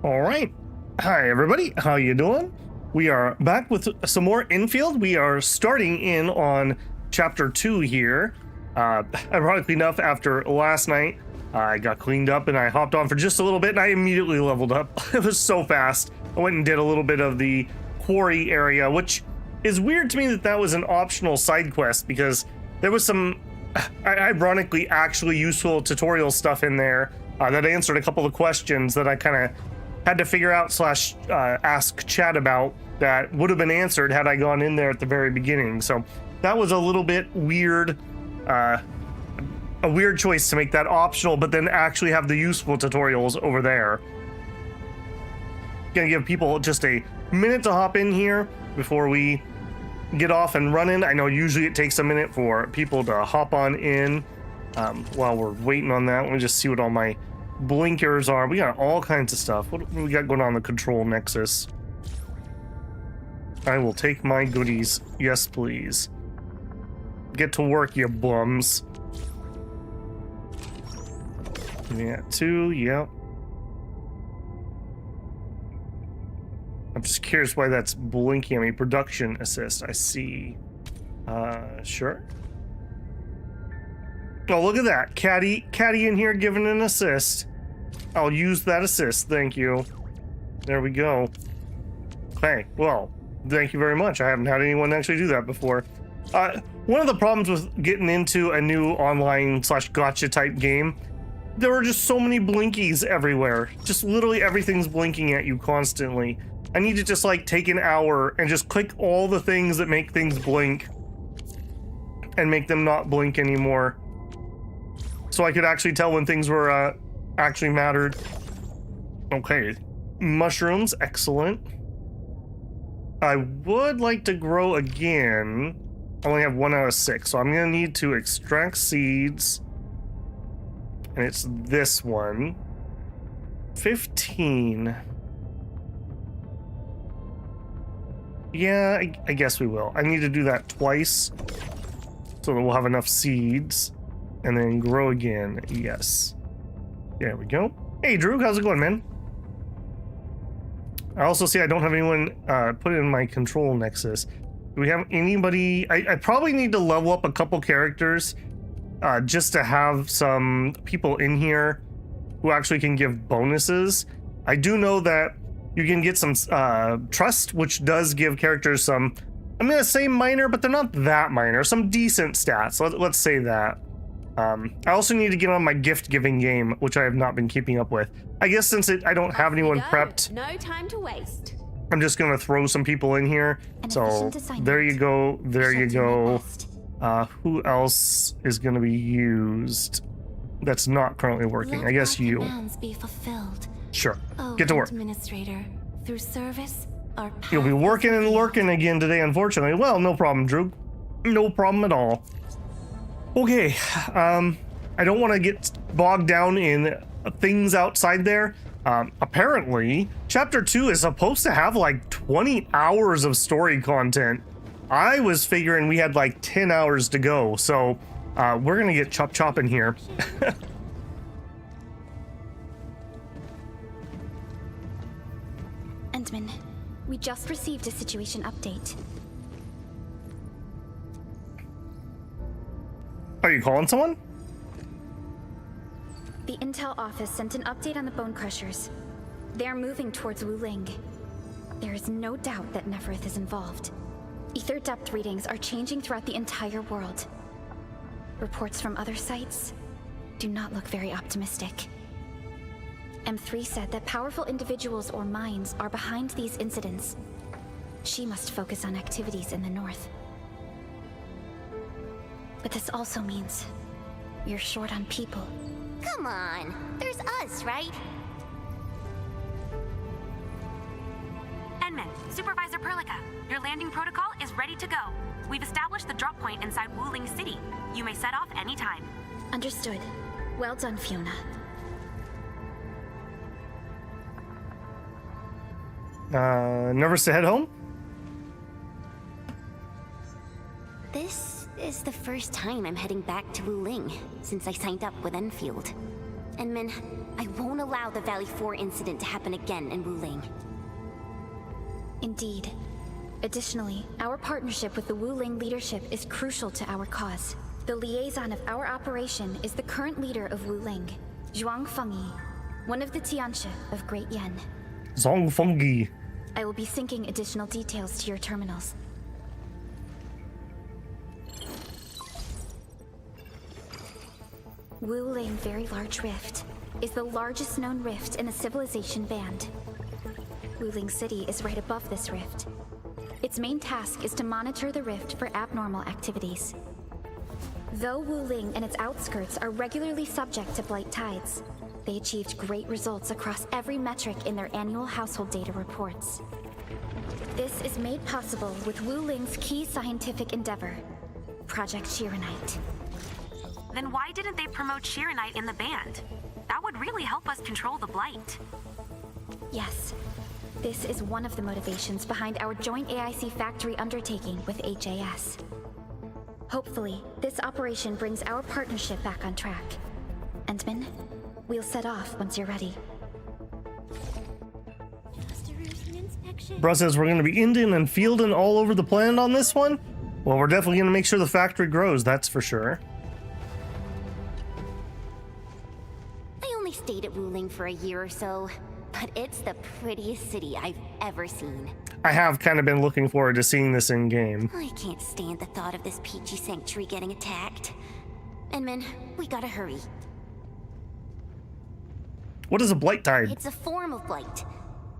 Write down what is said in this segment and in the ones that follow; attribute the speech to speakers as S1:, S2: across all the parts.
S1: All right. Hi, everybody. How you doing? We are back with some more Endfield. We are starting in on Chapter 2 here. Ironically enough, after last night, I got cleaned up and I hopped on for just a little bit and I immediately leveled up. It was so fast. I went and did a little bit of the quarry area, which is weird to me that that was an optional side quest because there was some ironically actually useful tutorial stuff in there that answered a couple of questions that I kind of had to figure out slash ask chat about that would have been answered had I gone in there at the very beginning. So that was a little bit weird, a weird choice to make that optional, but then actually have the useful tutorials over there. Gonna give people just a minute to hop in here before we get off and running. I know usually it takes a minute for people to hop on in. While we're waiting on that, let me just see what all my blinkers are. We got all kinds of stuff. What do we got going on the control nexus? I will take my goodies. Yes, please. Get to work, you bums. Yeah, 2, yep. I'm just curious why that's blinking at me. Production assist, I see. Sure. Oh, look at that. Caddy in here giving an assist. I'll use that assist, thank you. There we go. Okay, well, thank you very much. I haven't had anyone actually do that before. One of the problems with getting into a new online slash gacha type game, there were just so many blinkies everywhere. Just literally everything's blinking at you constantly. I need to just like take an hour and just click all the things that make things blink and make them not blink anymore. So I could actually tell when things were actually mattered. Okay, mushrooms, excellent. I would like to grow again. I only have 1 out of 6, so I'm gonna need to extract seeds. And it's this one. 15. Yeah, I guess we will. I need to do that twice so that we'll have enough seeds. And then grow again. Yes. There we go. Hey, Drew, how's it going, man? I also see I don't have anyone put in my control nexus. Do we have anybody? I probably need to level up a couple characters just to have some people in here who actually can give bonuses. I do know that you can get some trust, which does give characters some, I'm going to say minor, but they're not that minor. Some decent stats. Let's say that. I also need to get on my gift giving game, which I have not been keeping up with. I guess since I don't have anyone prepped,
S2: no time to waste.
S1: I'm just gonna throw some people in here. So there you go, there you go. Who else is gonna be used that's not currently working? I guess you.
S2: Be fulfilled.
S1: Sure, get to work.
S2: Administrator, through service, our
S1: You'll be working and lurking again today, unfortunately. Well, no problem, Drew. No problem at all. Okay, I don't want to get bogged down in things outside there. Apparently, Chapter 2 is supposed to have like 20 hours of story content. I was figuring we had like 10 hours to go, so we're gonna get chopping here.
S3: Endman, we just received a situation update.
S1: Are you calling someone?
S3: The Intel office sent an update on the Bone Crushers. They are moving towards Wuling. There is no doubt that Neferith is involved. Ether depth readings are changing throughout the entire world. Reports from other sites do not look very optimistic. M3 said that powerful individuals or minds are behind these incidents. She must focus on activities in the north. But this also means you're short on people.
S2: Come on, there's us, right?
S4: Endman, Supervisor Perlica, your landing protocol is ready to go. We've established the drop point inside Wuling City. You may set off anytime.
S3: Understood. Well done, Fiona.
S1: Nervous to head home?
S2: This is the first time I'm heading back to Wuling since I signed up with Endfield. Enman, I won't allow the Valley 4 incident to happen again in Wuling.
S3: Indeed. Additionally, our partnership with the Wuling leadership is crucial to our cause. The liaison of our operation is the current leader of Wuling, Zhuang Fengyi, one of the Tianxia of Great Yen.
S1: Zong Fengyi.
S3: I will be syncing additional details to your terminals. Wuling Very Large Rift is the largest known rift in the civilization band. Wuling City is right above this rift. Its main task is to monitor the rift for abnormal activities. Though Wuling and its outskirts are regularly subject to blight tides, they achieved great results across every metric in their annual household data reports. This is made possible with Wuling's key scientific endeavor, Project Shiranite.
S4: Then why didn't they promote Shiranite in the band? That would really help us control the blight.
S3: Yes, this is one of the motivations behind our joint AIC factory undertaking with HAS. Hopefully, this operation brings our partnership back on track. Endman, we'll set off once you're ready.
S2: Just a routine inspection.
S1: Bro says we're going to be Indian and fielding all over the planet on this one? Well, we're definitely going to make sure the factory grows, that's for sure.
S2: I only stayed at Wuling for a year or so, but it's the prettiest city I've ever seen.
S1: I have kind of been looking forward to seeing this in game.
S2: I can't stand the thought of this peachy sanctuary getting attacked. Enman, we gotta hurry.
S1: What is a blight tide?
S2: It's a form of blight.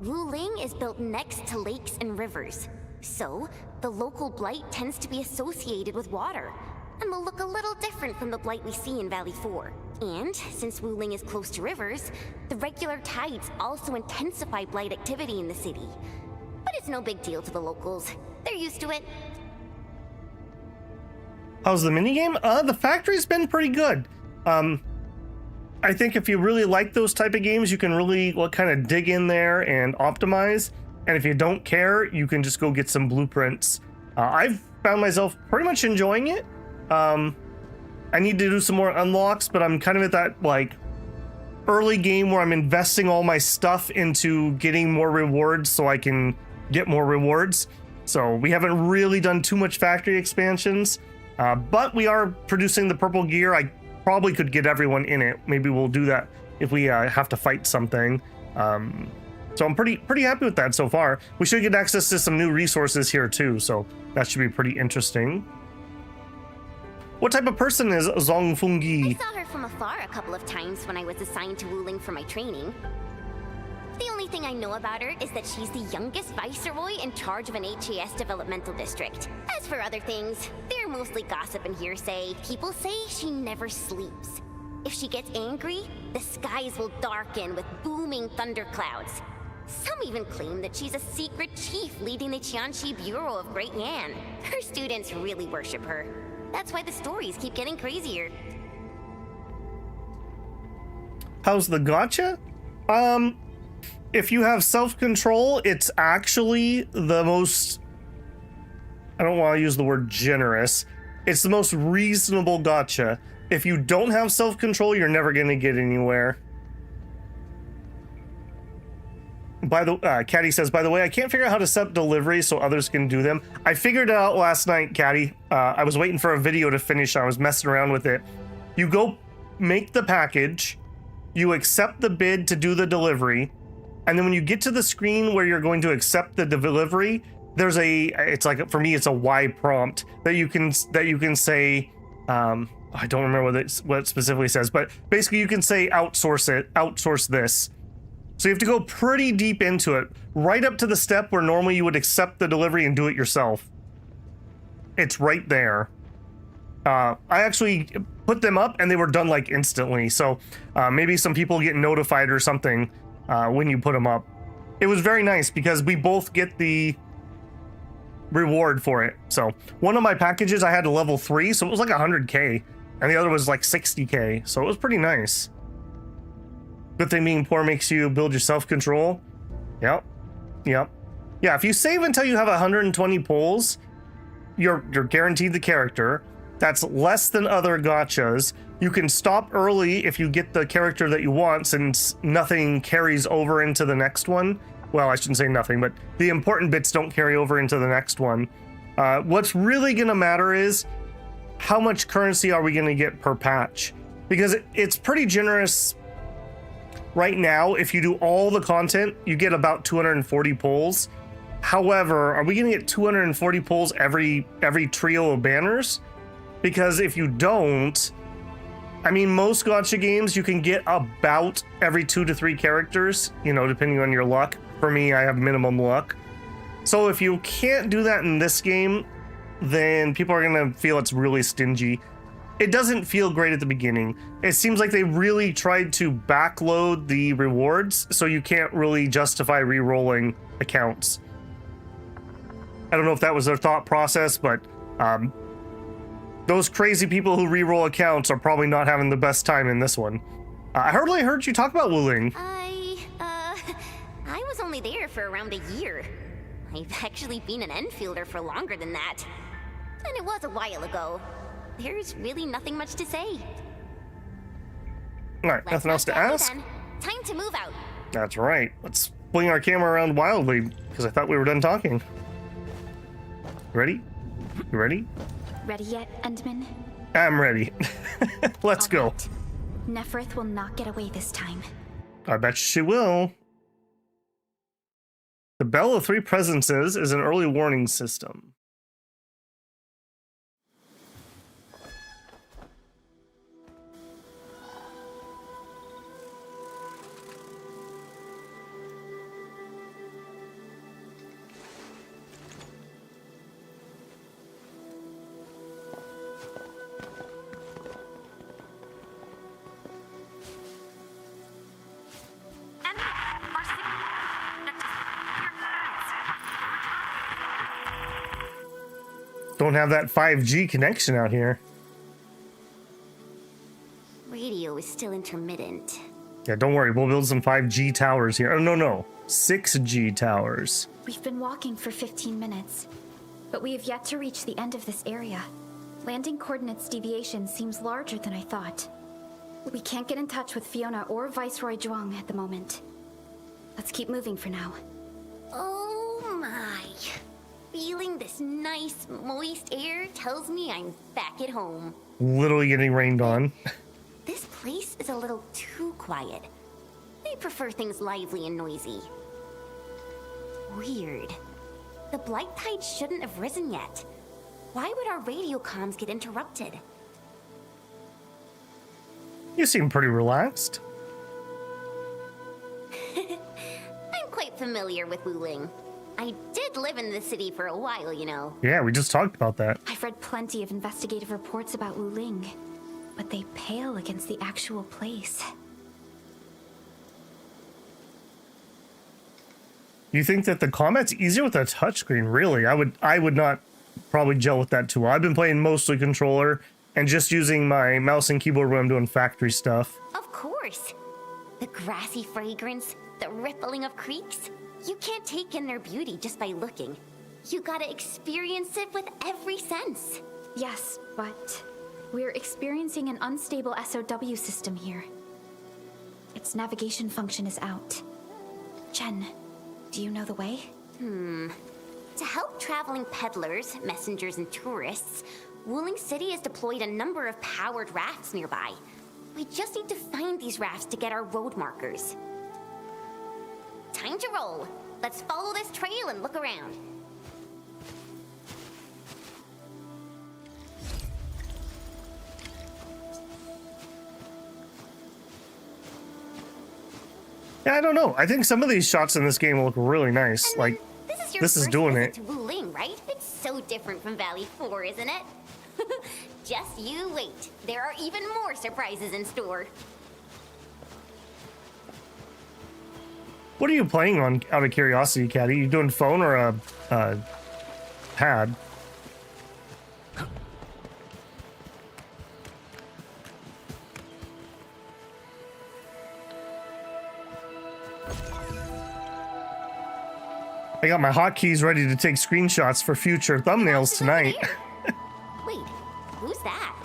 S2: Wuling is built next to lakes and rivers. So, the local blight tends to be associated with water, and will look a little different from the blight we see in Valley 4. And, since Wuling is close to rivers, the regular tides also intensify blight activity in the city. But it's no big deal to the locals. They're used to it.
S1: How's the minigame? The factory's been pretty good. I think if you really like those type of games, you can really kind of dig in there and optimize. And if you don't care, you can just go get some blueprints. I've found myself pretty much enjoying it. I need to do some more unlocks, but I'm kind of at that early game where I'm investing all my stuff into getting more rewards so I can get more rewards. So we haven't really done too much factory expansions, but we are producing the purple gear. I probably could get everyone in it. Maybe we'll do that if we have to fight something. So I'm pretty happy with that so far. We should get access to some new resources here too, so that should be pretty interesting. What type of person is Zong
S2: I
S1: Fengyi?
S2: saw her from afar a couple of times when I was assigned to Wuling for my training. The only thing I know about her is that she's the youngest viceroy in charge of an HAS developmental district. As for other things, they're mostly gossip and hearsay. People say she never sleeps. If she gets angry, the skies will darken with booming thunderclouds. Some even claim that she's a secret chief leading the Qianxi Bureau of Great Yan. Her students really worship her. That's why the stories keep getting crazier.
S1: How's the gacha? If you have self-control, it's actually the most, I don't want to use the word generous, it's the most reasonable gacha. If you don't have self-control, you're never going to get anywhere. Caddy says, by the way, I can't figure out how to set up deliveries so others can do them. I figured it out last night, Caddy. I was waiting for a video to finish. I was messing around with it. You go make the package, you accept the bid to do the delivery, and then when you get to the screen where you're going to accept the delivery, there's it's like, for me, it's a Y prompt that you can say, I don't remember what it specifically says, but basically you can say outsource this. So you have to go pretty deep into it, right up to the step where normally you would accept the delivery and do it yourself. It's right there. I actually put them up and they were done instantly. So maybe some people get notified or something when you put them up. It was very nice because we both get the reward for it. So one of my packages I had a level 3, so it was 100k, and the other was 60k. So it was pretty nice. Good thing being poor makes you build your self-control. Yep. Yeah, if you save until you have 120 pulls, you're guaranteed the character. That's less than other gachas. You can stop early if you get the character that you want, since nothing carries over into the next one. Well, I shouldn't say nothing, but the important bits don't carry over into the next one. What's really going to matter is how much currency are we going to get per patch? Because it's pretty generous right now. If you do all the content, you get about 240 pulls. However, are we going to get 240 pulls every trio of banners? Because if you don't, I mean, most gacha games, you can get about every 2 to 3 characters, you know, depending on your luck. For me, I have minimum luck. So if you can't do that in this game, then people are going to feel it's really stingy. It doesn't feel great at the beginning. It seems like they really tried to backload the rewards, so you can't really justify re-rolling accounts. I don't know if that was their thought process, but those crazy people who re-roll accounts are probably not having the best time in this one. I heard you talk about Wuling.
S2: I was only there for around a year. I've actually been an Enfielder for longer than that. And it was a while ago. There's really nothing much to say.
S1: All right, nothing else to ask?
S2: Then. Time to move out.
S1: That's right. Let's swing our camera around wildly, because I thought we were done talking. Ready? You ready?
S3: Ready yet, Endman?
S1: I'm ready. Let's go.
S3: Right. Neferth will not get away this time.
S1: I bet she will. The Bell of Three Presences is an early warning system. Don't have that 5G connection out here.
S2: Radio is still intermittent.
S1: Yeah, don't worry. We'll build some 5G towers here. Oh, no. 6G towers.
S3: We've been walking for 15 minutes, but we have yet to reach the end of this area. Landing coordinates deviation seems larger than I thought. We can't get in touch with Fiona or Viceroy Zhuang at the moment. Let's keep moving for now.
S2: Oh my. Feeling this nice, moist air tells me I'm back at home.
S1: Literally getting rained on.
S2: This place is a little too quiet. I prefer things lively and noisy. Weird. The Blight Tide shouldn't have risen yet. Why would our radio comms get interrupted?
S1: You seem pretty relaxed.
S2: I'm quite familiar with Wuling. I did live in the city for a while, you know.
S1: Yeah, we just talked about that.
S3: I've read plenty of investigative reports about Wuling, but they pale against the actual place.
S1: You think that the combat's easier with a touchscreen? Really? I would not probably gel with that too well. I've been playing mostly controller and just using my mouse and keyboard when I'm doing factory stuff.
S2: Of course. The grassy fragrance, the rippling of creeks. You can't take in their beauty just by looking. You gotta experience it with every sense.
S3: Yes, but we're experiencing an unstable SOW system here. Its navigation function is out. Chen, do you know the way?
S2: To help traveling peddlers, messengers, and tourists, Wuling City has deployed a number of powered rafts nearby. We just need to find these rafts to get our road markers. Time to roll. Let's follow this trail and look around.
S1: Yeah, I don't know. I think some of these shots in this game look really nice.
S2: And
S1: Like,
S2: this is
S1: is doing
S2: visit
S1: it.
S2: to Wuling, right? It's so different from Valley 4, isn't it? Just you wait. There are even more surprises in store.
S1: What are you playing on, out of curiosity, Caddy? You doing phone or a pad? I got my hotkeys ready to take screenshots for future thumbnails tonight.
S2: Wait, who's that?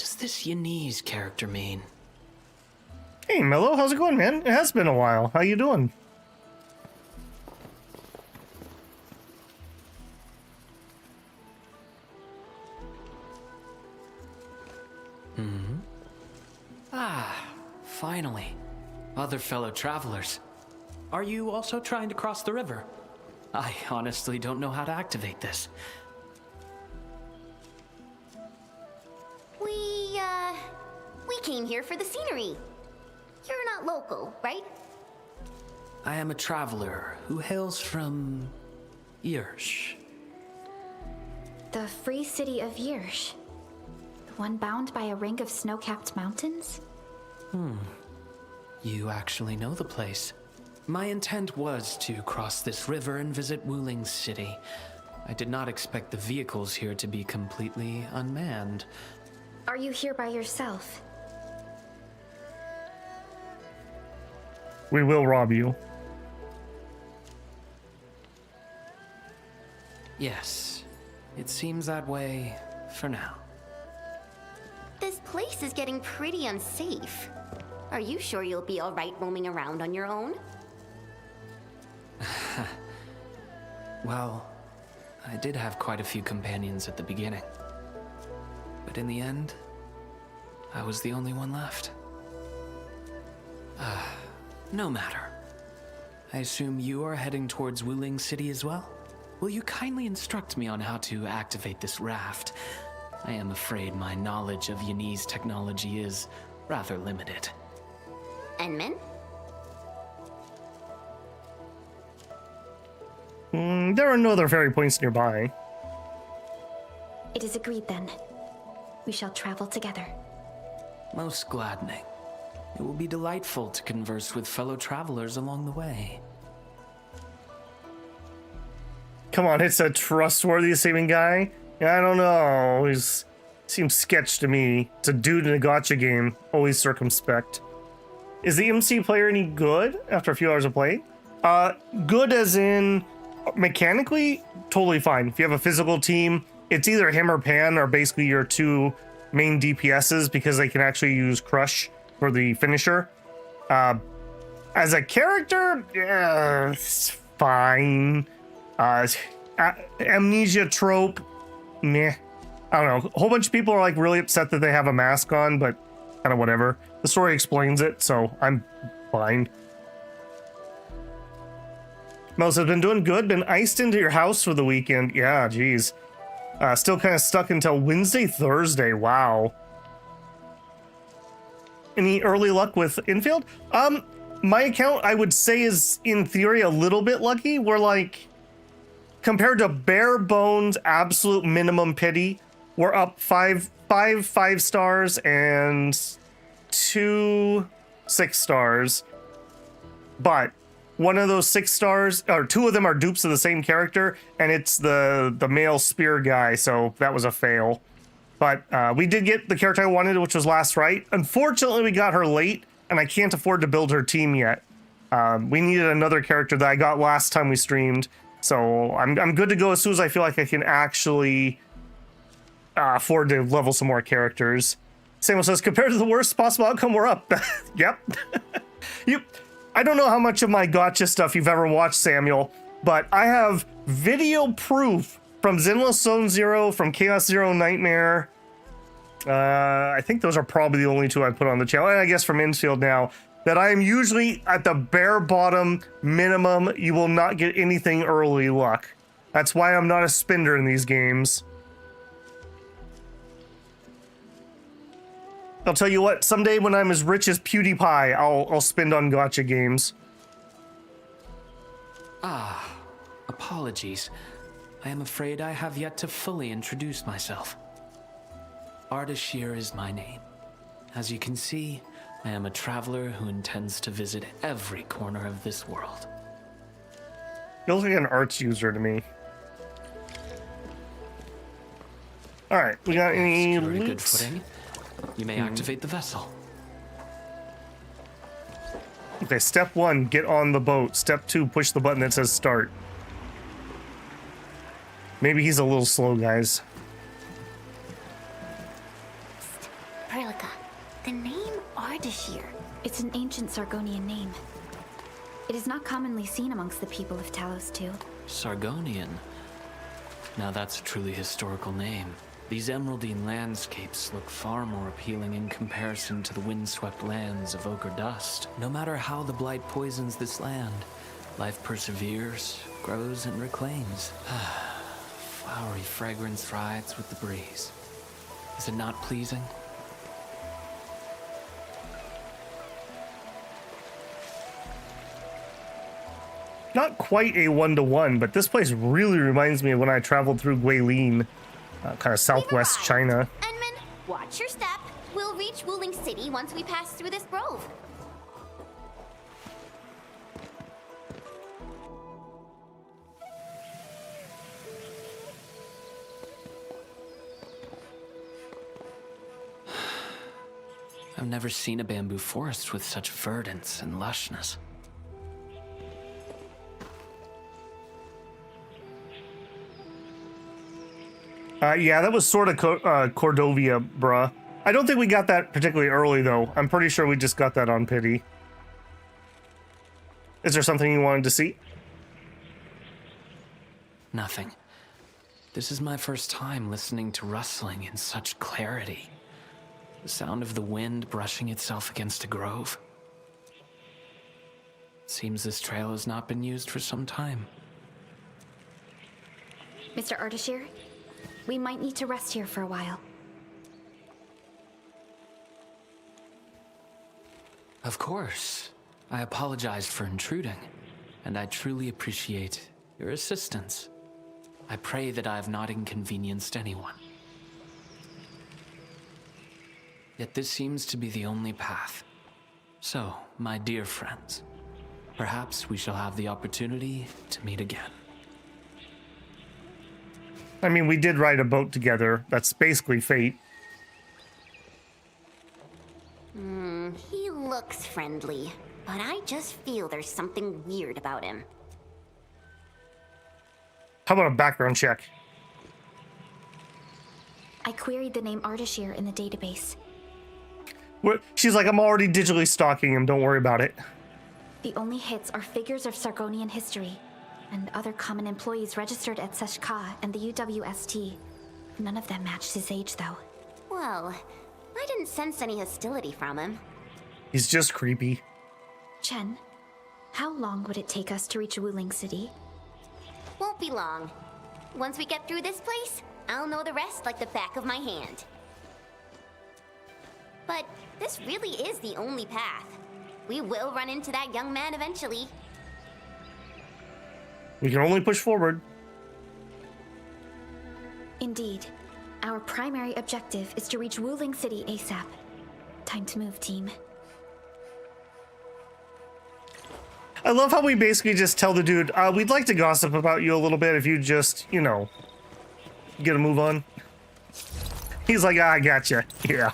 S5: does this Yanese character mean?
S1: Hey, Mello, how's it going, man? It has been a while. How you doing?
S5: Finally. Other fellow travelers. Are you also trying to cross the river? I honestly don't know how to activate this.
S2: We came here for the scenery. You're not local, right?
S5: I am a traveler who hails from Yirsh.
S3: The free city of Yirsh. The one bound by a ring of snow-capped mountains?
S5: You actually know the place. My intent was to cross this river and visit Wuling City. I did not expect the vehicles here to be completely unmanned.
S3: Are you here by yourself?
S1: We will rob you.
S5: Yes, it seems that way for now.
S2: This place is getting pretty unsafe. Are you sure you'll be alright roaming around on your own?
S5: Well, I did have quite a few companions at the beginning. But in the end, I was the only one left. No matter. I assume you are heading towards Wuling City as well? Will you kindly instruct me on how to activate this raft? I am afraid my knowledge of Yanese technology is rather limited.
S2: Enman?
S1: There are no other fairy points nearby.
S3: It is agreed then. We shall travel together.
S5: Most gladdening. It will be delightful to converse with fellow travelers along the way.
S1: Come on, it's a trustworthy saving guy? I don't know. Seems sketch to me. It's a dude in a gacha game. Always circumspect. Is the MC player any good after a few hours of play? Good as in mechanically, totally fine. If you have a physical team, it's either him or Pan are basically your two main DPSs because they can actually use Crush for the finisher. As a character, yeah, it's fine. Amnesia trope, meh. I don't know. A whole bunch of people are like really upset that they have a mask on, but kind of whatever. The story explains it, so I'm fine. Mels has been doing good. Been iced into your house for the weekend. Yeah, geez. Still kind of stuck until Wednesday, Thursday. Wow. Any early luck with Endfield? My account, I would say, is in theory a little bit lucky. We're like, compared to bare bones, absolute minimum pity, we're up five stars and 2 6 stars. But one of those 6 stars, or 2 of them are dupes of the same character, and it's the male spear guy, so that was a fail. But we did get the character I wanted, which was Last Right. Unfortunately, we got her late, and I can't afford to build her team yet. We needed another character that I got last time we streamed, so I'm good to go as soon as I feel like I can actually afford to level some more characters. Samuel says, compared to the worst possible outcome, we're up. Yep. I don't know how much of my gacha stuff you've ever watched, Samuel, but I have video proof from Zenless Zone Zero, from Chaos Zero Nightmare. I think those are probably the only 2 I put on the channel, and I guess from Endfield now, that I am usually at the bare bottom minimum. You will not get anything early luck. That's why I'm not a spender in these games. I'll tell you what, someday when I'm as rich as PewDiePie, I'll spend on gacha games.
S5: Apologies. I am afraid I have yet to fully introduce myself. Ardashir is my name. As you can see, I am a traveler who intends to visit every corner of this world.
S1: You look like an arts user to me. Alright, we got any
S5: Secured good
S1: loot?
S5: footing. You may activate the vessel.
S1: Okay, step 1, get on the boat. Step 2, push the button that says start. Maybe he's a little slow, guys.
S2: Ardashir.
S3: It's an ancient Sargonian name. It is not commonly seen amongst the people of Talos-II.
S5: Sargonian. Now that's a truly historical name. These emeraldine landscapes look far more appealing in comparison to the windswept lands of ochre dust. No matter how the blight poisons this land, life perseveres, grows, and reclaims. Flowery fragrance rides with the breeze. Is it not pleasing?
S1: Not quite a one-to-one, but this place really reminds me of when I traveled through Guilin, kind of southwest China.
S2: Enman, watch your step. We'll reach Wuling City once we pass through this grove.
S5: I've never seen a bamboo forest with such verdance and lushness.
S1: Yeah, that was sort of Cordovia, bruh. I don't think we got that particularly early, though. I'm pretty sure we just got that on pity. Is there something you wanted to see?
S5: Nothing. This is my first time listening to rustling in such clarity. The sound of the wind brushing itself against a grove. It seems this trail has not been used for some time.
S3: Mr. Ardashir, we might need to rest here for a while.
S5: Of course. I apologize for intruding, and I truly appreciate your assistance. I pray that I have not inconvenienced anyone. Yet this seems to be the only path. So, my dear friends, perhaps we shall have the opportunity to meet again.
S1: I mean, we did ride a boat together. That's basically fate.
S2: He looks friendly, but I just feel there's something weird about him.
S1: How about a background check?
S3: I queried the name Ardashir in the database.
S1: She's like, I'm already digitally stalking him. Don't worry about it.
S3: The only hits are figures of Sargonian history and other common employees registered at Seshka and the UWST. None of them matched his age, though.
S2: Well, I didn't sense any hostility from him.
S1: He's just creepy.
S3: Chen, how long would it take us to reach Wuling City?
S2: Won't be long. Once we get through this place, I'll know the rest like the back of my hand. But this really is the only path. We will run into that young man eventually.
S1: We can only push forward.
S3: Indeed. Our primary objective is to reach Wuling City ASAP. Time to move, team.
S1: I love how we basically just tell the dude, we'd like to gossip about you a little bit if you just, you know, get a move on. He's like, I gotcha. Yeah.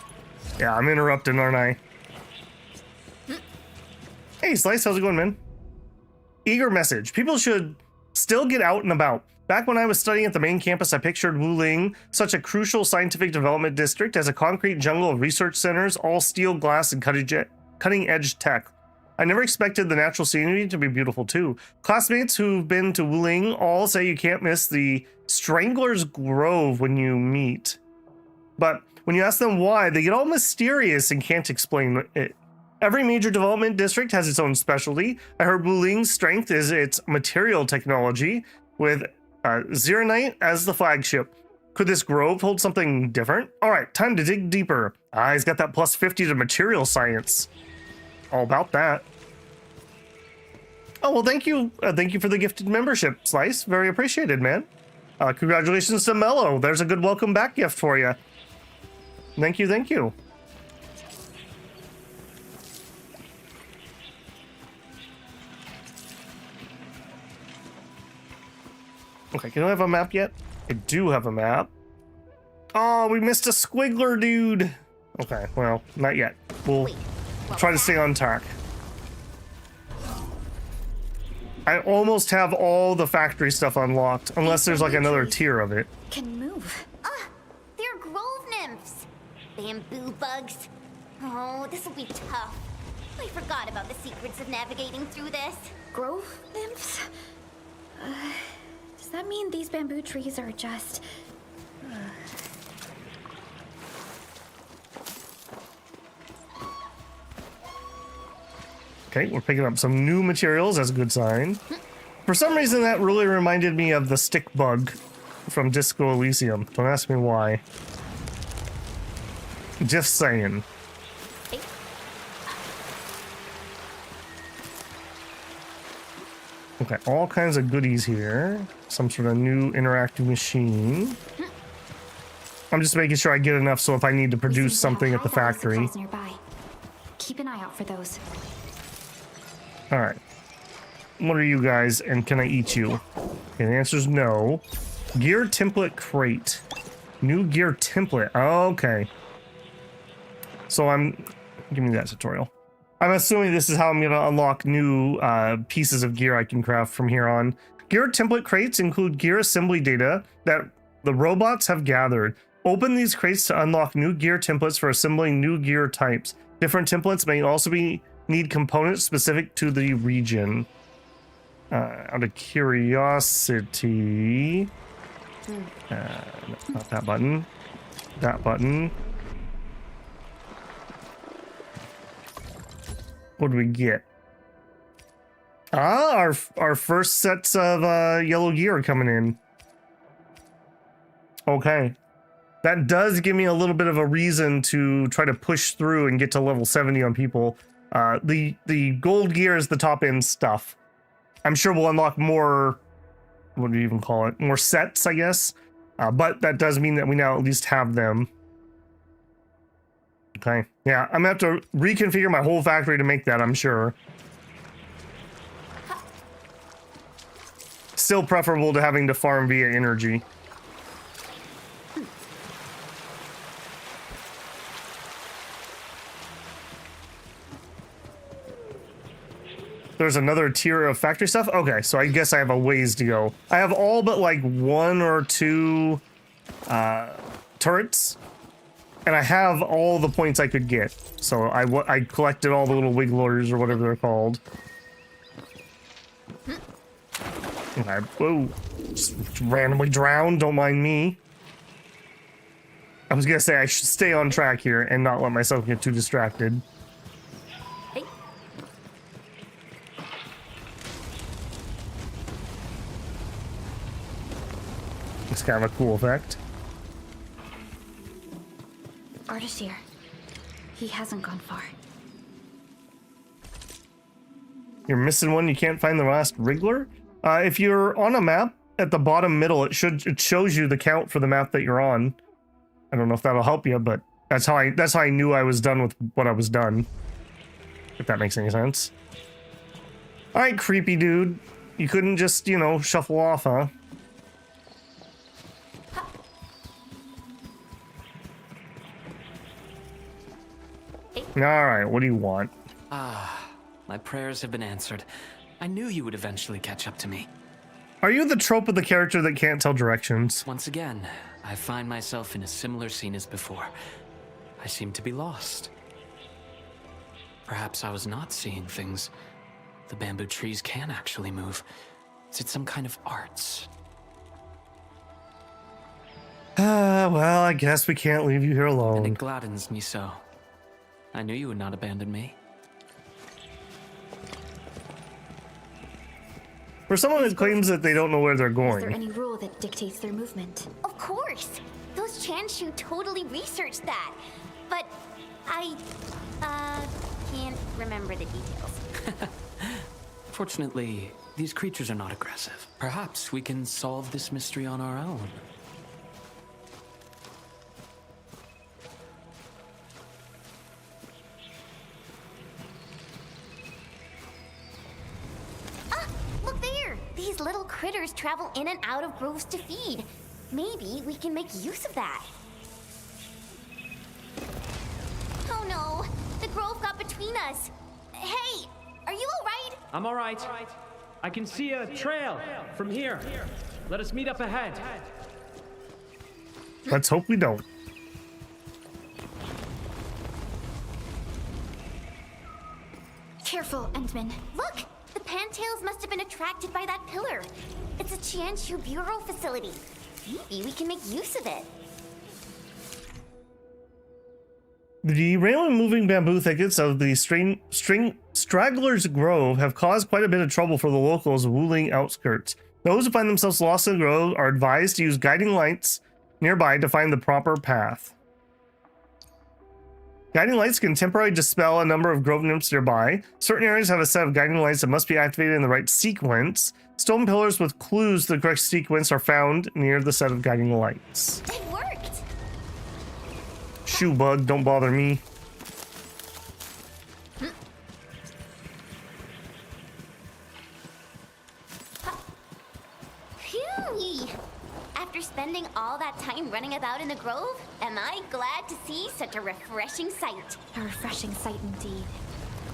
S1: Yeah, I'm interrupting, aren't I? Hey, Slice, how's it going, man? Eager message. People should still get out and about. Back when I was studying at the main campus, I pictured Wuling, such a crucial scientific development district, as a concrete jungle of research centers, all steel, glass, and cutting-edge tech. I never expected the natural scenery to be beautiful, too. Classmates who've been to Wuling all say you can't miss the Strangler's Grove when you meet. But when you ask them why, they get all mysterious and can't explain it. Every major development district has its own specialty. I heard Wuling's strength is its material technology, with Zeronite as the flagship. Could this grove hold something different? All right, time to dig deeper. He's got that plus 50 to material science. All about that. Oh, well, thank you. Thank you for the gifted membership, Slice. Very appreciated, man. Congratulations to Mello. There's a good welcome back gift for you. Thank you, thank you. Okay, can I have a map yet? I do have a map. Oh, we missed a squiggler, dude. Okay, well, not yet. We'll try to stay on track. I almost have all the factory stuff unlocked, unless there's like another tier of it.
S3: Can move.
S2: They're grove nymphs. Bamboo bugs. Oh, this will be tough. I forgot about the secrets of navigating through this.
S3: Grove nymphs? Does that mean these bamboo trees are just...
S1: Okay, we're picking up some new materials. That's a good sign. For some reason, that really reminded me of the stick bug from Disco Elysium. Don't ask me why. Just saying. Okay, all kinds of goodies here. Some sort of new interactive machine. I'm just making sure I get enough so if I need to produce something at the factory.
S3: Nearby. Keep an eye out for those.
S1: Alright. What are you guys, and can I eat you? Okay, the answer is no. Gear template crate. New gear template. Okay. So give me that tutorial. I'm assuming this is how I'm going to unlock new pieces of gear I can craft from here on. Gear template crates include gear assembly data that the robots have gathered. Open these crates to unlock new gear templates for assembling new gear types. Different templates may also need components specific to the region. Out of curiosity... not that button. That button. What do we get? Ah, our first sets of yellow gear are coming in. Okay. That does give me a little bit of a reason to try to push through and get to level 70 on people. The gold gear is the top end stuff. I'm sure we'll unlock more, what do you even call it? More sets, I guess. But that does mean that we now at least have them. Okay. Yeah, I'm gonna have to reconfigure my whole factory to make that, I'm sure. Still preferable to having to farm via energy. There's another tier of factory stuff? Okay, so I guess I have a ways to go. I have all but like 1 or 2 turrets. And I have all the points I could get. So I collected all the little wigglers or whatever they're called. Okay, whoa. Just randomly drowned, don't mind me. I was gonna say I should stay on track here and not let myself get too distracted.
S2: Hey.
S1: It's kind of a cool effect.
S3: Ardashir. He hasn't gone far.
S1: You're missing one. You can't find the last wriggler. If you're on a map at the bottom middle, it shows you the count for the map that you're on. I don't know if that'll help you, but that's how I knew I was done with what I was done. If that makes any sense. All right, creepy dude. You couldn't just, you know, shuffle off, huh? All right, what do you want?
S5: Ah, my prayers have been answered. I knew you would eventually catch up to me.
S1: Are you the trope of the character that can't tell directions?
S5: Once again, I find myself in a similar scene as before. I seem to be lost. Perhaps I was not seeing things. The bamboo trees can actually move. Is it some kind of arts?
S1: Well, I guess we can't leave you here
S5: And
S1: alone.
S5: it gladdens me so. I knew you would not abandon me.
S1: For someone that claims that they don't know where they're
S3: Is there
S1: going.
S3: any rule that dictates their movement?
S2: Of course! Those Chanshu totally researched that. But I, can't remember the details.
S5: Fortunately, these creatures are not aggressive. Perhaps we can solve this mystery on our own.
S2: Look there! These little critters travel in and out of groves to feed. Maybe we can make use of that. Oh no! The grove got between us. Hey! Are you alright?
S6: I'm all right. I can see a trail from here. Let us meet up ahead.
S1: Let's hope we don't.
S3: Careful, Endman.
S2: Look! The Pantails must have been attracted by that pillar. It's a Qianshu Bureau facility. Maybe we can make use of it.
S1: The derail and moving bamboo thickets of the Straggler's Grove have caused quite a bit of trouble for the locals of Wuling outskirts. Those who find themselves lost in the grove are advised to use guiding lights nearby to find the proper path. Guiding lights can temporarily dispel a number of grove nymphs nearby. Certain areas have a set of guiding lights that must be activated in the right sequence. Stone pillars with clues to the correct sequence are found near the set of guiding lights.
S2: It worked!
S1: Shoe bug, don't bother me.
S2: Phew! After spending all that time running about in the grove, am I glad to see such a refreshing sight.
S3: A refreshing sight indeed.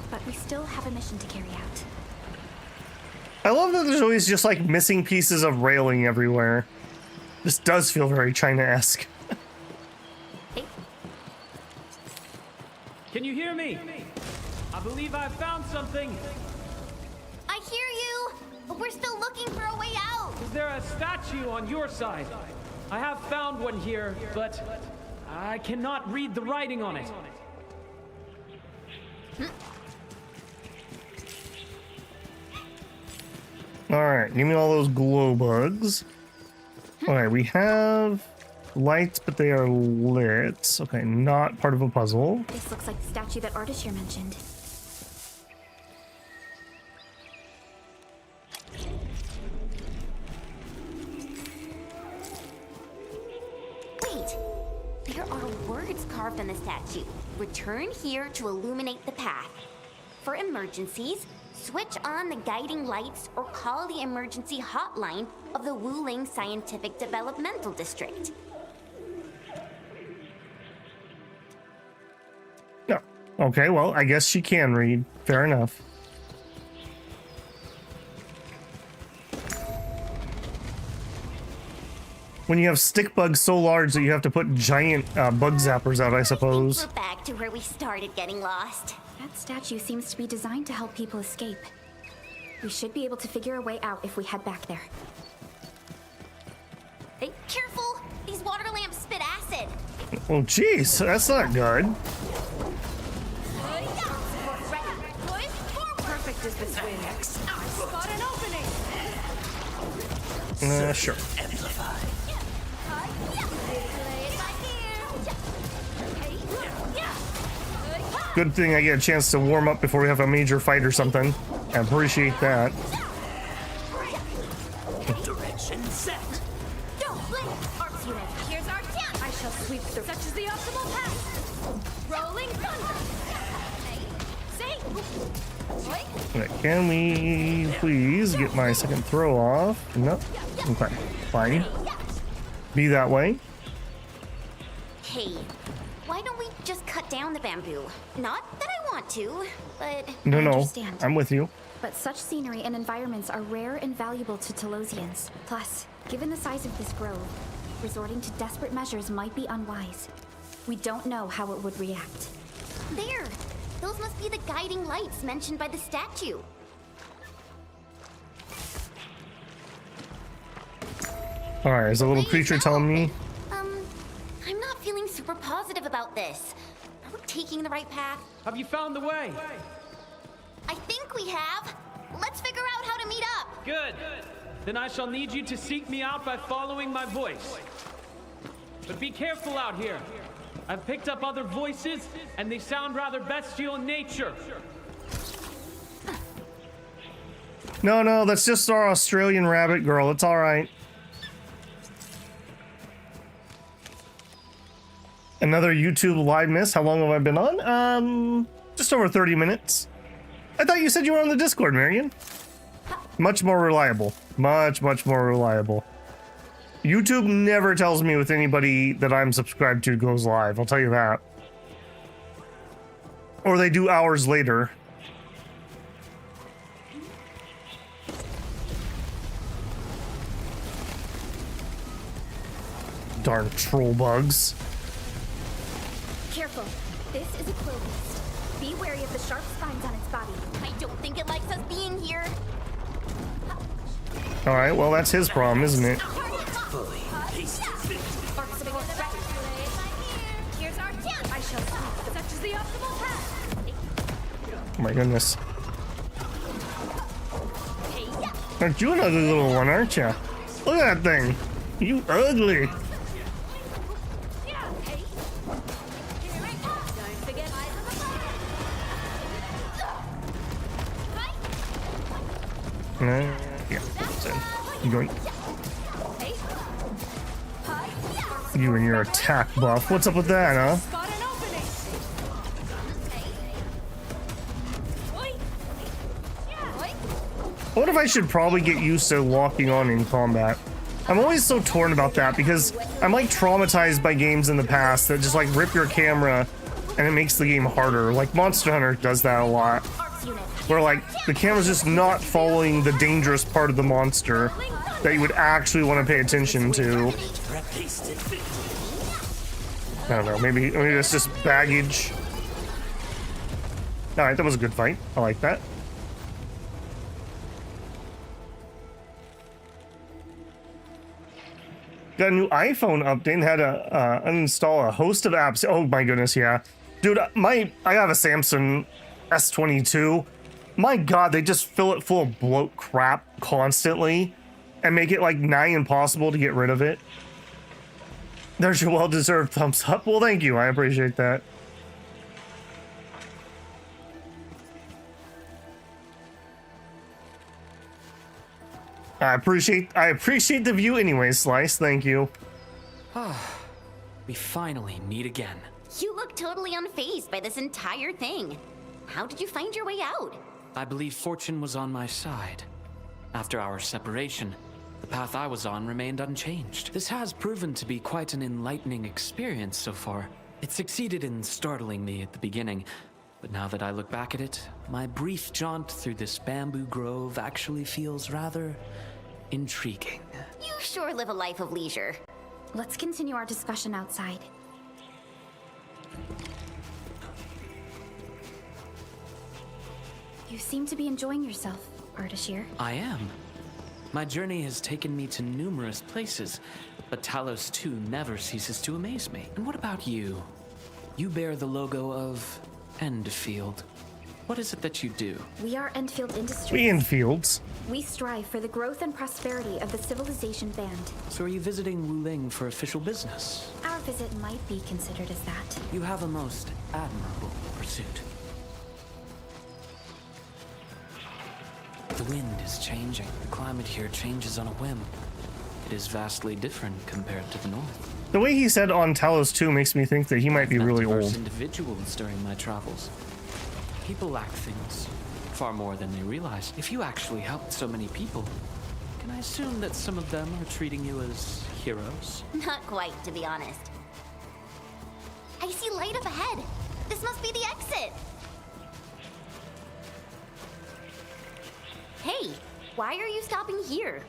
S3: But we still have a mission to carry out.
S1: I love that there's always just like missing pieces of railing everywhere. This does feel very China-esque.
S6: Can you hear me? I believe I found something.
S2: I hear you, but we're still looking for a way out.
S6: Is there a statue on your side? I have found one here, but I cannot read the writing on it.
S1: Alright, give me all those glow bugs. Alright, we have lights, but they are lit. Okay, not part of a puzzle.
S3: This looks like the statue that Ardashir mentioned.
S2: Wait, there are words carved on the statue. Return here to illuminate the path. For emergencies, switch on the guiding lights or call the emergency hotline of the Wuling Scientific Developmental District.
S1: No. Okay, well, I guess she can read. Fair enough. When you have stick bugs so large that you have to put giant bug zappers out, I suppose.
S2: We're back to where we started getting lost.
S3: That statue seems to be designed to help people escape. We should be able to figure a way out if we head back there.
S2: Hey, careful! These water lamps spit acid.
S1: Oh, jeez, that's not good.
S4: Perfect as this wind. Spot an opening.
S1: Sure. Good thing I get a chance to warm up before we have a major fight or something. I appreciate that.
S7: Direction set.
S4: Don't blink! Arcs unit, here's our chance! I shall sweep the... Such is the optimal path! Rolling thunder! See?
S1: Okay, can we please get my second throw off? No? Okay, fine. Be that way.
S2: Hey, why don't we just cut down the bamboo? Not that I want to, but...
S1: No,
S3: I
S1: no,
S3: understand.
S1: I'm with you.
S3: But such scenery and environments are rare and valuable to Talosians. Plus, given the size of this grove, resorting to desperate measures might be unwise. We don't know how it would react.
S2: There! Those must be the guiding lights mentioned by the statue.
S1: Alright, is a little
S2: Please
S1: creature
S2: help.
S1: telling me?
S2: I'm not feeling super positive about this. Are we taking the right path?
S6: Have you found the way?
S2: I think we have. Let's figure out how to meet up.
S6: Good. Then I shall need you to seek me out by following my voice. But be careful out here. I've picked up other voices, and they sound rather bestial in nature.
S1: No, that's just our Australian rabbit girl. It's alright. Another YouTube live miss. How long have I been on? Just over 30 minutes. I thought you said you were on the Discord, Marion. Much more reliable. Much more reliable. YouTube never tells me with anybody that I'm subscribed to goes live. I'll tell you that. Or they do hours later. Darn troll bugs.
S3: Careful. This is a quill beast. Be wary of the sharp spines on its body.
S2: I don't think it likes us being here.
S1: All right, well, that's his problem, isn't it?
S7: Fully tasted victory.
S2: Here's our chance.
S3: I shall see.
S2: Such is the optimal path.
S1: Oh my goodness.
S2: Hey, yeah.
S1: Aren't you an ugly little one, aren't you? Look at that thing. You ugly.
S2: Yeah. Hey. Here it comes. Don't forget eyes on the fire. Right.
S1: Yeah, that's it. You going?
S2: Hey. Hi.
S1: You and your attack buff. What's up with that, huh?
S2: Spot an opening. Oi. Yeah. Oi.
S1: What if I should probably get used to locking on in combat? I'm always so torn about that because I'm like traumatized by games in the past that just like rip your camera and it makes the game harder. Like Monster Hunter does that a lot. Where like the camera's just not following the dangerous part of the monster that you would actually want to pay attention to.
S7: Tasted victory.
S1: I don't know, maybe it's just baggage. Alright, that was a good fight. I like that. Got a new iPhone update and had to uninstall a host of apps. Oh my goodness, yeah. Dude, I have a Samsung S22. My god, they just fill it full of bloat crap constantly and make it like nigh impossible to get rid of it. There's your well-deserved thumbs up. Well, thank you. I appreciate that. I appreciate the view anyway, Slice. Thank you.
S5: We finally meet again.
S2: You look totally unfazed by this entire thing. How did you find your way out?
S5: I believe fortune was on my side. After our separation, the path I was on remained unchanged. This has proven to be quite an enlightening experience so far. It succeeded in startling me at the beginning, but now that I look back at it, my brief jaunt through this bamboo grove actually feels rather intriguing.
S2: You sure live a life of leisure.
S3: Let's continue our discussion outside. You seem to be enjoying yourself, Ardashir.
S5: I am. My journey has taken me to numerous places, but Talos-II never ceases to amaze me. And what about you? You bear the logo of Endfield. What is it that you do?
S3: We are Endfield Industries.
S1: We in fields.
S3: We strive for the growth and prosperity of the Civilization Band.
S5: So are you visiting Wuling for official business?
S3: Our visit might be considered as that.
S5: You have a most admirable pursuit. The wind is changing. The climate here changes on a whim. It is vastly different compared to the north.
S1: The way he said on Talos-II makes me think that he might be
S5: I've met
S1: really
S5: diverse
S1: old.
S5: individuals during my travels. People lack things far more than they realize. If you actually helped so many people, can I assume that some of them are treating you as heroes?
S2: Not quite, to be honest. I see light up ahead. This must be the exit. Hey, why are you stopping here?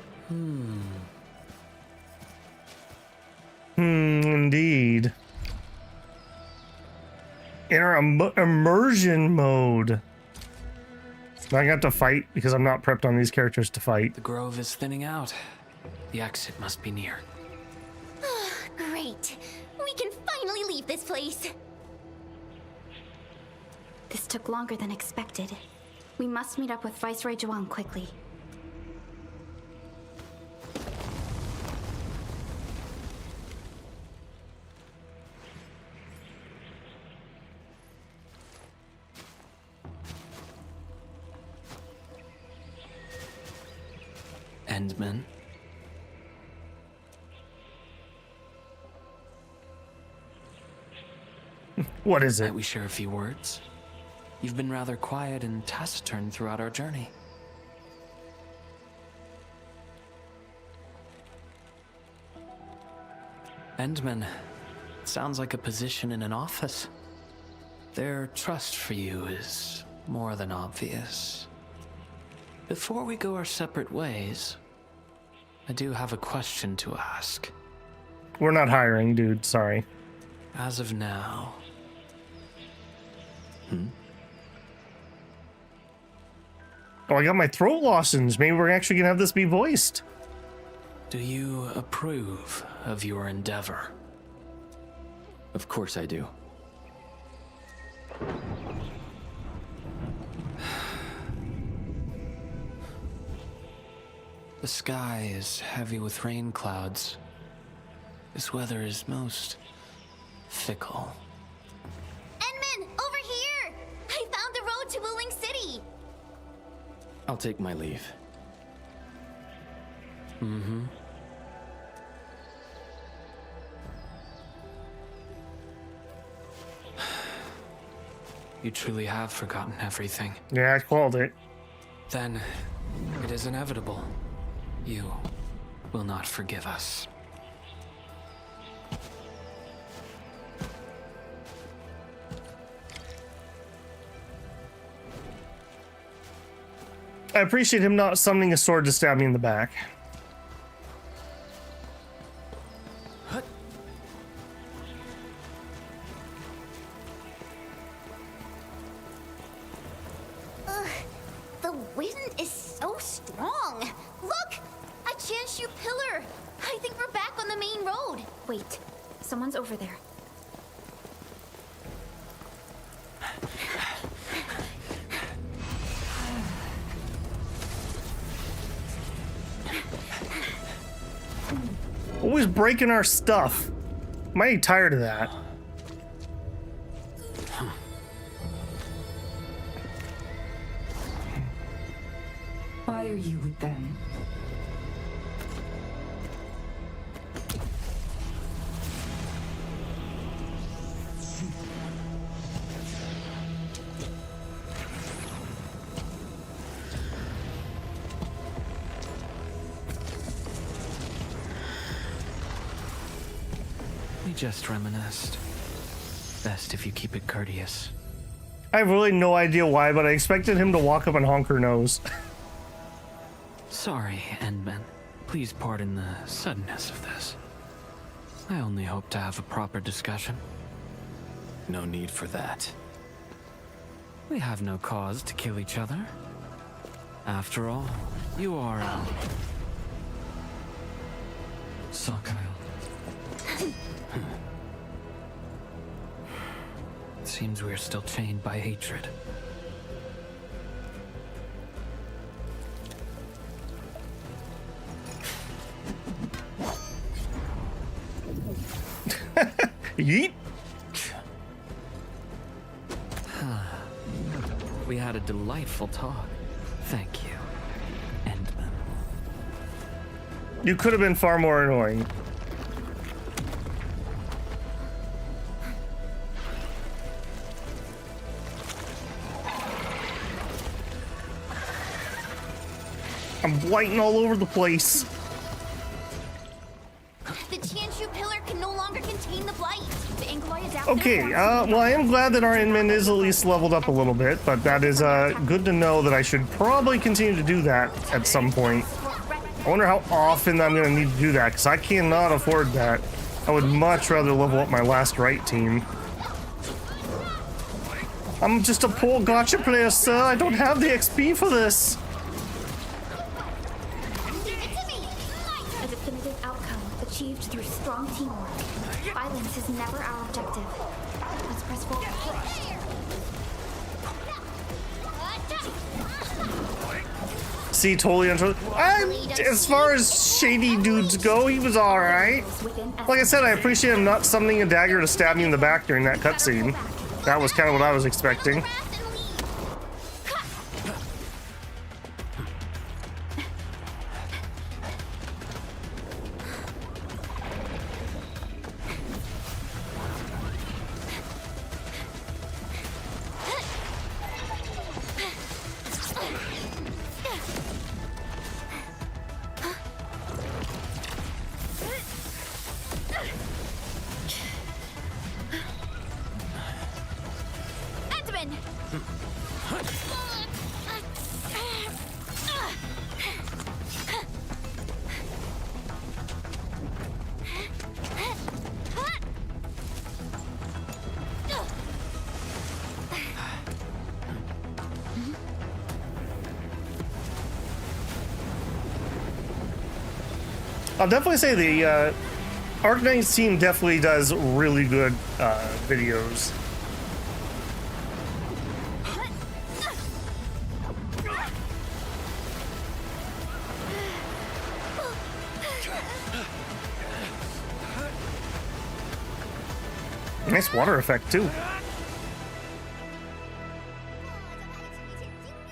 S1: Indeed. In our immersion mode. I got to fight because I'm not prepped on these characters to fight.
S5: The grove is thinning out. The exit must be near.
S2: Great. We can finally leave this place.
S3: This took longer than expected. We must meet up with Viceroy Zhuang quickly.
S5: Endman.
S1: What is it?
S5: Might we share a few words? You've been rather quiet and taciturn throughout our journey. Endman, sounds like a position in an office. Their trust for you is more than obvious. Before we go our separate ways, I do have a question to ask.
S1: We're not hiring, dude. Sorry.
S5: As of now...
S1: Oh, I got my throat lozenge. Maybe we're actually gonna have this be voiced.
S5: Do you approve of your endeavor?
S8: Of course I do.
S5: The sky is heavy with rain clouds. This weather is most fickle.
S2: Enman, over here! I found the road to Wuling City!
S8: I'll take my leave.
S5: Mm-hmm. You truly have forgotten everything.
S1: Yeah, I called it.
S5: Then it is inevitable. You will not forgive us.
S1: I appreciate him not summoning a sword to stab me in the back.
S2: Ugh, the wind is so strong. Look! A Chanshu pillar! I think we're back on the main road.
S3: Wait, someone's over there.
S1: Always breaking our stuff. Mighty tired of that.
S9: Why are you with them?
S5: We just reminisced. Best if you keep it courteous.
S1: I have really no idea why, but I expected him to walk up and honk her nose.
S5: Sorry, Endman. Please pardon the suddenness of this. I only hope to have a proper discussion.
S8: No need for that.
S5: We have no cause to kill each other. After all, you are
S8: Sakyle.
S5: It seems we're still chained by hatred.
S1: Yeet.
S5: We had a delightful talk. Thank you, Endman.
S1: You could have been far more annoying. I'm blighting all over the place.
S2: The Chanshu pillar can no longer contain the blight.
S3: The Angloy adapted.
S1: Okay, well, I am glad that our Inman is at least leveled up a little bit, but that is good to know that I should probably continue to do that at some point. I wonder how often I'm going to need to do that, because I cannot afford that. I would much rather level up my last right team. I'm just a poor gacha player, sir. I don't have the XP for this.
S3: A definitive outcome achieved through strong teamwork. Violence is never our objective. Let's press forward.
S1: See, totally as far as shady dudes go, he was alright. Like I said, I appreciate him not summoning a dagger to stab me in the back during that cutscene. That was kind of what I was expecting. I'll definitely say the Arknights team definitely does really good videos. Nice water effect too.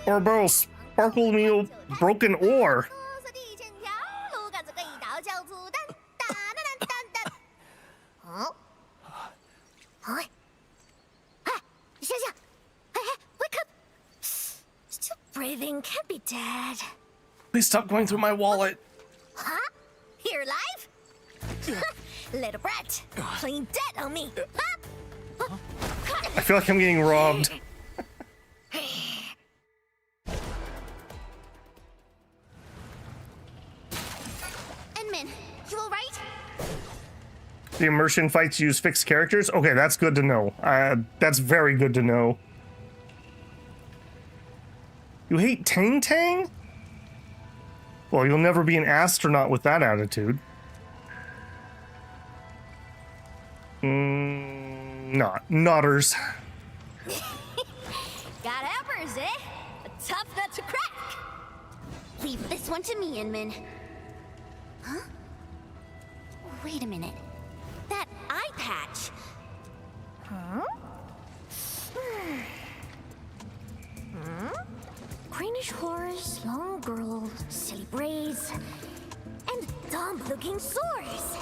S1: Or borrow sparkle meal broken ore.
S2: Still breathing, can't be dead.
S1: Please stop going through my wallet.
S2: Huh? You're alive? Little brat, playing dead on me. Huh?
S1: I feel like I'm getting robbed.
S2: Enmin, you alright?
S1: The immersion fights use fixed characters? Okay, that's good to know. That's very good to know. You hate Tang Tang? Well, you'll never be an astronaut with that attitude. Nodders.
S2: Got hammers, eh? A tough nut to crack. Leave this one to me, Inman. Huh? Wait a minute. That eye patch. Huh? Greenish horse, long girl, silly braids, and dumb-looking sores.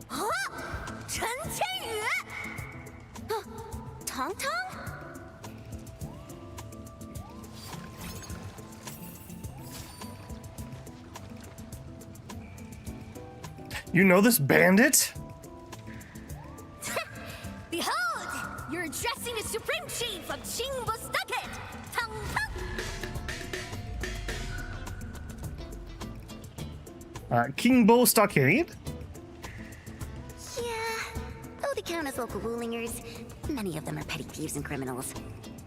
S2: Huh? Tong Tong?
S1: You know this bandit?
S2: Behold! You're addressing the Supreme Chief of Qingbo Stockade! Tong Tong!
S1: Kingbo Stockade?
S2: Yeah, though they count as local Wulingers, many of them are petty thieves and criminals.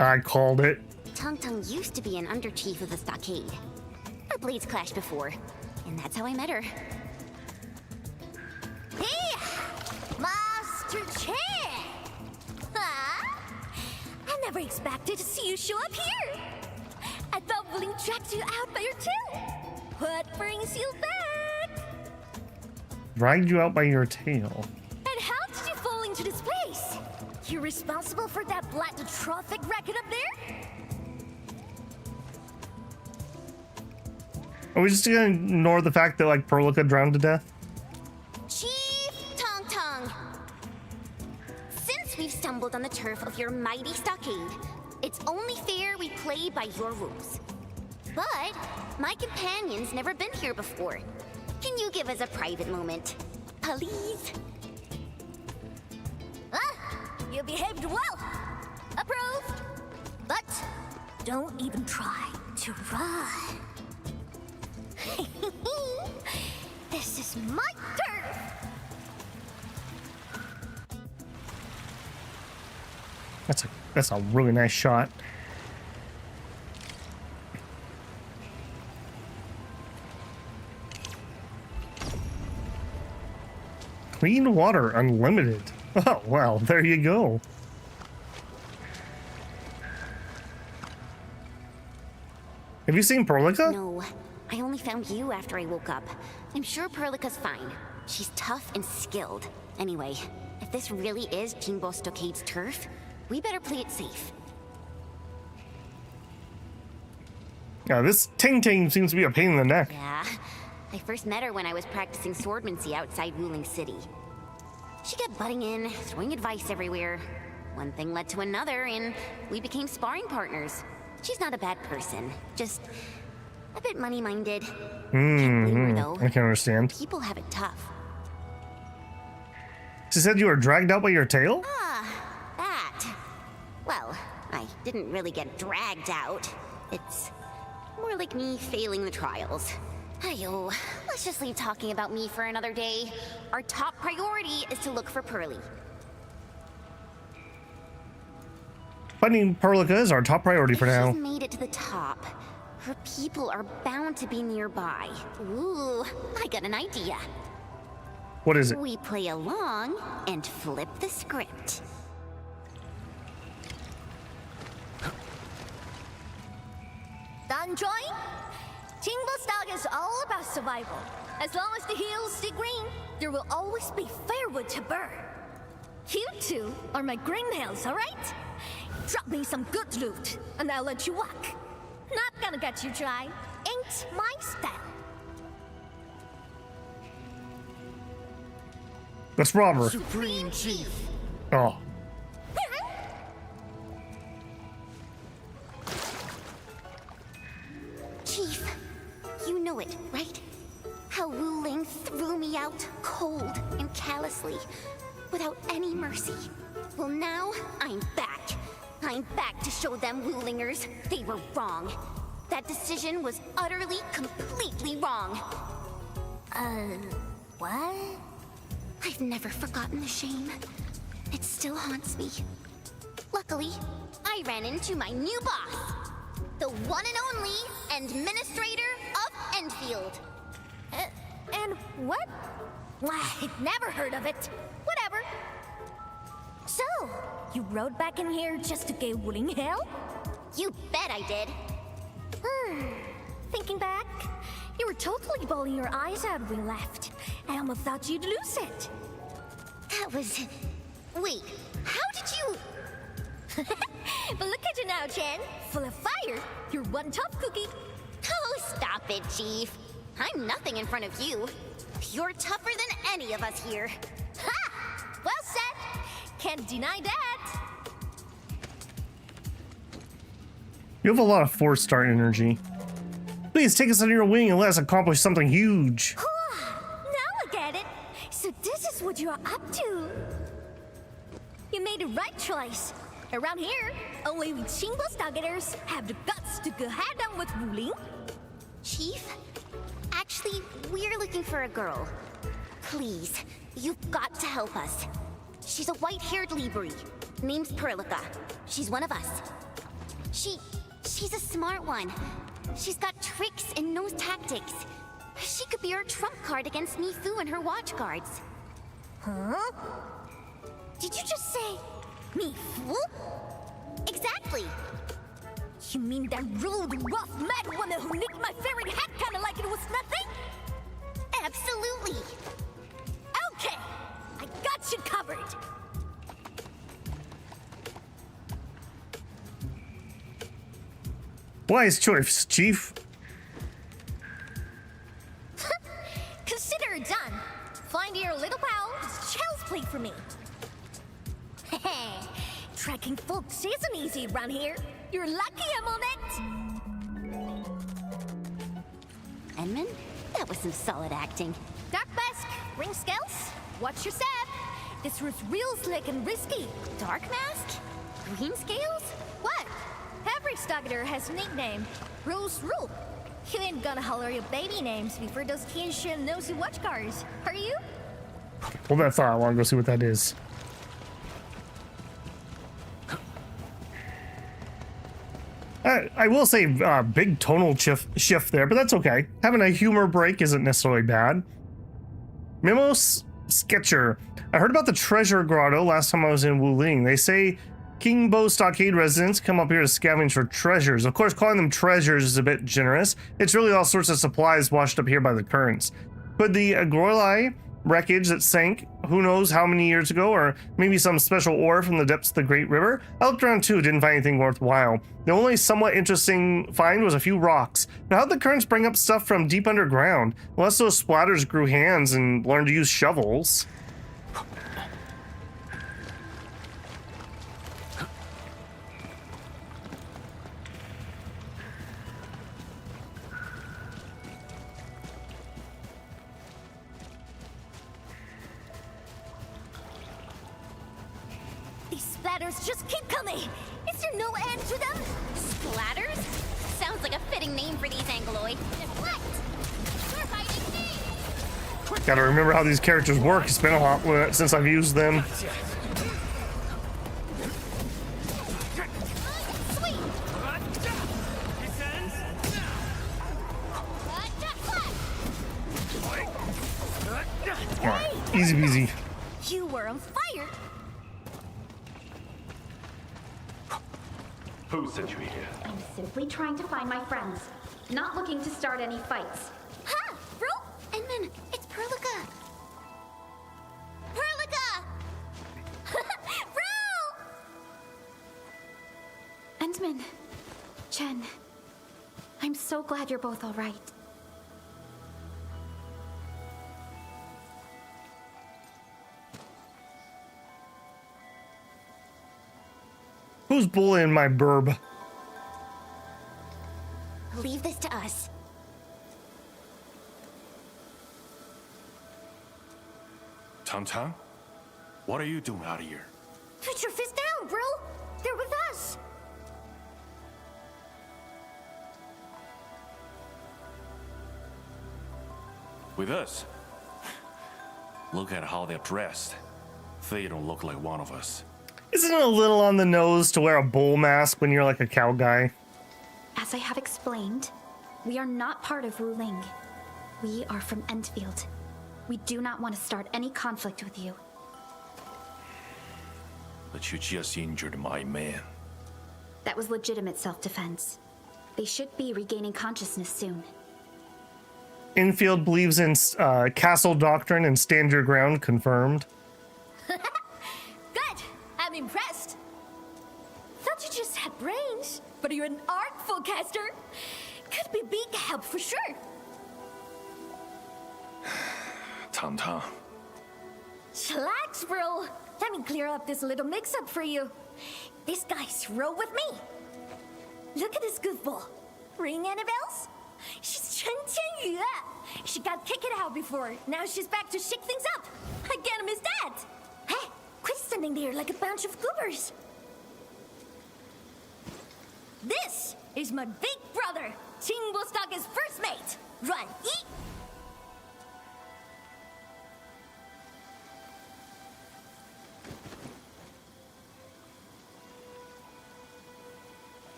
S1: I called it.
S2: Tong Tong used to be an under-chief of the Stockade. Our blades clashed before, and that's how I met her. Hey! Master Chair! Huh? I never expected to see you show up here! I thought Wuling tracked you out by your tail! What brings you back?
S1: Ride you out by your tail.
S2: And how did you fall into this place? You're responsible for that black trophic racket up there?
S1: Are we just gonna ignore the fact that, like, Perlica drowned to death?
S2: Chief Tong Tong! Since we've stumbled on the turf of your mighty stockade, it's only fair we play by your rules. But my companion's never been here before. Can you give us a private moment, please? You behaved well. Approved. But don't even try to run. This is my turf.
S1: That's a really nice shot. Clean water unlimited. Oh, well, there you go. Have you seen Perlica?
S2: No, I only found you after I woke up. I'm sure Perlica's fine. She's tough and skilled. Anyway, if this really is Qingbo Stockade's turf, we better play it safe.
S1: Yeah, this Ting Ting seems to be a pain in the neck.
S2: Yeah, I first met her when I was practicing swordmancy outside Wuling City. She kept butting in, throwing advice everywhere. One thing led to another, and we became sparring partners. She's not a bad person, just a bit money-minded. Can't blame her, though.
S1: I can understand.
S2: People have it tough.
S1: She said you were dragged out by your tail?
S2: That. Well, I didn't really get dragged out. It's more like me failing the trials. Ayo, let's just leave talking about me for another day. Our top priority is to look for Pearly.
S1: Finding Perlica is our top priority for
S2: If
S1: now.
S2: she's made it to the top, her people are bound to be nearby. Ooh, I got an idea.
S1: What is it?
S2: We play along and flip the script.
S10: Danjoy? Tinglestag is all about survival. As long as the hills stay green, there will always be firewood to burn. You two are my greenhills, alright? Drop me some good loot, and I'll let you walk. Not gonna get you dry. Ain't my style.
S1: Let's rob her.
S7: Supreme Chief.
S1: Oh.
S2: Chief, you know it, right? How Wuling threw me out cold and callously, without any mercy. Well, now I'm back. I'm back to show them Wulingers they were wrong. That decision was utterly, completely wrong.
S10: What?
S2: I've never forgotten the shame. It still haunts me. Luckily, I ran into my new boss, the one and only administrator of Endfield.
S10: And what? I've never heard of it. Whatever. So, you rode back in here just to get Wuling hell?
S2: You bet I did.
S10: Thinking back, you were totally bawling your eyes out when we left. I almost thought you'd lose it.
S2: That was... Wait, how did you...
S10: But look at you now, Chen. Full of fire. You're one tough cookie.
S2: Oh, stop it, Chief. I'm nothing in front of you. You're tougher than any of us here.
S10: Ha! Well said. Can't deny that.
S1: You have a lot of 4-star energy. Please take us under your wing and let us accomplish something huge.
S10: Now I get it. So this is what you're up to. You made the right choice. Around here, only we Chingless targeters have the guts to go head on with Wuling.
S2: Chief, actually, we're looking for a girl. Please, you've got to help us. She's a white-haired Libri. Name's Perlica. She's one of us. She's a smart one. She's got tricks and knows tactics. She could be our trump card against Nifu and her watch guards.
S10: Huh? Did you just say me fool?
S2: Exactly.
S10: You mean that rude, rough, mad woman who nicked my favorite hat kinda like it was nothing?
S2: Absolutely.
S10: Okay, I got you covered.
S1: Wise choice, Chief.
S10: Consider it done. Find your little pal, just child's play for me. Tracking folks isn't easy around here. You're lucky I'm on it.
S2: Edmund, that was some solid acting.
S10: Dark Mask, ring scales, watch your step. This roof's real slick and risky.
S2: Dark Mask? Green scales?
S10: What? Every Stagger has a nickname. Rules rule. You ain't gonna holler your baby names before those Tianxuan nosy watch cars, are you?
S1: Hold that thought. I want to go see what that is. I will say big tonal shift there, but that's okay. Having a humor break isn't necessarily bad. Mimos Sketcher. I heard about the treasure grotto last time I was in Wuling. They say King Bo Stockade residents come up here to scavenge for treasures. Of course, calling them treasures is a bit generous. It's really all sorts of supplies washed up here by the currents. Could the Agrolai wreckage that sank who knows how many years ago, or maybe some special ore from the depths of the Great River? I looked around too, didn't find anything worthwhile. The only somewhat interesting find was a few rocks. Now, how'd the currents bring up stuff from deep underground? Unless those splatters grew hands and learned to use shovels.
S10: Splatters just keep coming! Is there no end to them?
S2: Splatters? Sounds like a fitting name for these Angloid. What? They're hiding me!
S1: Gotta remember how these characters work. It's been a while since I've used them. Easy peasy.
S10: You were on fire.
S11: Who sent you here?
S3: I'm simply trying to find my friends, not looking to start any fights.
S10: Ha! Bro! Endman, it's Perlica! Perlica! Bro!
S3: Endman, Chen, I'm so glad you're both all right.
S1: Who's bullying my burb?
S2: Leave this to us.
S11: Tang? What are you doing out here?
S10: Put your fist down, bro! They're with us!
S11: With us? Look at how they're dressed. They don't look like one of us.
S1: Isn't it a little on the nose to wear a bull mask when you're like a cow guy?
S3: As I have explained, we are not part of Wuling. We are from Endfield. We do not want to start any conflict with you.
S11: But you just injured my man.
S3: That was legitimate self-defense. They should be regaining consciousness soon.
S1: Endfield believes in castle doctrine and stand your ground, confirmed.
S10: Good! I'm impressed! Thought you just had brains, but you're an artful caster. Could be big help for sure.
S11: Tang.
S10: Chillax, bro. Let me clear up this little mix-up for you. This guy's roll with me. Look at this goofball. Ring any bells? She's Chen Qianyue. She got kicked out before. Now she's back to shake things up. I get him his dad. Hey, quit standing there like a bunch of goobers. This is my big brother, Qingbo-Staga's first mate. Run, eat.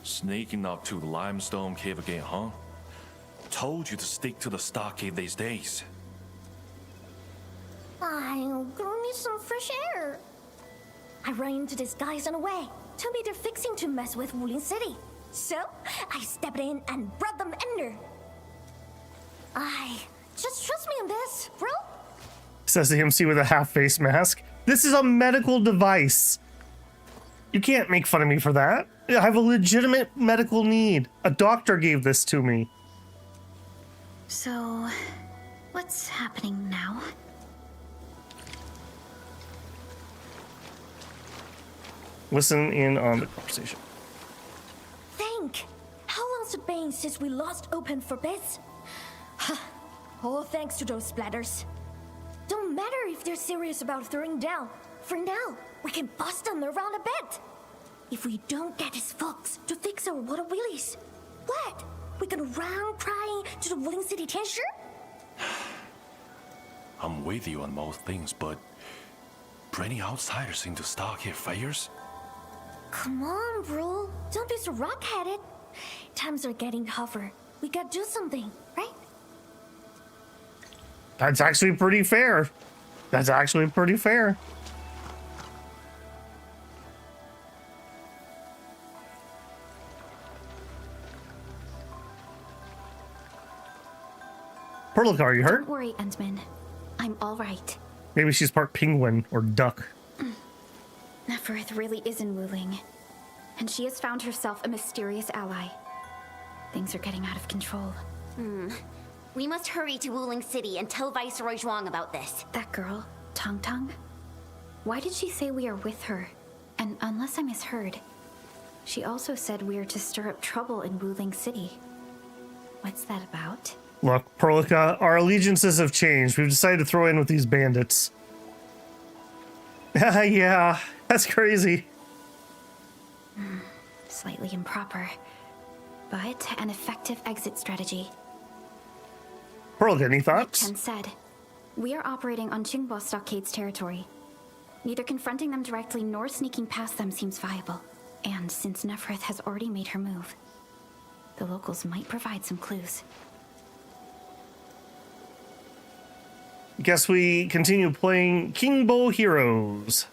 S11: Sneaking up to the limestone cave again, huh? Told you to stick to the stockade these days.
S10: I'll go need some fresh air. I ran into these guys on the way. Told me they're fixing to mess with Wuling City. So, I stepped in and brought them under. Just trust me on this, bro.
S1: Says the MC with a half-face mask. This is a medical device. You can't make fun of me for that. I have a legitimate medical need. A doctor gave this to me.
S3: So, what's happening now?
S1: Listen in on the conversation.
S10: Think. How long's it been since we lost Open for bits? All thanks to those splatters. Don't matter if they're serious about throwing down. For now, we can bust them around a bit. If we don't get these folks to fix our water wheelies, what? We gonna run crying to the Wuling City Tensure?
S11: I'm with you on most things, but bringing outsiders into stockade fires?
S10: Come on, bro. Don't be so rock-headed. Times are getting tougher. We gotta do something, right?
S1: That's actually pretty fair. That's actually pretty fair. Perlica, are you hurt?
S3: Don't worry, Endman. I'm all right.
S1: Maybe she's part penguin or duck.
S3: Neferith really is in Wuling, and she has found herself a mysterious ally. Things are getting out of control.
S2: We must hurry to Wuling City and tell Viceroy Zhuang about this.
S3: That girl, Tang? Why did she say we are with her? And unless I misheard, she also said we are to stir up trouble in Wuling City. What's that about?
S1: Look, Perlica, our allegiances have changed. We've decided to throw in with these bandits. Yeah, that's crazy.
S3: Slightly improper, but an effective exit strategy.
S1: Perlica, any thoughts?
S3: Chen said, we are operating on Qingbo Stockade's territory. Neither confronting them directly nor sneaking past them seems viable. And since Neferith has already made her move, the locals might provide some clues.
S1: guess we continue playing King Bow Heroes.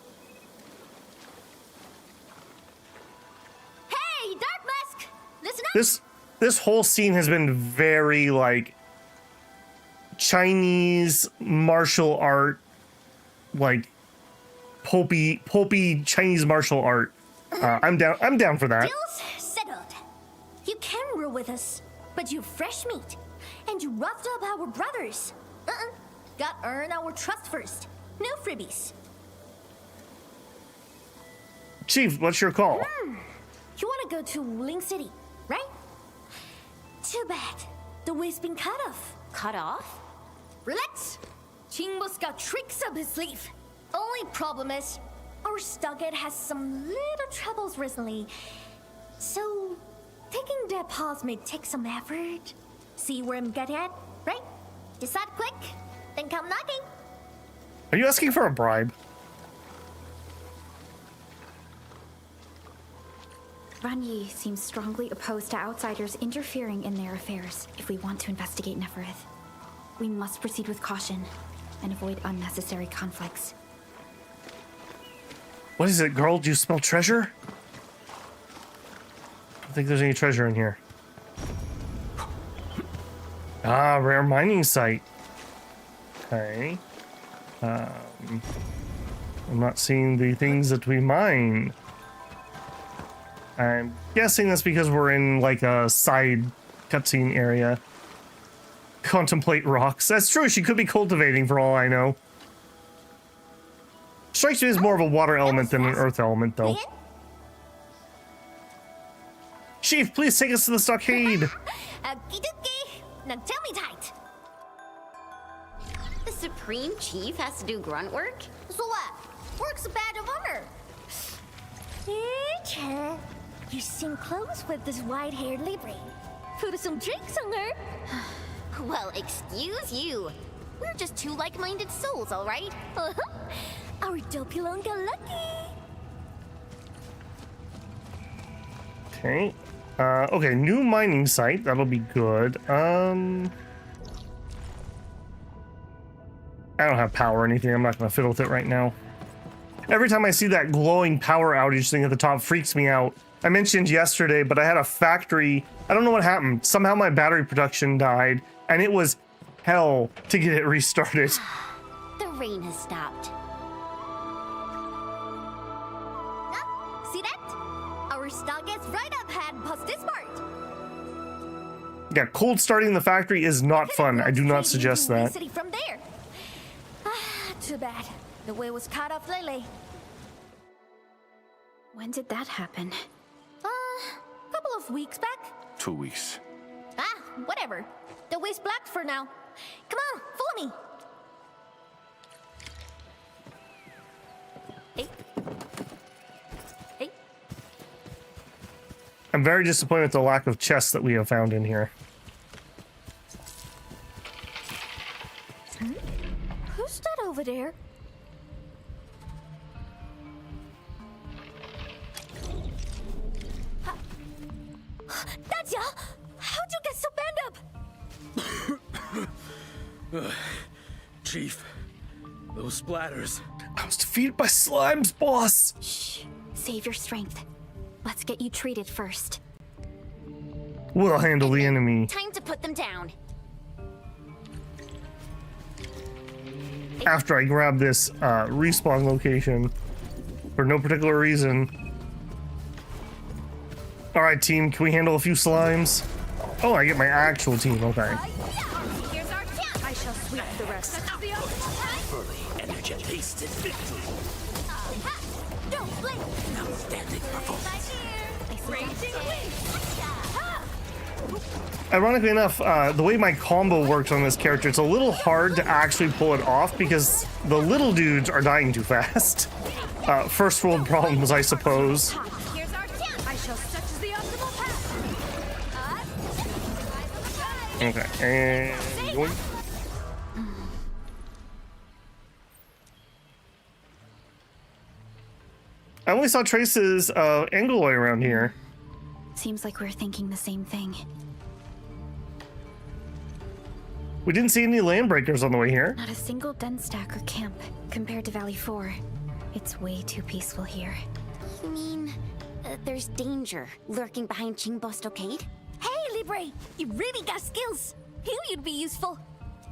S10: Hey, Dark Mask! Listen up!
S1: This whole scene has been very like Chinese martial art, like pulpy Chinese martial art. I'm down for that.
S10: Deal's settled. You can rule with us, but you're fresh meat, and you roughed up our brothers. Got earn our trust first. No freebies.
S1: Chief, what's your call?
S10: You want to go to Wuling City, right? Too bad. The way's been cut off.
S2: Cut off?
S10: Relax. Chingbo's got tricks up his sleeve. Only problem is, our Stargate has some little troubles recently. So, taking that pause may take some effort. See where I'm getting at, right? Decide quick, then come knocking.
S1: Are you asking for a bribe?
S3: Ranyi seems strongly opposed to outsiders interfering in their affairs if we want to investigate Nefereth. We must proceed with caution and avoid unnecessary conflicts.
S1: What is it, girl? Do you smell treasure? I don't think there's any treasure in here. Ah, rare mining site. Okay. I'm not seeing the things that we mine. I'm guessing that's because we're in like a side cutscene area. Contemplate rocks. That's true, she could be cultivating for all I know. Strikes me as more of a water element than an earth element, though. Chief, please take us to the stockade.
S10: Okie dokie. Now tell me tight.
S2: The Supreme Chief has to do grunt work?
S10: So what? Work's a badge of honor. You seem close with this white-haired Libre. Put some drinks on her.
S2: Well, excuse you. We're just two like-minded souls, all right?
S10: Our Dopilon got lucky.
S1: Okay. Okay, new mining site. That'll be good. I don't have power or anything. I'm not gonna fiddle with it right now. Every time I see that glowing power outage thing at the top, freaks me out. I mentioned yesterday, but I had a factory. I don't know what happened. Somehow my battery production died, and it was hell to get it restarted.
S2: The rain has stopped.
S10: See that? Our stock is right up ahead past this part.
S1: Yeah, cold starting the factory is not fun. I do not suggest that.
S10: City from there. Too bad. The way was cut off lately.
S3: When did that happen?
S10: Couple of weeks back.
S11: 2 weeks.
S10: Whatever. The way's blocked for now. Come on, follow me. Hey.
S1: I'm very disappointed with the lack of chests that we have found in here.
S10: Who's that over there? That's ya! How'd you get so banged up?
S7: Chief, those splatters.
S1: I was defeated by slimes, boss!
S3: Shh. Save your strength. Let's get you treated first.
S1: We'll handle the enemy.
S2: Time to put them down.
S1: After I grab this respawn location for no particular reason. Alright, team, can we handle a few slimes? Oh, I get my actual team, okay.
S10: Here's our chance. I shall sweep the rest.
S7: Fully energetic. Tasted victory.
S10: Don't blink.
S7: Outstanding performance.
S1: Ironically enough, the way my combo works on this character, it's a little hard to actually pull it off because the little dudes are dying too fast. First world problems, I suppose.
S10: Here's our chance. I shall such as the optimal path.
S1: Okay, and yoink. I only saw traces of Angloy around here.
S3: Seems like we're thinking the same thing.
S1: We didn't see any land breakers on the way here.
S3: Not a single den stack or camp compared to Valley 4. It's way too peaceful here.
S2: You mean there's danger lurking behind Qingbo Stockade?
S10: Hey, Libre! You really got skills! Knew you'd be useful.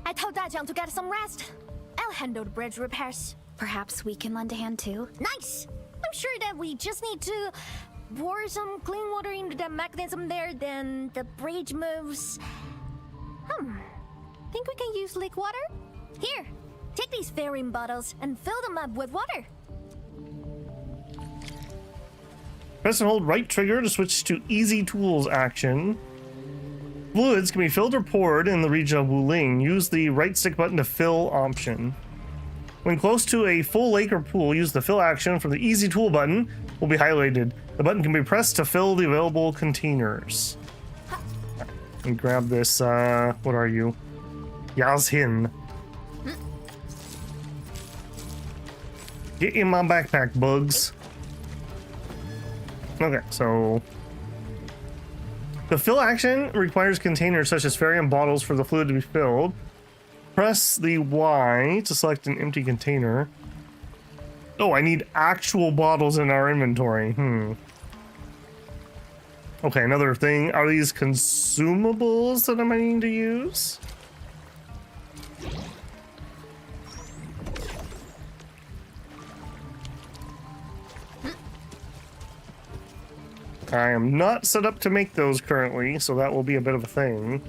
S10: I told Dajiang to get some rest. I'll handle the bridge repairs.
S3: Perhaps we can lend a hand too?
S10: Nice! I'm sure that we just need to pour some clean water into that mechanism there, then the bridge moves. Think we can use leak water? Here, take these ferrying bottles and fill them up with water.
S1: Press and hold right trigger to switch to easy tools action. Fluids can be filled or poured in the region of Wuling. Use the right stick button to fill option. When close to a full lake or pool, use the fill action from the easy tool button will be highlighted. The button can be pressed to fill the available containers. And grab this, what are you? Yazhin. Get in my backpack, bugs. Okay, so the fill action requires containers such as ferry and bottles for the fluid to be filled. Press the Y to select an empty container. Oh, I need actual bottles in our inventory. Okay, another thing. Are these consumables that I'm needing to use? I am not set up to make those currently, so that will be a bit of a thing.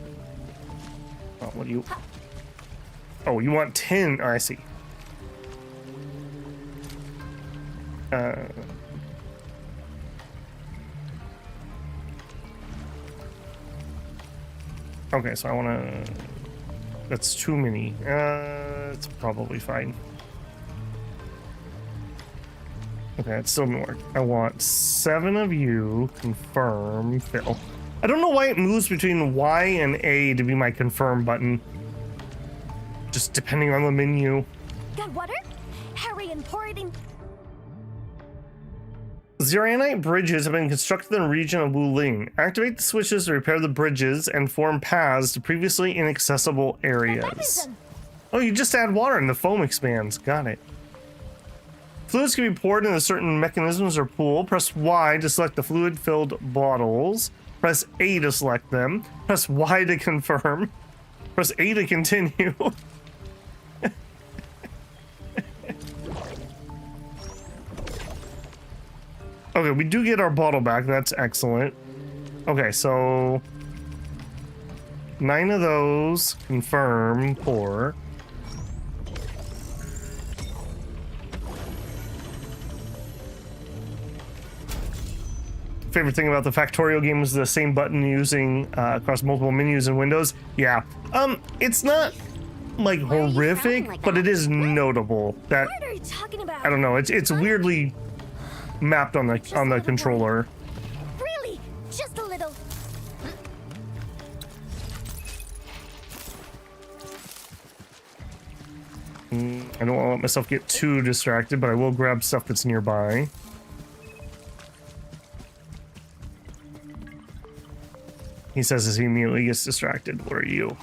S1: Oh, what do you... Oh, you want 10. Oh, I see. Okay, so I want to... That's too many. It's probably fine. Okay, it still didn't work. I want 7 of you. Confirm. Fill. I don't know why it moves between Y and A to be my confirm button. Just depending on the menu.
S10: Got water? Hurry and pour it in.
S1: Zirianite bridges have been constructed in the region of Wuling. Activate the switches to repair the bridges and form paths to previously inaccessible areas. Oh, you just add water and the foam expands. Got it. Fluids can be poured into certain mechanisms or pool. Press Y to select the fluid-filled bottles. Press A to select them. Press Y to confirm. Press A to continue. Okay, we do get our bottle back. That's excellent. Okay, so 9 of those. Confirm. Pour. Favorite thing about the Factorial game is the same button using across multiple menus in Windows. Yeah. It's not like horrific, but it is notable that
S10: What are you talking about?
S1: I don't know. It's weirdly mapped on the controller.
S10: Really? Just a little.
S1: I don't want to let myself get too distracted, but I will grab stuff that's nearby. He says as he immediately gets distracted. What are you?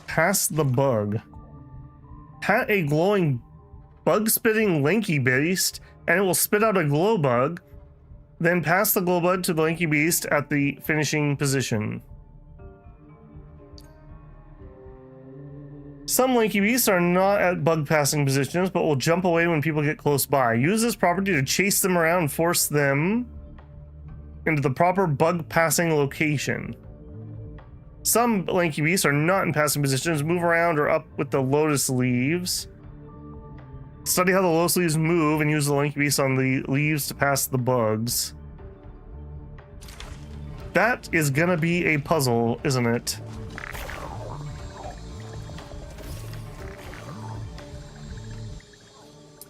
S1: Pass the bug. Pat a glowing bug-spitting lanky beast, and it will spit out a glow bug. Then pass the glow bug to the lanky beast at the finishing position. Some lanky beasts are not at bug passing positions, but will jump away when people get close by. Use this property to chase them around and force them into the proper bug passing location. Some lanky beasts are not in passing positions. Move around or up with the lotus leaves. Study how the lotus leaves move and use the lanky beasts on the leaves to pass the bugs. That is gonna be a puzzle, isn't it?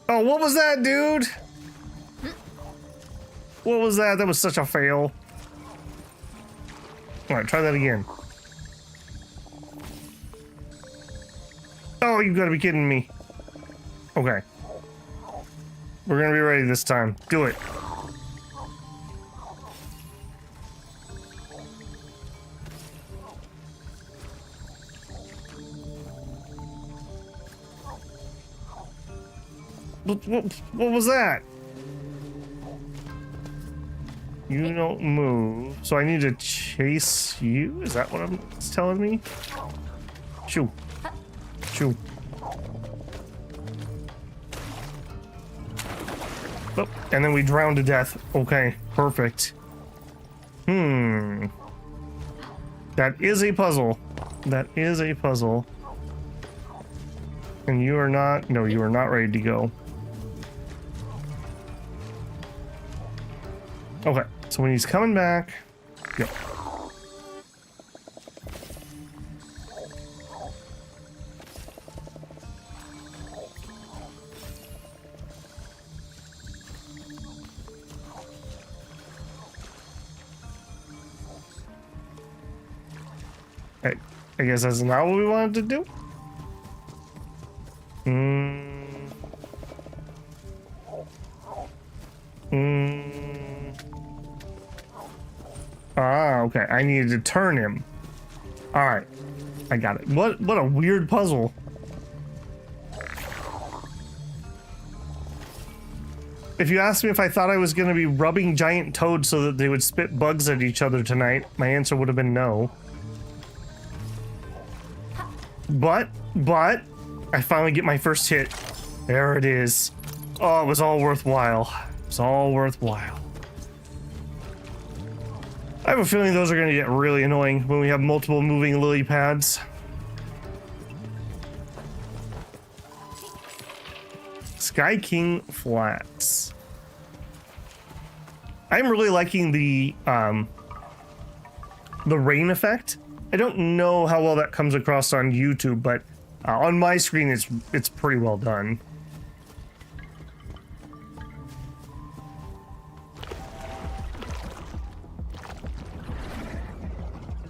S1: Oh, what was that, dude? What was that? That was such a fail. Alright, try that again. Oh, you gotta be kidding me. Okay. We're gonna be ready this time. Do it. What was that? You don't move, so I need to chase you? Is that what it's telling me? Shoo. Shoo. Oh, and then we drown to death. Okay, perfect. That is a puzzle. That is a puzzle. And you are not... No, you are not ready to go. Okay, so when he's coming back... Go. I guess that's not what we wanted to do. Ah, okay. I needed to turn him. All right, I got it. What a weird puzzle. If you asked me if I thought I was going to be rubbing giant toads so that they would spit bugs at each other tonight, my answer would have been no. But I finally get my first hit. There it is. Oh, it was all worthwhile. It was all worthwhile. I have a feeling those are going to get really annoying when we have multiple moving lily pads. Sky King Flats. I'm really liking the rain effect. I don't know how well that comes across on YouTube, but on my screen it's pretty well done.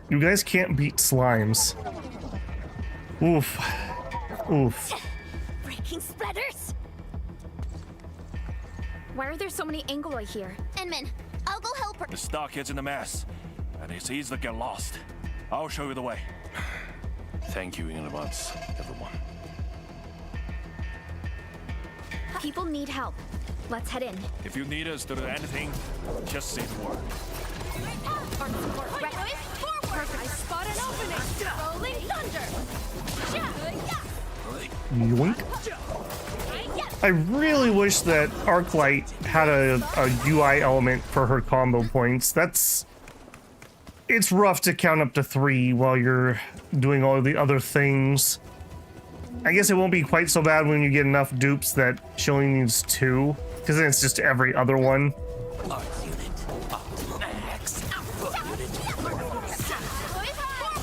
S1: You guys can't beat slimes. Oof. Oof.
S2: Breaking splatters!
S3: Why are there so many Angoloi here?
S2: Enman, I'll go help her.
S11: The stockhead's in the mess, and it's easy to get lost. I'll show you the way. Thank you in advance, everyone.
S3: People need help. Let's head in.
S11: If you need us to do anything, just say the word.
S10: I spot an opening. Rolling thunder.
S1: Yoink. I really wish that Arklight had a UI element for her combo points. It's rough to count up to 3 while you're doing all the other things. I guess it won't be quite so bad when you get enough dupes that she only needs 2, because then it's just every other one.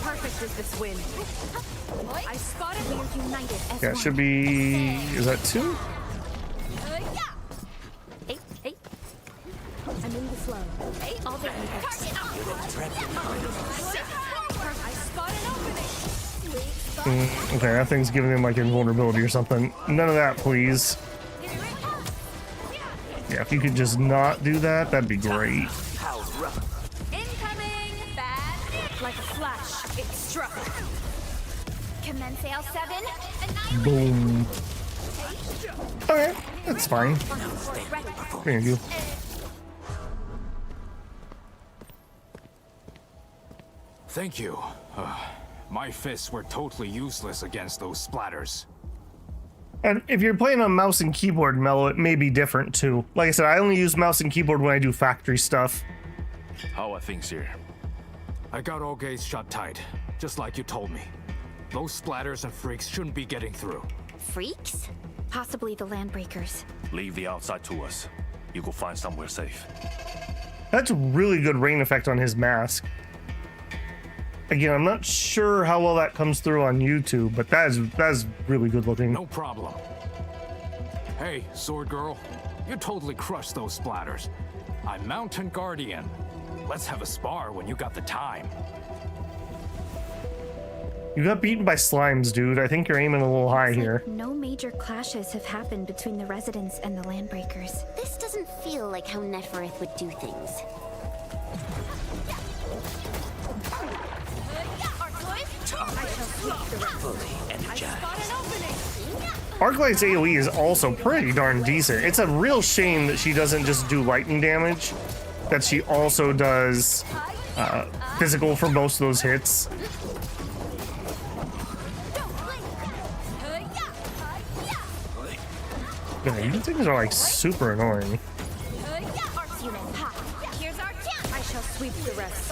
S10: Perfect is this win. I spotted we are united as
S1: Yeah, it should be... Is that 2?
S2: Hey.
S10: I'm in the flow. Hey, all the I spot an opening.
S1: Okay, that thing's giving him like invulnerability or something. None of that, please. Yeah, if you could just not do that, that'd be great.
S10: Incoming! Bad. Like a flash, it struck.
S2: Commence L7.
S1: Boom. Okay, that's fine. Thank you.
S12: Thank you. My fists were totally useless against those splatters.
S1: And if you're playing on mouse and keyboard, Mello, it may be different too. Like I said, I only use mouse and keyboard when I do factory stuff.
S11: How are things here?
S12: I got all gates shut tight, just like you told me. Those splatters and freaks shouldn't be getting through.
S2: Freaks?
S3: Possibly the Landbreakers.
S11: Leave the outside to us. You go find somewhere safe.
S1: That's a really good rain effect on his mask. Again, I'm not sure how well that comes through on YouTube, but that is really good looking.
S12: No problem. Hey, Sword Girl, you totally crushed those splatters. I'm Mountain Guardian. Let's have a spar when you got the time.
S1: You got beaten by slimes, dude. I think you're aiming a little high here.
S3: No major clashes have happened between the residents and the Landbreakers.
S2: This doesn't feel like how Nefereth would do things.
S10: I shall sweep the rest.
S7: Fully energized.
S10: Spot an opening.
S1: Arknight's AoE is also pretty darn decent. It's a real shame that she doesn't just do lightning damage, that she also does physical for most of those hits. Man, these things are like super annoying.
S3: Here's our chance. I shall sweep the rest.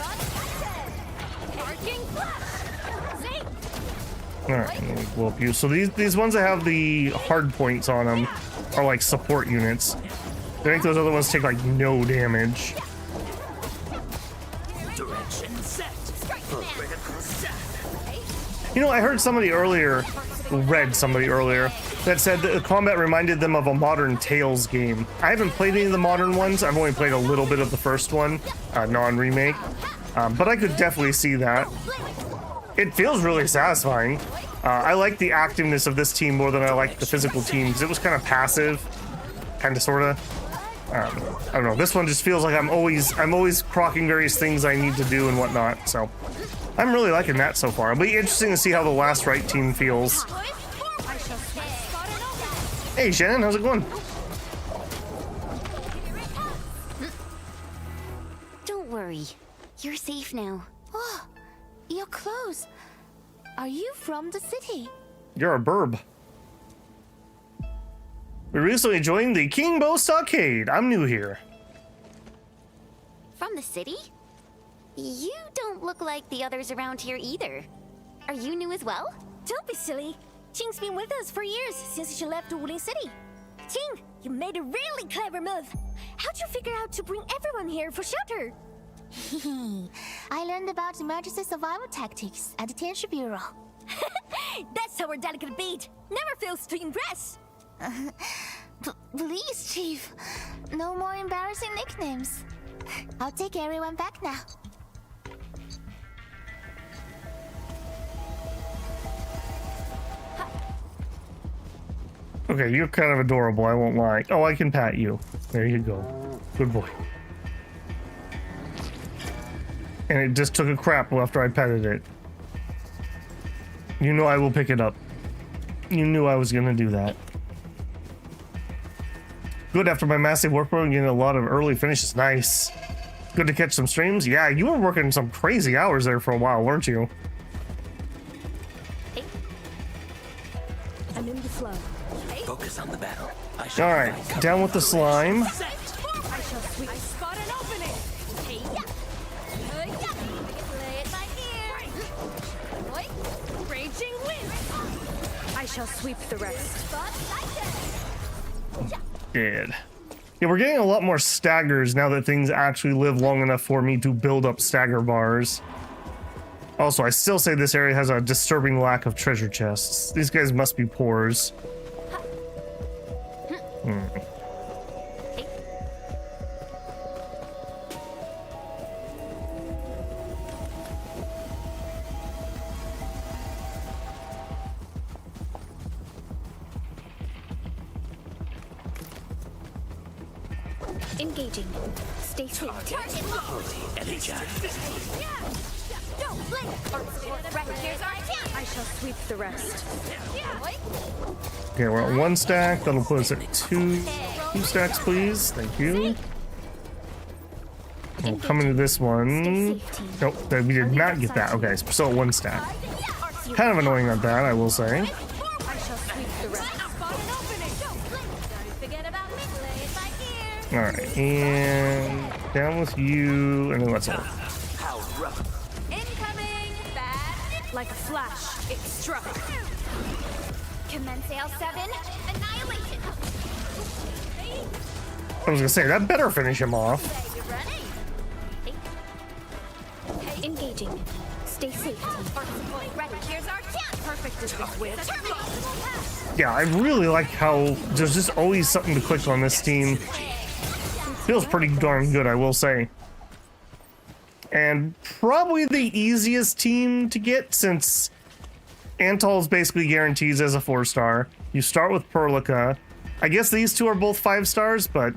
S1: Alright, let me blow up you. So these ones that have the hard points on them are like support units. I think those other ones take like no damage.
S7: Direction set. Vertical set.
S1: You know, I heard somebody earlier, read somebody earlier, that said that the combat reminded them of a modern Tales game. I haven't played any of the modern ones. I've only played a little bit of the first one, non-remake. But I could definitely see that. It feels really satisfying. I like the activeness of this team more than I like the physical team, because it was kind of passive, kind of, sort of. I don't know. This one just feels like I'm always crocking various things I need to do and whatnot. So I'm really liking that so far. It'll be interesting to see how the Last Right team feels. Hey Shannon, how's it going?
S2: Don't worry. You're safe now.
S10: Oh, your clothes. Are you from the city?
S1: You're a burb. We recently joined the King Bow Stockade. I'm new here.
S2: From the city? You don't look like the others around here either. Are you new as well?
S10: Don't be silly. Qing's been with us for years, since she left Wuling City. Qing, you made a really clever move. How'd you figure out to bring everyone here for shelter?
S13: I learned about emergency survival tactics at the Tension Bureau.
S10: That's our delicate beat. Never fails to impress.
S13: Please, Chief. No more embarrassing nicknames. I'll take everyone back now.
S1: Okay, you're kind of adorable, I won't lie. Oh, I can pat you. There you go. Good boy. And it just took a crap after I petted it. You know I will pick it up. You knew I was gonna do that. Good, after my massive workload, getting a lot of early finishes. Nice. Good to catch some streams. Yeah, you were working some crazy hours there for a while, weren't you?
S10: I'm in the flow.
S7: Focus on the battle.
S1: All right, down with the slime.
S10: I shall sweep. I spot an opening. Play it by ear. Raging wind. I shall sweep the rest.
S1: Good. Yeah, we're getting a lot more staggers now that things actually live long enough for me to build up stagger bars. Also, I still say this area has a disturbing lack of treasure chests. These guys must be pores.
S3: Engaging. Stay safe.
S10: Don't blink. Here's our chance.
S3: I shall sweep the rest.
S1: Okay, we're at 1 stack. That'll put us at 2 stacks, please. Thank you. We'll come into this one. Nope, we did not get that. Okay, so still at 1 stack. Kind of annoying on that, I will say.
S10: I shall sweep the rest.
S1: All right, and down with you, and then let's all.
S10: Incoming. Bad. Like a flash, it struck.
S2: Commence L7. Annihilation.
S1: I was gonna say that better finish him off.
S3: Engaging. Stay safe.
S10: Ready. Here's our chance.
S3: Perfect as this wit.
S1: Yeah, I really like how there's just always something to click on this team. Feels pretty darn good, I will say. And probably the easiest team to get, since Antol's basically guarantees as a 4-star. You start with Perlica. I guess these two are both 5 stars, but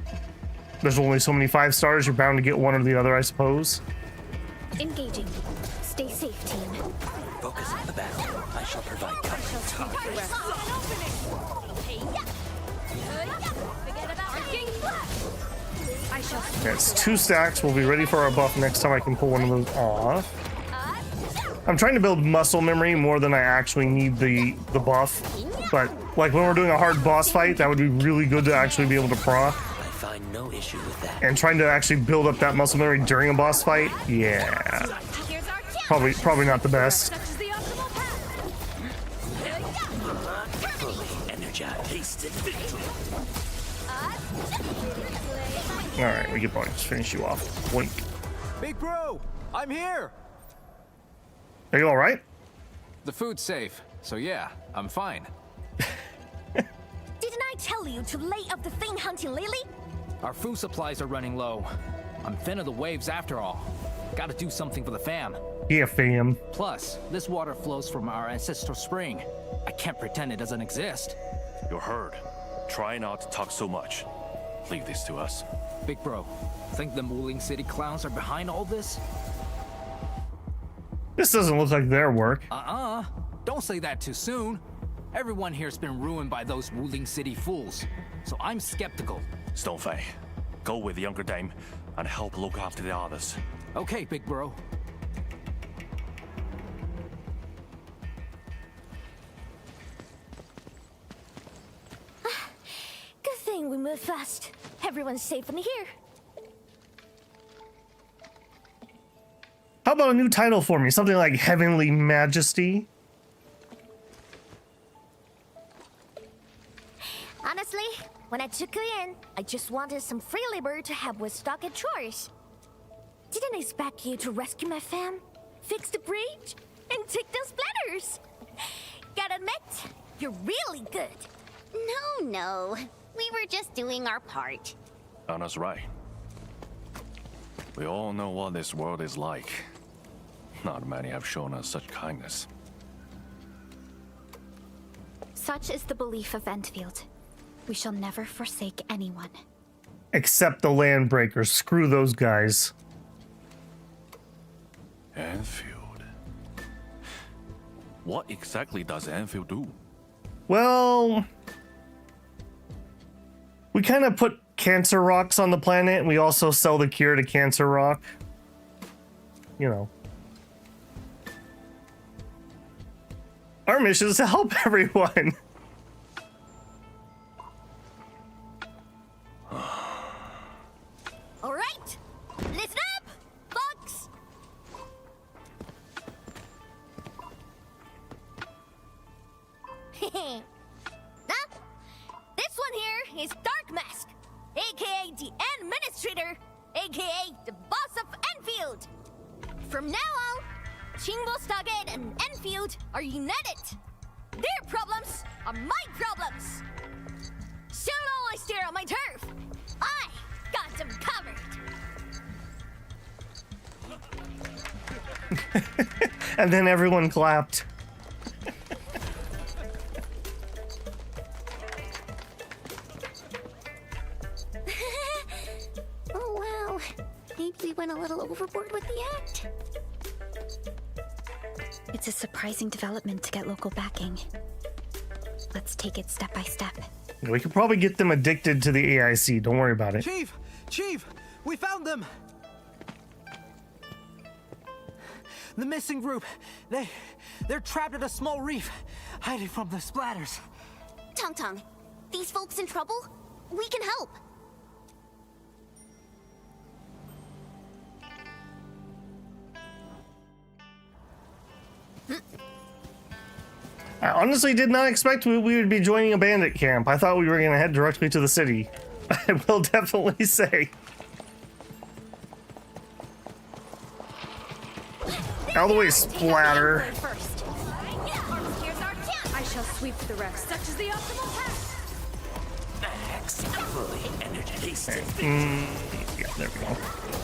S1: there's only so many 5 stars. You're bound to get one or the other, I suppose.
S3: Engaging. Stay safe, team.
S7: Focus on the battle. I shall provide cover.
S1: Yeah, it's 2 stacks. We'll be ready for our buff next time I can pull one of those off. I'm trying to build muscle memory more than I actually need the buff. But like when we're doing a hard boss fight, that would be really good to actually be able to proc.
S7: I find no issue with that.
S1: And trying to actually build up that muscle memory during a boss fight, yeah. Probably not the best. Alright, we get bonus. Just finish you off. Wink.
S12: Big bro, I'm here.
S1: Are you alright?
S12: The food's safe, so yeah, I'm fine.
S10: Didn't I tell you to lay up the thing hunting Lily?
S12: Our food supplies are running low. I'm thin of the waves after all. Gotta do something for the fam.
S1: Yeah, fam.
S12: Plus, this water flows from our ancestral spring. I can't pretend it doesn't exist.
S11: You're heard. Try not to talk so much. Leave this to us.
S12: Big bro, think the Wuling City clowns are behind all this?
S1: This doesn't look like their work.
S12: Don't say that too soon. Everyone here's been ruined by those Wuling City fools, so I'm skeptical.
S11: Stonefang, go with the younger dame and help look after the others.
S12: Okay, big bro.
S10: Good thing we moved fast. Everyone's safe in here.
S1: How about a new title for me? Something like Heavenly Majesty?
S10: Honestly, when I took you in, I just wanted some free labor to help with stock and chores. Didn't expect you to rescue my fam, fix the bridge, and take those splatters. Gotta admit, you're really good.
S2: No. We were just doing our part.
S11: Anna's right. We all know what this world is like. Not many have shown us such kindness.
S3: Such is the belief of Endfield. We shall never forsake anyone.
S1: Except the Landbreakers. Screw those guys.
S11: Endfield. What exactly does Endfield do?
S1: Well, we kind of put cancer rocks on the planet, and we also sell the cure to Cancer Rock. You know. Our mission is to help everyone.
S10: All right, listen up, folks. Now, this one here is Dark Mask, aka the Administrator, aka the boss of Endfield. From now on, Chingbo and Endfield are united. Their problems are my problems. So long I stare on my turf. I got them covered.
S1: And then everyone clapped.
S2: Oh wow. Maybe we went a little overboard with the act.
S3: It's a surprising development to get local backing. Let's take it step by step.
S1: We could probably get them addicted to the AIC. Don't worry about it.
S14: Chief, we found them. The missing group. They're trapped at a small reef, hiding from the splatters.
S2: Tong, these folks in trouble? We can help.
S1: I honestly did not expect we would be joining a bandit camp. I thought we were going to head directly to the city. I will definitely say. Out of the way, splatter.
S3: I shall sweep the rest. Such is the optimal path.
S1: Yeah, there we go.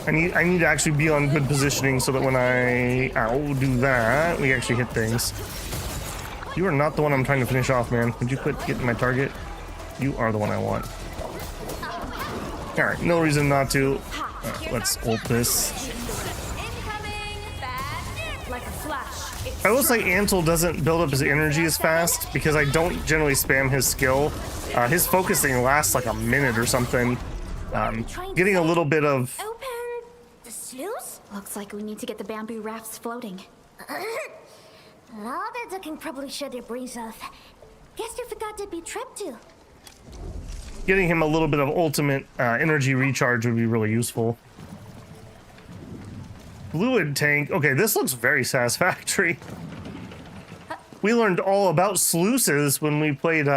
S1: I need to actually be on good positioning so that when I do that, we actually hit things. You are not the one I'm trying to finish off, man. Would you quit getting my target? You are the one I want. Alright, no reason not to. Let's ult this. I will say Antle doesn't build up his energy as fast because I don't generally spam his skill. His focusing lasts like a minute or something. Getting a little bit of...
S10: Open the sluice?
S3: Looks like we need to get the bamboo rafts floating.
S10: All that ducking probably shut their brains off. Guess they forgot to be trapped too.
S1: Getting him a little bit of ultimate energy recharge would be really useful. Fluid tank. Okay, this looks very satisfactory. We learned all about sluices when we played,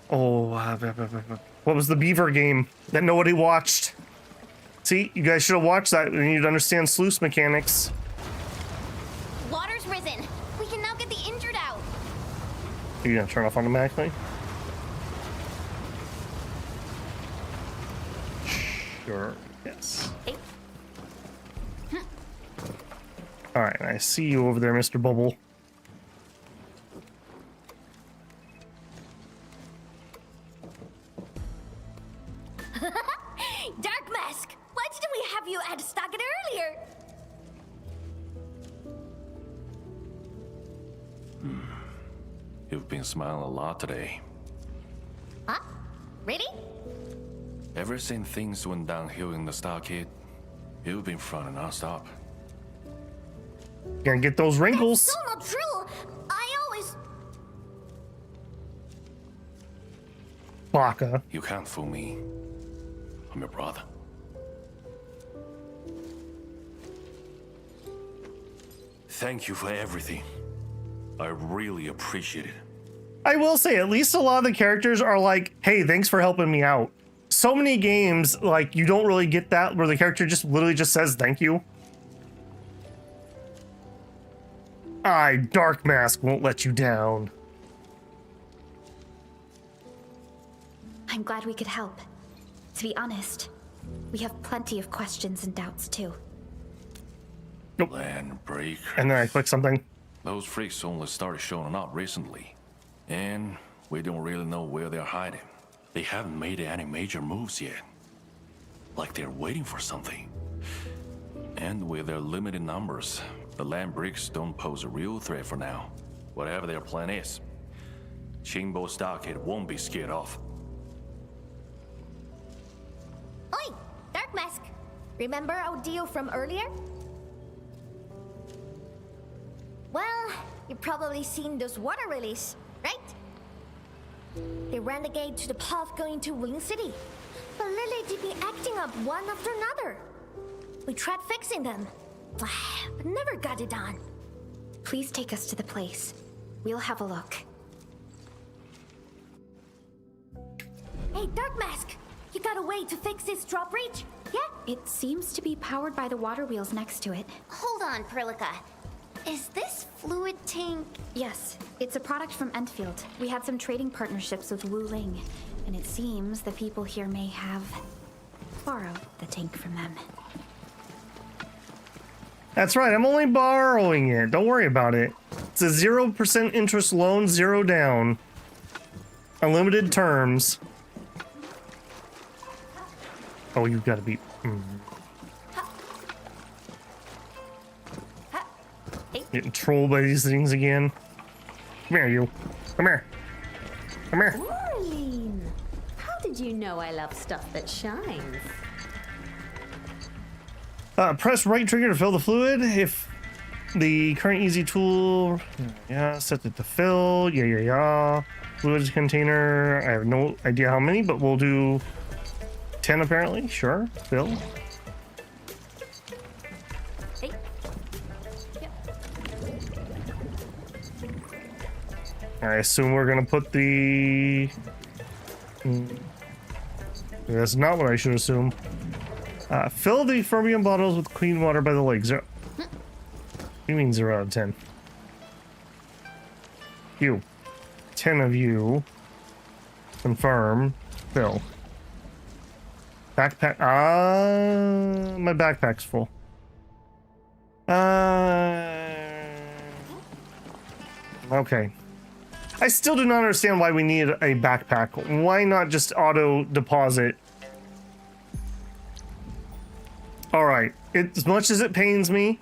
S1: what was the beaver game that nobody watched? See, you guys should have watched that and you'd understand sluice mechanics.
S2: Water's risen. We can now get the injured out.
S1: Are you gonna turn off automatically? Sure, yes.
S2: Hey.
S1: All right, I see you over there, Mr. Bubble.
S10: Dark Mask! Why didn't we have you add stock it earlier?
S11: You've been smiling a lot today.
S10: Huh? Really?
S11: Ever since things went downhill in the stockade, you've been frowning non-stop.
S1: Gonna get those wrinkles.
S10: That's so not true! I always...
S1: Baka.
S11: You can't fool me. I'm your brother. Thank you for everything. I really appreciate it.
S1: I will say, at least a lot of the characters are like, hey, thanks for helping me out. So many games, like, you don't really get that, where the character just literally just says thank you. Dark Mask won't let you down.
S3: I'm glad we could help. To be honest, we have plenty of questions and doubts too.
S1: Nope.
S11: Land break.
S1: And then I click something.
S11: Those freaks only started showing up recently. And we don't really know where they're hiding. They haven't made any major moves yet. Like they're waiting for something. And with their limited numbers, the land bricks don't pose a real threat for now. Whatever their plan is, Qingbo Stockade won't be scared off.
S10: Oi! Dark Mask! Remember our deal from earlier? Well, you've probably seen those water lilies, right? They ran the gate to the path going to Wuling City. But Lily did be acting up one after another. We tried fixing them, but never got it done.
S3: Please take us to the place. We'll have a look.
S10: Hey, Dark Mask! You got a way to fix this drawbridge? Yeah?
S3: It seems to be powered by the water wheels next to it.
S2: Hold on, Perlica. Is this fluid tank?
S3: Yes, it's a product from Endfield. We had some trading partnerships with Wuling, and it seems the people here may have borrowed the tank from them.
S1: That's right, I'm only borrowing it. Don't worry about it. It's a 0% interest loan, 0 down. Unlimited terms. Oh, you've got to be... Getting trolled by these things again. Come here, you. Come here. Come here.
S15: Marlene, how did you know I love stuff that shines?
S1: Press right trigger to fill the fluid. If the current easy tool, set it to fill. Fluids container. I have no idea how many, but we'll do 10 apparently. Sure, fill.
S15: Hey.
S1: I assume we're gonna put the... That's not what I should assume. Fill the fermium bottles with clean water by the lake. What do you mean 0 out of 10? You. 10 of you. Confirm. Fill. Backpack. My backpack's full. Okay. I still do not understand why we need a backpack. Why not just auto deposit? All right. As much as it pains me,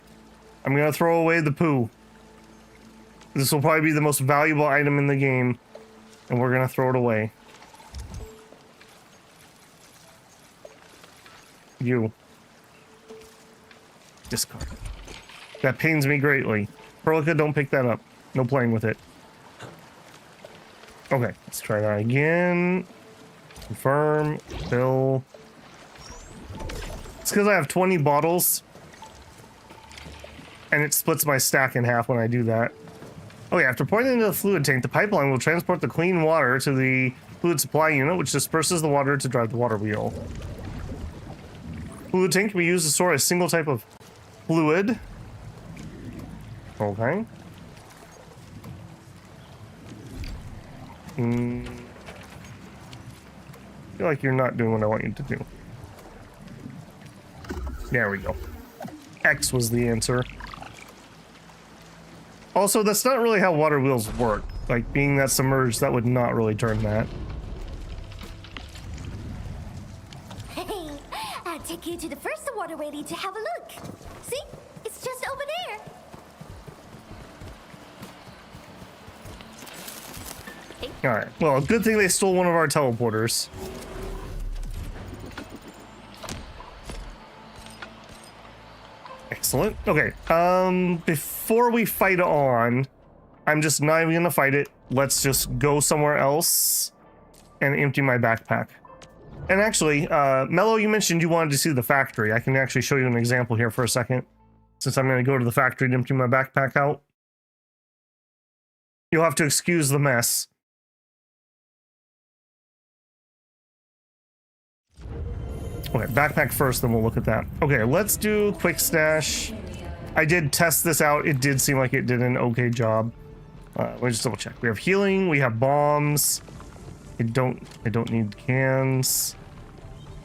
S1: I'm gonna throw away the poo. This will probably be the most valuable item in the game. and we're gonna throw it away. You. Discard it. That pains me greatly. Perlica, don't pick that up. No playing with it. Okay, let's try that again. Confirm. Fill. It's because I have 20 bottles. And it splits my stack in half when I do that. Okay, after pouring it into the fluid tank, the pipeline will transport the clean water to the fluid supply unit, which disperses the water to drive the water wheel. Fluid tank can be used to store a single type of fluid. Okay. I feel like you're not doing what I want you to do. There we go. X was the answer. Also, that's not really how water wheels work. Like, being that submerged, that would not really turn that.
S10: Hey, I'll take you to the first water wheel to have a look. See? It's just over there.
S1: Alright, well, good thing they stole one of our teleporters. Excellent. Okay, before we fight on, I'm just not even gonna fight it. Let's just go somewhere else and empty my backpack. And actually, Mello, you mentioned you wanted to see the factory. I can actually show you an example here for a second, since I'm gonna go to the factory to empty my backpack out. You'll have to excuse the mess. Okay, backpack first, then we'll look at that. Okay, let's do quick stash. I did test this out. It did seem like it did an okay job. Let me just double check. We have healing. We have bombs. I don't need cans.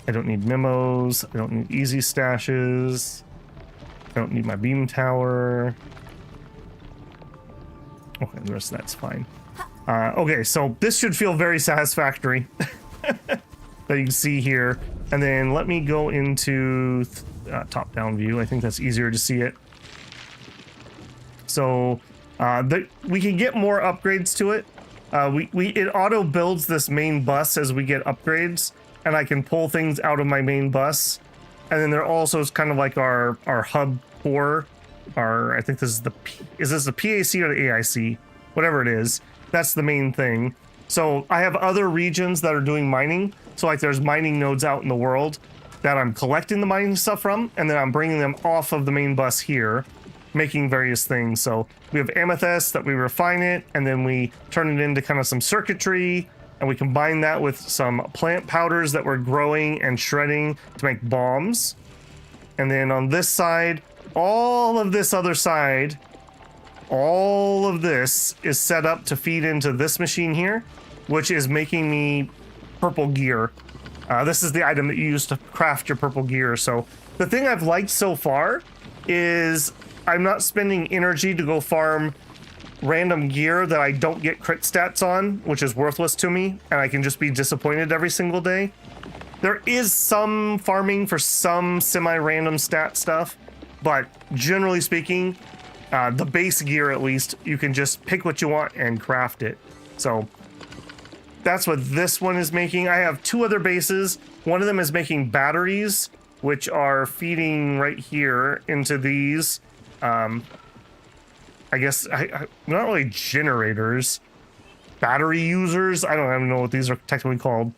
S1: I don't need memos. I don't need easy stashes. I don't need my beam tower. Okay, the rest of that's fine. Okay, so this should feel very satisfactory. That you can see here. And then let me go into top-down view. I think that's easier to see it. So we can get more upgrades to it. It auto builds this main bus as we get upgrades, and I can pull things out of my main bus. And then there also is kind of like our hub core. I think this is is this the PAC or the AIC? Whatever it is, that's the main thing. So I have other regions that are doing mining. So like there's mining nodes out in the world that I'm collecting the mining stuff from, and then I'm bringing them off of the main bus here, making various things. So we have amethyst that we refine it, and then we turn it into kind of some circuitry, and we combine that with some plant powders that we're growing and shredding to make bombs. And then on this side, all of this other side, all of this is set up to feed into this machine here, which is making me purple gear. This is the item that you use to craft your purple gear. So the thing I've liked so far is I'm not spending energy to go farm random gear that I don't get crit stats on, which is worthless to me, and I can just be disappointed every single day. There is some farming for some semi-random stat stuff, but generally speaking, the base gear at least, you can just pick what you want and craft it. So that's what this one is making. I have two other bases. One of them is making batteries, which are feeding right here into these. I guess not really generators, battery users. I don't even know what these are technically called,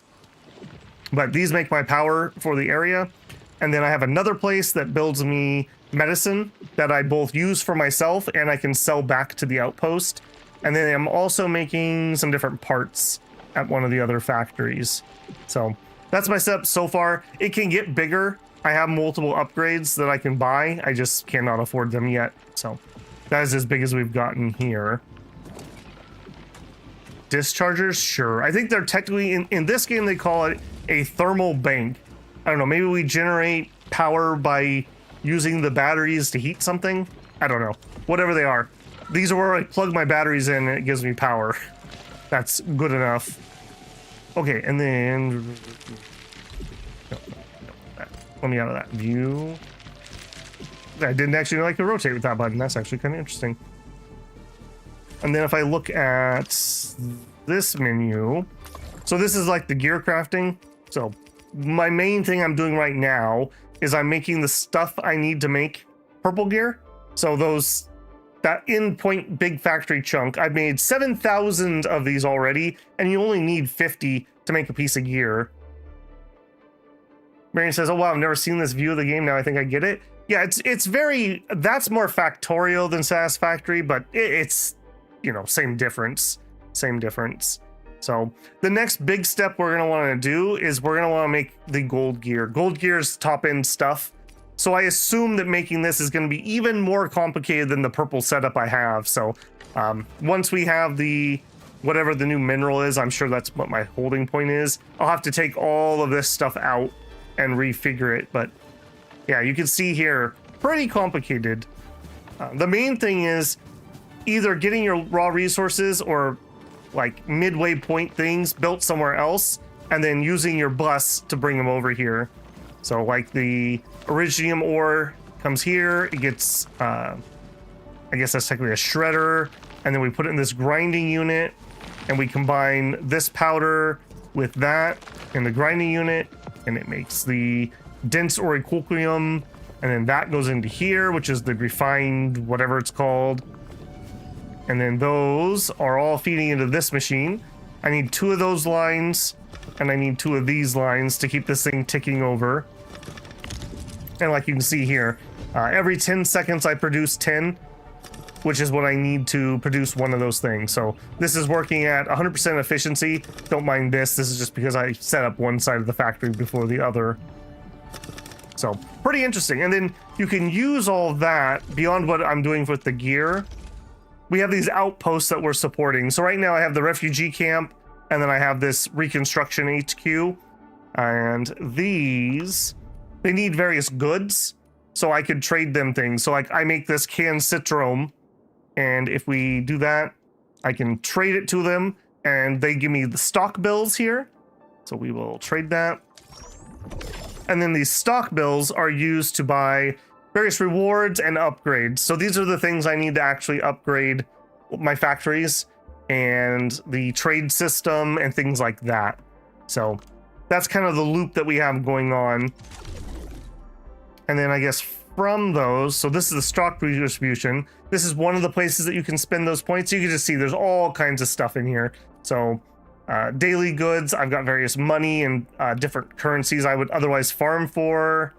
S1: but these make my power for the area. And then I have another place that builds me medicine that I both use for myself and I can sell back to the outpost. And then I'm also making some different parts at one of the other factories. So that's my setup so far. It can get bigger. I have multiple upgrades that I can buy. I just cannot afford them yet. So that is as big as we've gotten here. Dischargers, sure. I think they're technically, in this game, they call it a thermal bank. I don't know, maybe we generate power by using the batteries to heat something? I don't know. Whatever they are. These are where I plug my batteries in and it gives me power. That's good enough. Okay, and then... Let me out of that view. I didn't actually like to rotate with that button. That's actually kind of interesting. And then if I look at this menu. So this is like the gear crafting. So my main thing I'm doing right now is I'm making the stuff I need to make purple gear. So that in-point big factory chunk, I've made 7,000 of these already, and you only need 50 to make a piece of gear. Marion says, oh wow, I've never seen this view of the game, now I think I get it. Yeah, it's very, that's more factorial than Satisfactory, but it's, you know, same difference. So the next big step we're gonna wanna do is we're gonna wanna make the gold gear. Gold gear is top end stuff. So I assume that making this is gonna be even more complicated than the purple setup I have. So once we have whatever the new mineral is, I'm sure that's what my holding point is. I'll have to take all of this stuff out and refigure it, but yeah, you can see here, pretty complicated. The main thing is either getting your raw resources or like midway point things built somewhere else, and then using your bus to bring them over here. So like the Originium ore comes here, it gets, I guess that's technically a shredder, and then we put it in this grinding unit, and we combine this powder with that in the grinding unit, and it makes the dense orichalcum, and then that goes into here, which is the refined whatever it's called. And then those are all feeding into this machine. I need 2 of those lines, and I need 2 of these lines to keep this thing ticking over. And like you can see here, every 10 seconds I produce 10, which is what I need to produce one of those things. So this is working at 100% efficiency. Don't mind this. This is just because I set up one side of the factory before the other. So pretty interesting. And then you can use all that beyond what I'm doing with the gear. We have these outposts that we're supporting. So right now I have the refugee camp, and then I have this reconstruction HQ. And these, they need various goods, so I could trade them things. So like I make this canned citrome, and if we do that, I can trade it to them, and they give me the stock bills here. So we will trade that. And then these stock bills are used to buy various rewards and upgrades. So these are the things I need to actually upgrade my factories and the trade system and things like that. So that's kind of the loop that we have going on. And then I guess from those, so this is the stock redistribution. This is one of the places that you can spend those points. You can just see there's all kinds of stuff in here. So daily goods, I've got various money and different currencies I would otherwise farm for.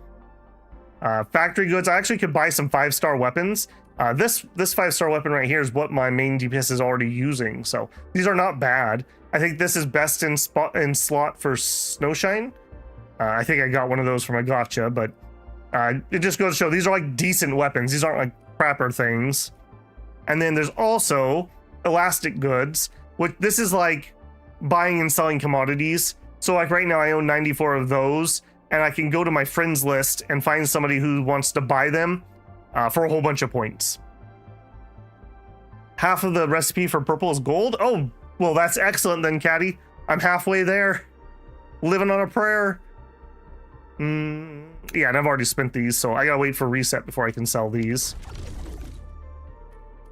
S1: Factory goods, I actually could buy some 5-star weapons. This 5-star weapon right here is what my main DPS is already using, so these are not bad. I think this is best in slot for Snowshine. I think I got one of those from a gacha, but it just goes to show these are like decent weapons. These aren't like crapper things. And then there's also elastic goods, which this is like buying and selling commodities. So like right now I own 94 of those, and I can go to my friends list and find somebody who wants to buy them for a whole bunch of points. Half of the recipe for purple is gold. Oh, well, that's excellent then, Caddy. I'm halfway there. Living on a prayer. Yeah, and I've already spent these, so I gotta wait for reset before I can sell these.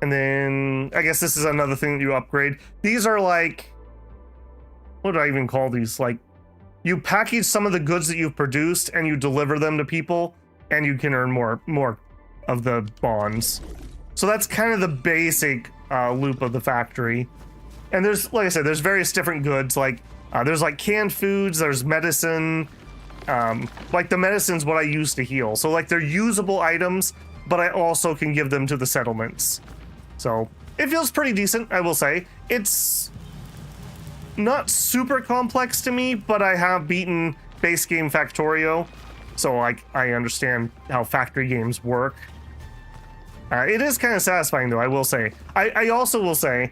S1: And then I guess this is another thing that you upgrade. These are like, what do I even call these? Like, you package some of the goods that you've produced and you deliver them to people, and you can earn more of the bonds. So that's kind of the basic loop of the factory. And there's, like I said, there's various different goods. Like there's like canned foods, there's medicine. Like the medicine's what I use to heal. So like they're usable items, but I also can give them to the settlements. So it feels pretty decent, I will say. It's not super complex to me, but I have beaten base game Factorio, so like I understand how factory games work. It is kind of satisfying though, I will say. I also will say,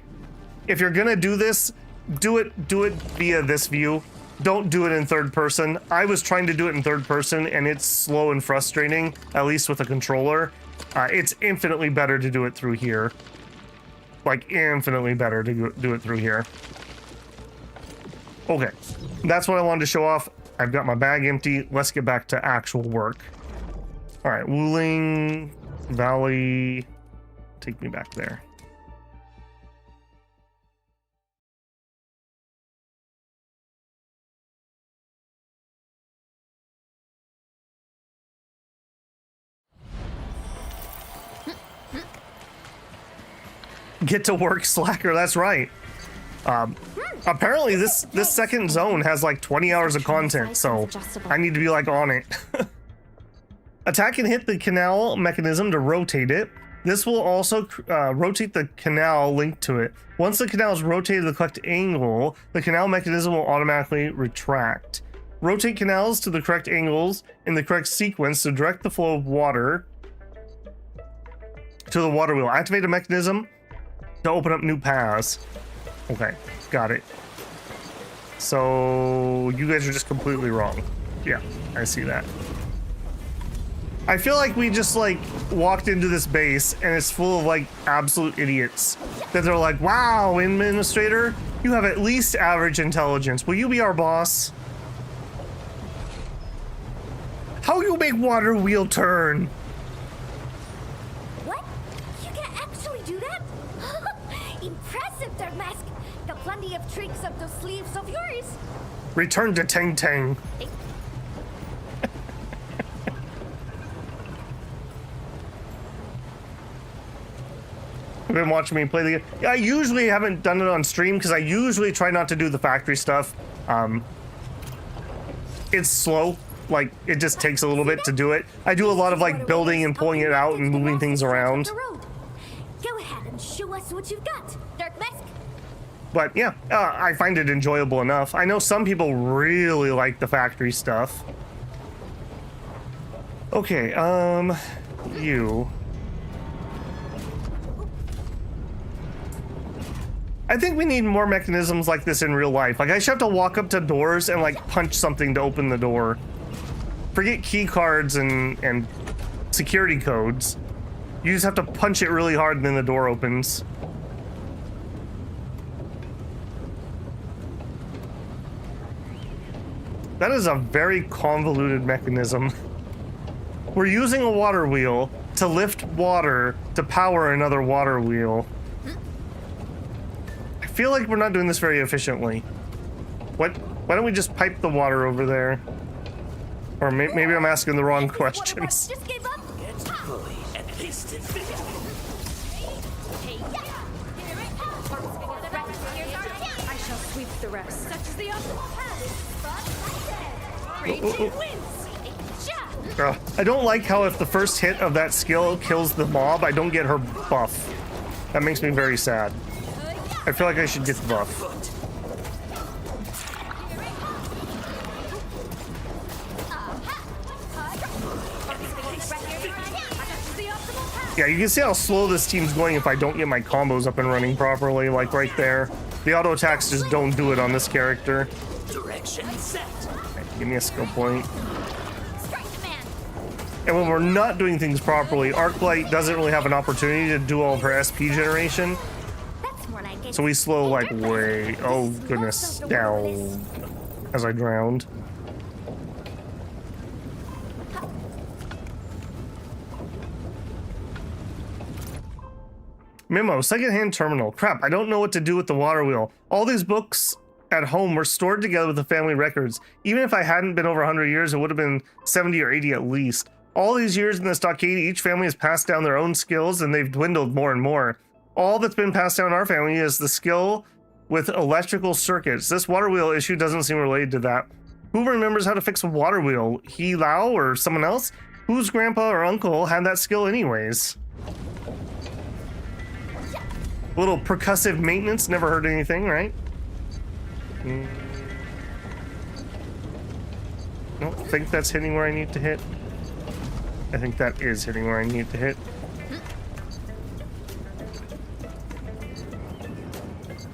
S1: if you're gonna do this, do it via this view. Don't do it in third person. I was trying to do it in third person and it's slow and frustrating, at least with a controller. It's infinitely better to do it through here. Like infinitely better to do it through here. Okay, that's what I wanted to show off. I've got my bag empty. Let's get back to actual work. All right, Wuling Valley, take me back there. Get to work, slacker. That's right. Apparently this second zone has like 20 hours of content, so I need to be like on it. Attack and hit the canal mechanism to rotate it. This will also rotate the canal linked to it. Once the canal is rotated to the correct angle, the canal mechanism will automatically retract. Rotate canals to the correct angles in the correct sequence to direct the flow of water to the water wheel. Activate a mechanism to open up new paths. Okay, got it. So you guys are just completely wrong. Yeah, I see that. I feel like we just like walked into this base and it's full of like absolute idiots that they're like, wow, administrator, you have at least average intelligence. Will you be our boss? How you make water wheel turn?
S10: What? You can actually do that? Impressive, Dark Mask. Got plenty of tricks up those sleeves of yours.
S1: Return to Tang Tang. You've been watching me play the game. I usually haven't done it on stream because I usually try not to do the factory stuff. It's slow. Like, it just takes a little bit to do it. I do a lot of like building and pulling it out and moving things around.
S10: Go ahead and show us what you've got, Dark Mask.
S1: But yeah, I find it enjoyable enough. I know some people really like the factory stuff. Okay, you. I think we need more mechanisms like this in real life. Like, I should have to walk up to doors and like punch something to open the door. Forget key cards and security codes. You just have to punch it really hard and then the door opens. That is a very convoluted mechanism. We're using a water wheel to lift water to power another water wheel. I feel like we're not doing this very efficiently. What? Why don't we just pipe the water over there? Or maybe I'm asking the wrong questions.
S10: Just gave up.
S7: It's fully and tasted.
S15: I shall sweep the rest.
S10: Such is the optimal path.
S1: Raging wins. I don't like how if the first hit of that skill kills the mob, I don't get her buff. That makes me very sad. I feel like I should get the buff. Yeah, you can see how slow this team's going if I don't get my combos up and running properly, like right there. The auto attacks just don't do it on this character.
S7: Direction set.
S1: Okay, give me a skill point. And when we're not doing things properly, Arklight doesn't really have an opportunity to do all of her SP generation. So we slow like way, oh goodness, down as I drowned. Memo, secondhand terminal. Crap, I don't know what to do with the water wheel. All these books at home were stored together with the family records. Even if I hadn't been over 100 years, it would have been 70 or 80 at least. All these years in the stockade, each family has passed down their own skills and they've dwindled more and more. All that's been passed down in our family is the skill with electrical circuits. This water wheel issue doesn't seem related to that. Who remembers how to fix a water wheel? He Lao or someone else? Whose grandpa or uncle had that skill anyways? A little percussive maintenance, never heard anything, right? Don't think that's hitting where I need to hit. I think that is hitting where I need to hit.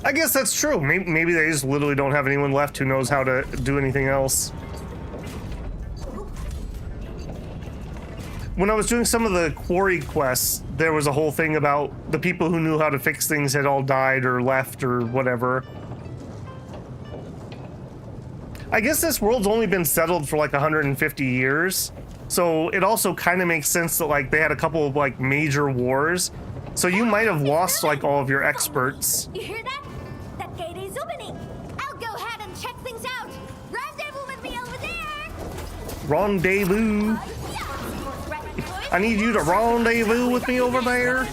S1: I guess that's true. Maybe they just literally don't have anyone left who knows how to do anything else. When I was doing some of the quarry quests, there was a whole thing about the people who knew how to fix things had all died or left or whatever. I guess this world's only been settled for like 150 years. So it also kind of makes sense that like they had a couple of like major wars. So you might have lost like all of your experts.
S10: You hear that? That gate is opening. I'll go ahead and check things out. Rendezvous with me over there.
S1: Rendezvous. I need you to rendezvous with me over there.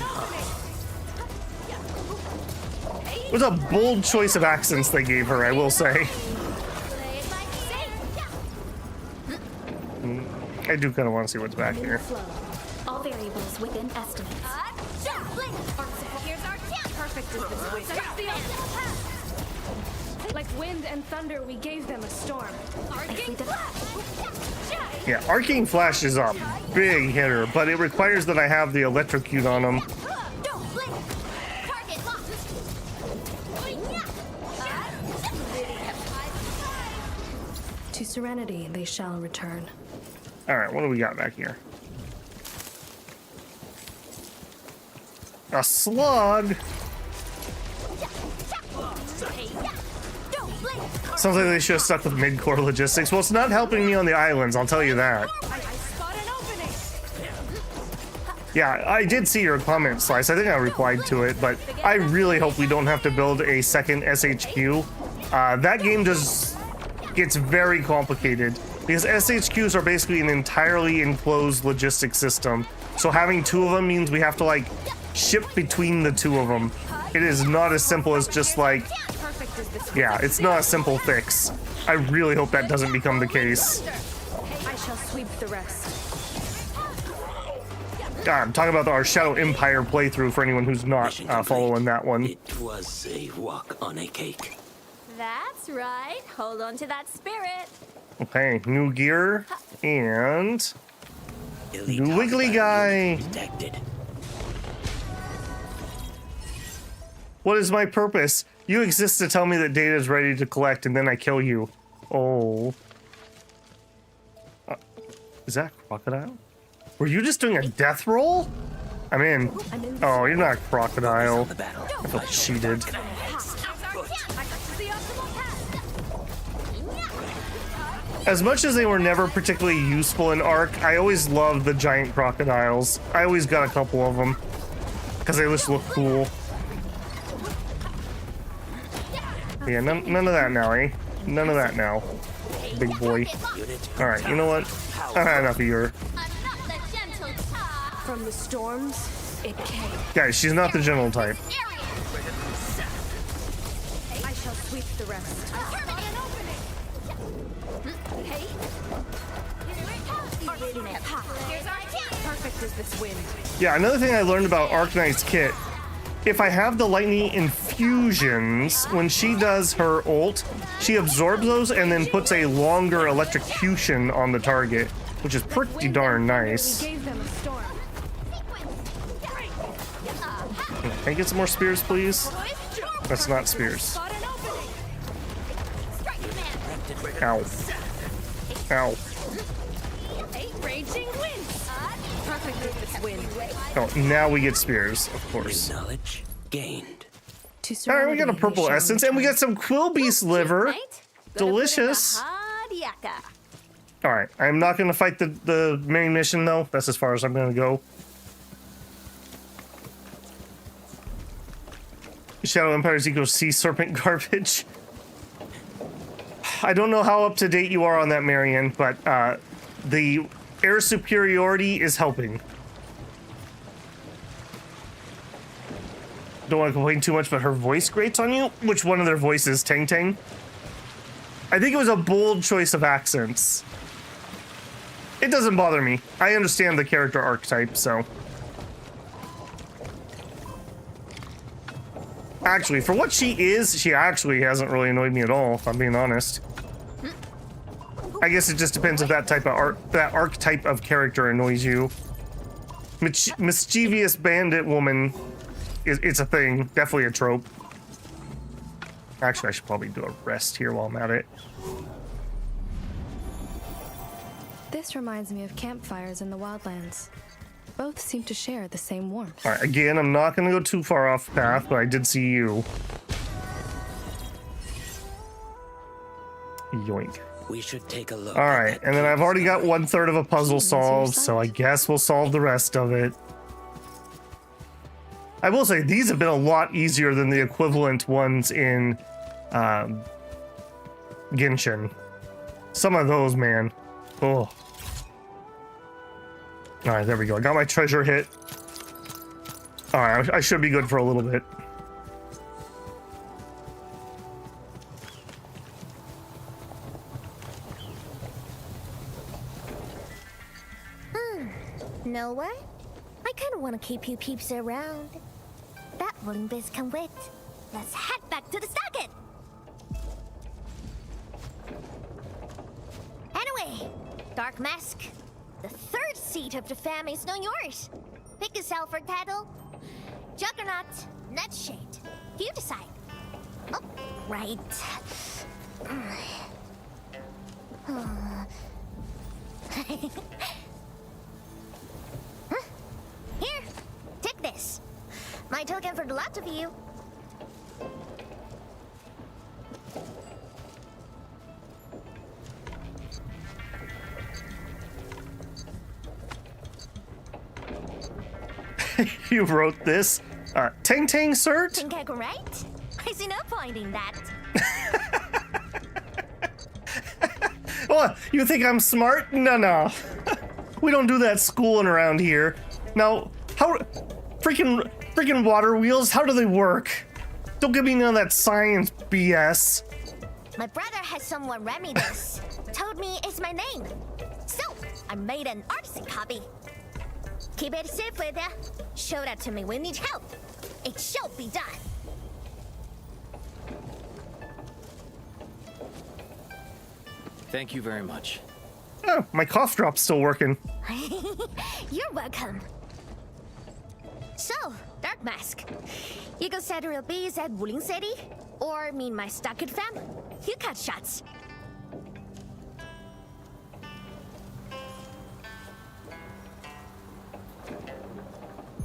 S1: It was a bold choice of accents they gave her, I will say. I do kind of want to see what's back here.
S3: All variables within estimates.
S10: Here's our chance.
S16: Perfect as this wind. Like wind and thunder, we gave them a storm.
S1: Yeah, Arcane Flash is a big hitter, but it requires that I have the electrocute on them.
S16: To serenity they shall return.
S1: Alright, what do we got back here? A slug! Sounds like they should have stuck with mid-core logistics. Well, it's not helping me on the islands, I'll tell you that. Yeah, I did see your comment, Slice. I think I replied to it, but I really hope we don't have to build a second SHQ. That game just gets very complicated because SHQs are basically an entirely enclosed logistics system. So having two of them means we have to like ship between the two of them. It is not as simple as just like, yeah, it's not a simple fix. I really hope that doesn't become the case.
S16: I shall sweep the rest.
S1: God, I'm talking about our Shadow Empire playthrough for anyone who's not following that one.
S7: It was a walk on a cake.
S10: That's right. Hold on to that spirit.
S1: Okay, new gear and new wiggly guy. What is my purpose? You exist to tell me that data is ready to collect and then I kill you. Oh. Is that a crocodile? Were you just doing a death roll? I'm in. Oh, you're not a crocodile. I feel cheated. As much as they were never particularly useful in Ark, I always loved the giant crocodiles. I always got a couple of them because they just look cool. Yeah, none of that now, eh? None of that now, big boy. All right, you know what? I've had enough of your.
S16: From the storms, it came.
S1: Guys, she's not the general type.
S16: I shall sweep the rest. Perfect as this wind.
S1: Yeah, another thing I learned about Arknight's kit, if I have the lightning infusions, when she does her ult, she absorbs those and then puts a longer electrocution on the target, which is pretty darn nice. Can I get some more spears, please? That's not spears. Ow. Ow. Oh, now we get spears, of course.
S7: Knowledge gained.
S1: Alright, we got a purple essence, and we got some Quillbeast liver. Delicious. Alright, I'm not going to fight the main mission, though. That's as far as I'm going to go. Shadow Empire's Eco Sea Serpent garbage. I don't know how up to date you are on that, Marion, but the air superiority is helping. Don't want to complain too much, but her voice grates on you. Which one of their voices? Tang Tang? I think it was a bold choice of accents. It doesn't bother me. I understand the character archetype, so. Actually, for what she is, she actually hasn't really annoyed me at all, if I'm being honest. I guess it just depends if that type of that archetype of character annoys you. Mischievous bandit woman, it's a thing, definitely a trope. Actually, I should probably do a rest here while I'm at it.
S16: This reminds me of campfires in the wildlands. Both seem to share the same warmth.
S1: All right, again, I'm not going to go too far off path, but I did see you. Yoink.
S7: We should take a look.
S1: All right, and then I've already got 1/3 of a puzzle solved, so I guess we'll solve the rest of it. I will say, these have been a lot easier than the equivalent ones in Genshin. Some of those, man. Oh. All right, there we go. I got my treasure hit. All right, I should be good for a little bit.
S10: Know what? I kind of want to keep you peeps around. That Wuling biz can wait. Let's head back to the socket! Anyway, Dark Mask, the third seat of the family is now yours. Pick yourself for title. Juggernaut, Nightshade. You decide. Oh, right. Here, take this. My token for the lot of you.
S1: You wrote this? Tang Tang cert?
S10: Think I can write? I see no point in that.
S1: What? You think I'm smart? No. We don't do that schooling around here. Now, how freaking water wheels, how do they work? Don't give me none of that science BS.
S10: My brother has someone read me this. Told me it's my name. So, I made an artisan copy. Keep it safe with ya. Show that to me when you need help. It shall be done.
S8: Thank you very much.
S1: Oh, my cough drop's still working.
S10: You're welcome. So, Dark Mask, you go set real bees at Wuling City? Or mean my Stockade fam? You cut shots.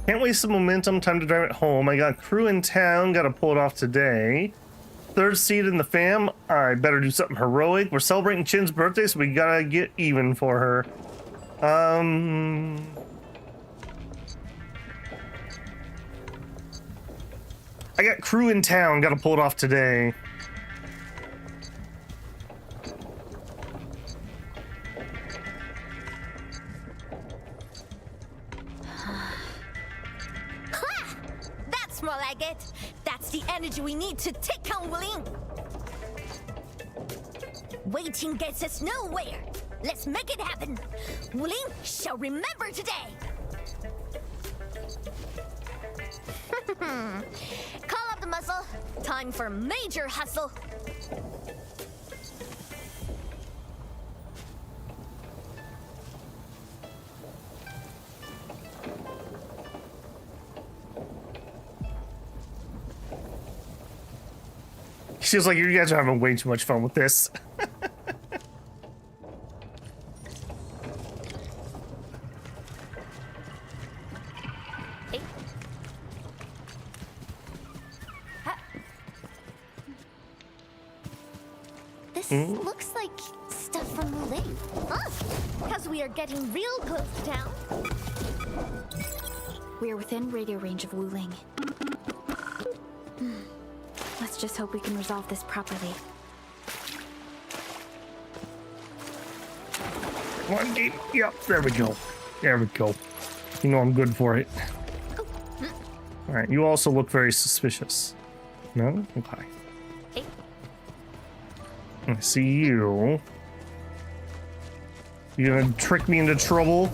S1: Can't waste the momentum, time to drive it home. I got crew in town, gotta pull it off today. Third seat in the fam, I better do something heroic. We're celebrating Chin's birthday, so we gotta get even for her. I got crew in town, gotta pull it off today.
S10: That's more like it. That's the energy we need to take on Wuling. Waiting gets us nowhere. Let's make it happen. Wuling shall remember today. Call up the muscle. Time for major hustle.
S1: Feels like you guys are having way too much fun with this.
S10: This looks like stuff from Wuling. Because we are getting real close to town.
S3: We are within radio range of Wuling. Let's just hope we can resolve this properly.
S1: One game. Yep, there we go. There we go. You know I'm good for it. Alright, you also look very suspicious. No? Okay. I see you. You gonna trick me into trouble?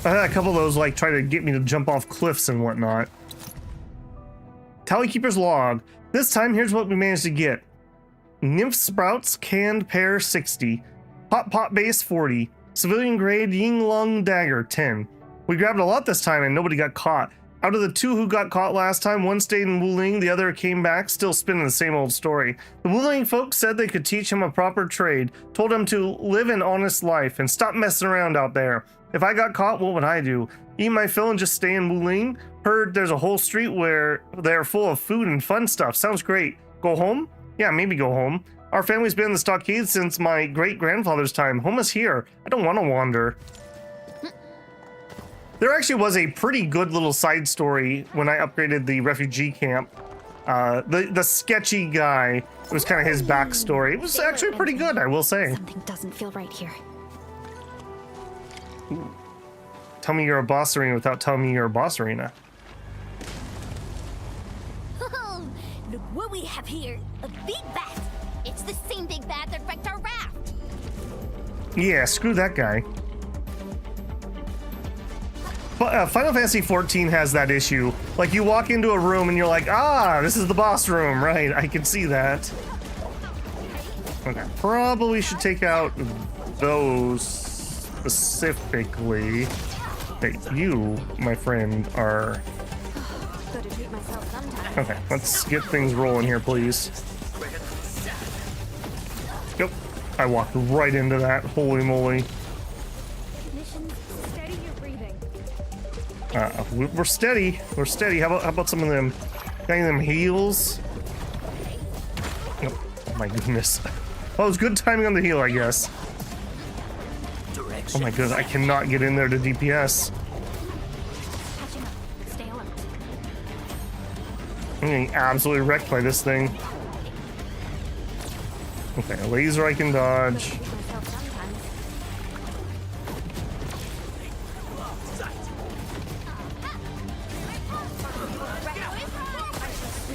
S1: I had a couple of those like try to get me to jump off cliffs and whatnot. Tallykeeper's log. This time, here's what we managed to get. Nymph Sprouts, canned pear 60. Hot pot base 40. Civilian grade Yinglong dagger 10. We grabbed a lot this time and nobody got caught. Out of the two who got caught last time, one stayed in Wuling, the other came back, still spinning the same old story. The Wuling folks said they could teach him a proper trade, told him to live an honest life and stop messing around out there. If I got caught, what would I do? Eat my fill and just stay in Wuling? Heard there's a whole street where they're full of food and fun stuff. Sounds great. Go home? Yeah, maybe go home. Our family's been in the stockade since my great-grandfather's time. Home is here. I don't want to wander. There actually was a pretty good little side story when I upgraded the refugee camp. The sketchy guy, it was kind of his backstory. It was actually pretty good, I will say.
S3: Something doesn't feel right here.
S1: Ooh. Tell me you're a boss arena without telling me you're a boss arena.
S10: Oh, look what we have here. A big bat. It's the same big bat that wrecked our raft.
S1: Yeah, screw that guy. Final Fantasy XIV has that issue. Like, you walk into a room and you're like, ah, this is the boss room, right? I can see that. Okay, probably should take out those specifically. Hey, you, my friend, are... Okay, let's get things rolling here, please. Yep, I walked right into that. Holy moly. We're steady. We're steady. How about some of them? Got any of them heals? Oh my goodness. Oh, it was good timing on the heal, I guess. Oh my goodness, I cannot get in there to DPS. I'm getting absolutely wrecked by this thing. Okay, a laser I can dodge.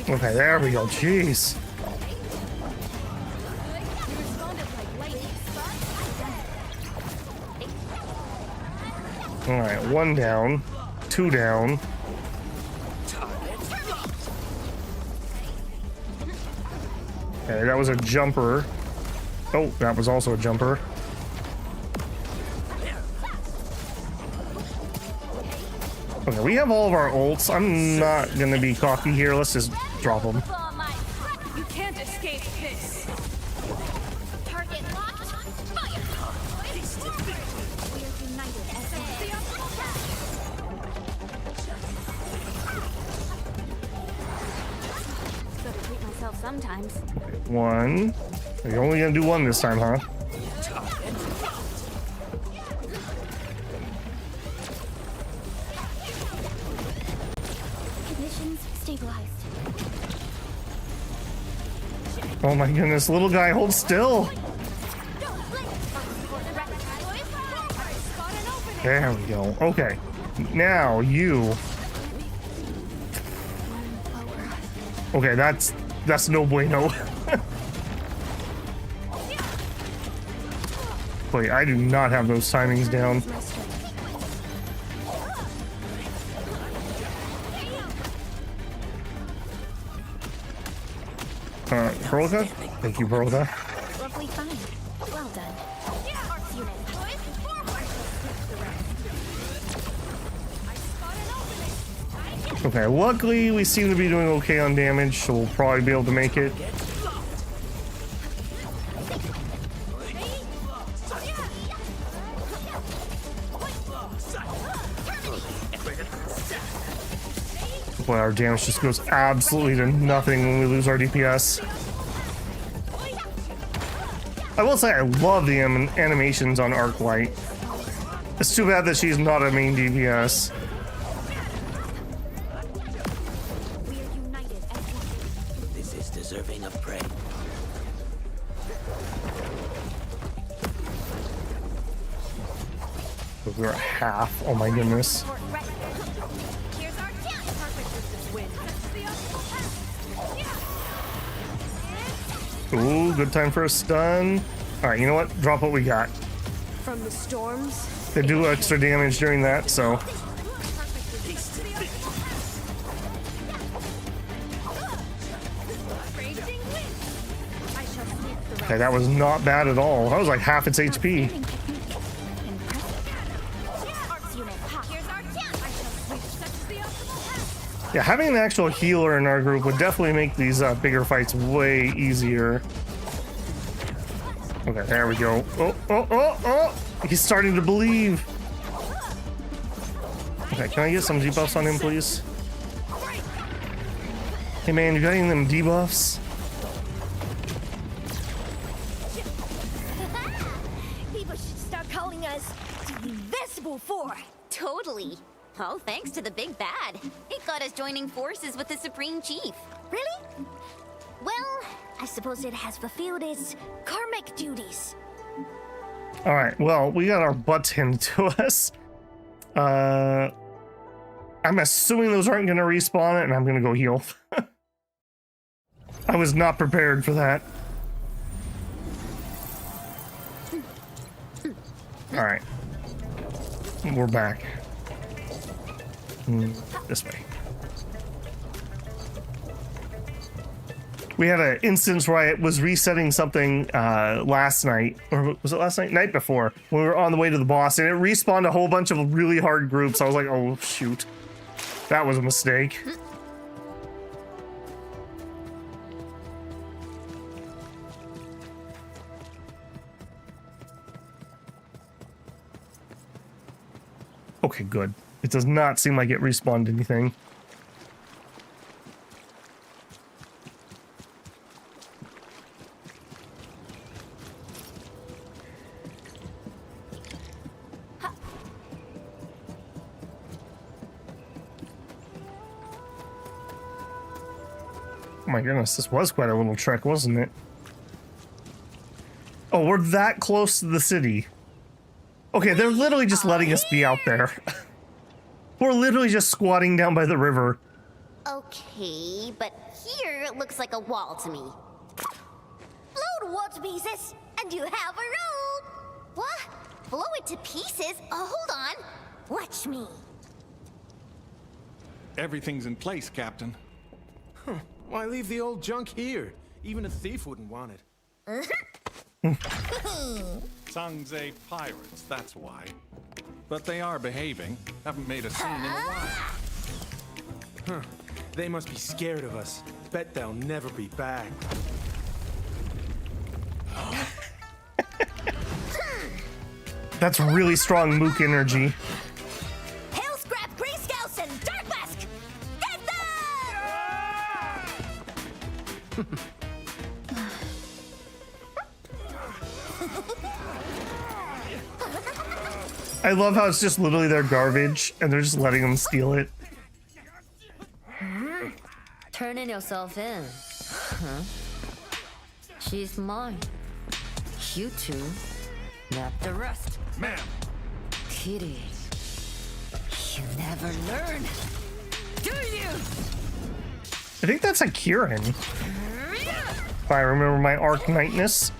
S1: Okay, there we go. Jeez. All right, 1 down, 2 down. Okay, that was a jumper. Oh, that was also a jumper. Okay, we have all of our ults. I'm not gonna be cocky here. Let's just drop them.
S10: You can't escape this. Target locked. Fire. We are united as
S2: Gotta treat myself sometimes.
S1: 1. You're only gonna do 1 this time, huh?
S2: Conditions stabilized.
S1: Oh my goodness, little guy, hold still. There we go. Okay, now you. Okay, that's no bueno. Wait, I do not have those timings down. Perlka? Thank you, Perlka.
S3: Lovely find. Well done.
S1: Okay, luckily we seem to be doing okay on damage, so we'll probably be able to make it. Boy, our damage just goes absolutely to nothing when we lose our DPS. I will say I love the animations on Arklight. It's too bad that she's not a main DPS.
S7: This is deserving of praise.
S1: We're at half. Oh my goodness. Ooh, good time for a stun. All right, you know what? Drop what we got.
S10: From the storms.
S1: They do extra damage during that, so. Okay, that was not bad at all. That was like half its HP. Yeah, having an actual healer in our group would definitely make these bigger fights way easier. Okay, there we go. Oh! He's starting to believe. Okay, can I get some debuffs on him, please? Hey man, you got any of them debuffs?
S10: People should start calling us the Invisible Four.
S2: Totally. All thanks to the big bad. It got us joining forces with the Supreme Chief.
S10: Really? Well, I suppose it has fulfilled its karmic duties.
S1: All right, well, we got our butts handed to us. I'm assuming those aren't going to respawn it, and I'm going to go heal. I was not prepared for that. All right. We're back. This way. We had an instance where I was resetting something last night, or was it last night? Night before, when we were on the way to the boss, and it respawned a whole bunch of really hard groups. I was like, oh shoot, that was a mistake. Okay, good. It does not seem like it respawned anything. Oh my goodness, this was quite a little trek, wasn't it? Oh, we're that close to the city. Okay, they're literally just letting us be out there. We're literally just squatting down by the river.
S2: Okay, but here it looks like a wall to me.
S10: Blow the wall to pieces, and you have a road.
S2: What? Blow it to pieces? Oh, hold on. Watch me.
S17: Everything's in place, Captain.
S18: Huh. Why leave the old junk here? Even a thief wouldn't want it.
S17: Sangze pirates, that's why. But they are behaving. Haven't made a scene in a while.
S18: Huh. They must be scared of us. Bet they'll never be back.
S1: That's really strong mook energy.
S10: Hail Scrap, Grey Scouts, and Dark Mask! Get them!
S1: I love how it's just literally their garbage, and they're just letting them steal it.
S19: Turning yourself in. Huh? She's mine. You two, not the rest.
S17: Ma'am!
S19: Kitty, you never learn, do you?
S1: I think that's a Kieran. If I remember my Arknightness.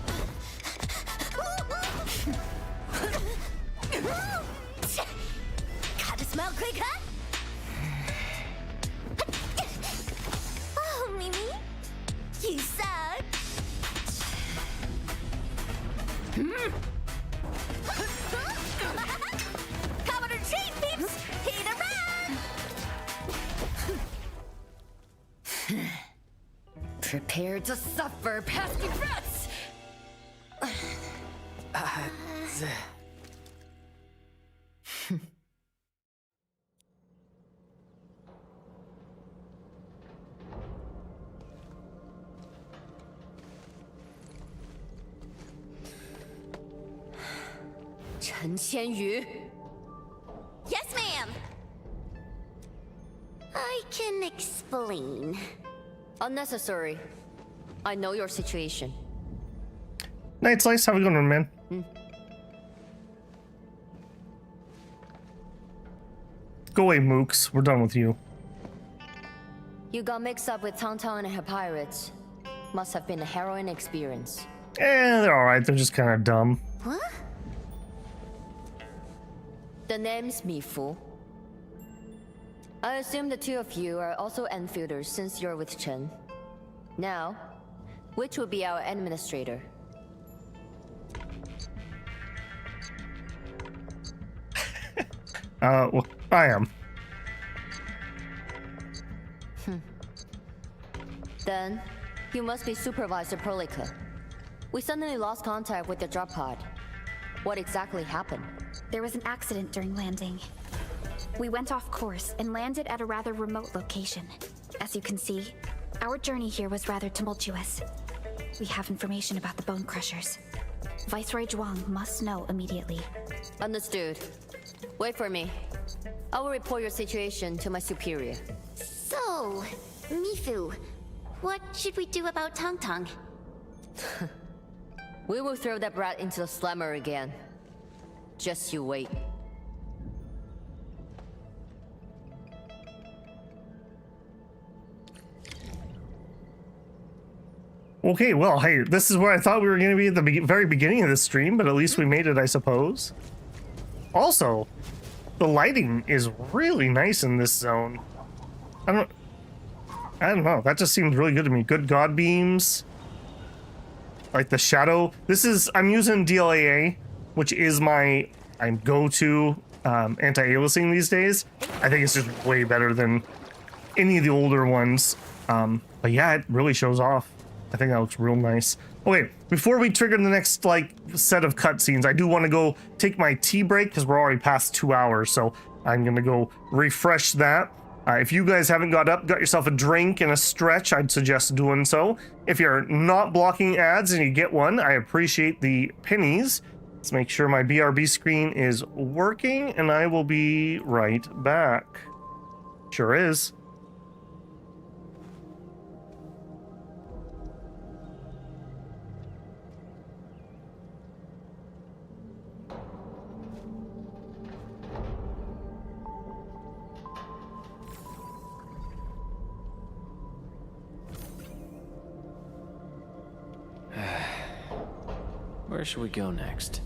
S10: Gotta smell quick, huh? Oh, Mimi, you suck. Come on and treat, peeps. Hit a run.
S19: Prepare to suffer, pesky rats! Chen Qianyu.
S2: Yes, ma'am. I can explain.
S19: Unnecessary. I know your situation.
S1: Night Slice, how we going, man? Go away, mooks. We're done with you.
S19: You got mixed up with Tang and her pirates. Must have been a harrowing experience.
S1: They're alright. They're just kind of dumb.
S2: What?
S19: The name's Mifu. I assume the two of you are also Enfielders since you're with Chen. Now, which will be our administrator?
S1: Well, I am.
S19: Then, you must be Supervisor Prolica. We suddenly lost contact with the drop pod. What exactly happened?
S3: There was an accident during landing. We went off course and landed at a rather remote location. As you can see, our journey here was rather tumultuous. We have information about the Bone Crushers. Viceroy Zhuang must know immediately.
S19: Understood. Wait for me. I will report your situation to my superior.
S2: So, Mifu, what should we do about Tang?
S19: We will throw that brat into the slammer again. Just you wait.
S1: Okay, well, hey, this is where I thought we were going to be at the very beginning of this stream, but at least we made it, I suppose. Also, The lighting is really nice in this zone. I don't know. That just seems really good to me. Good god beams. Like the shadow. I'm using DLAA, which is my go-to anti-aliasing these days. I think it's just way better than any of the older ones. But yeah, it really shows off. I think that looks real nice. Okay, before we trigger the next set of cutscenes, I do want to go take my tea break because we're already past 2 hours. So I'm gonna go refresh that. If you guys haven't got yourself a drink and a stretch, I'd suggest doing so. If you're not blocking ads and you get one, I appreciate the pennies. Let's make sure my BRB screen is working, and I will be right back. Sure is.
S8: Where should we go next?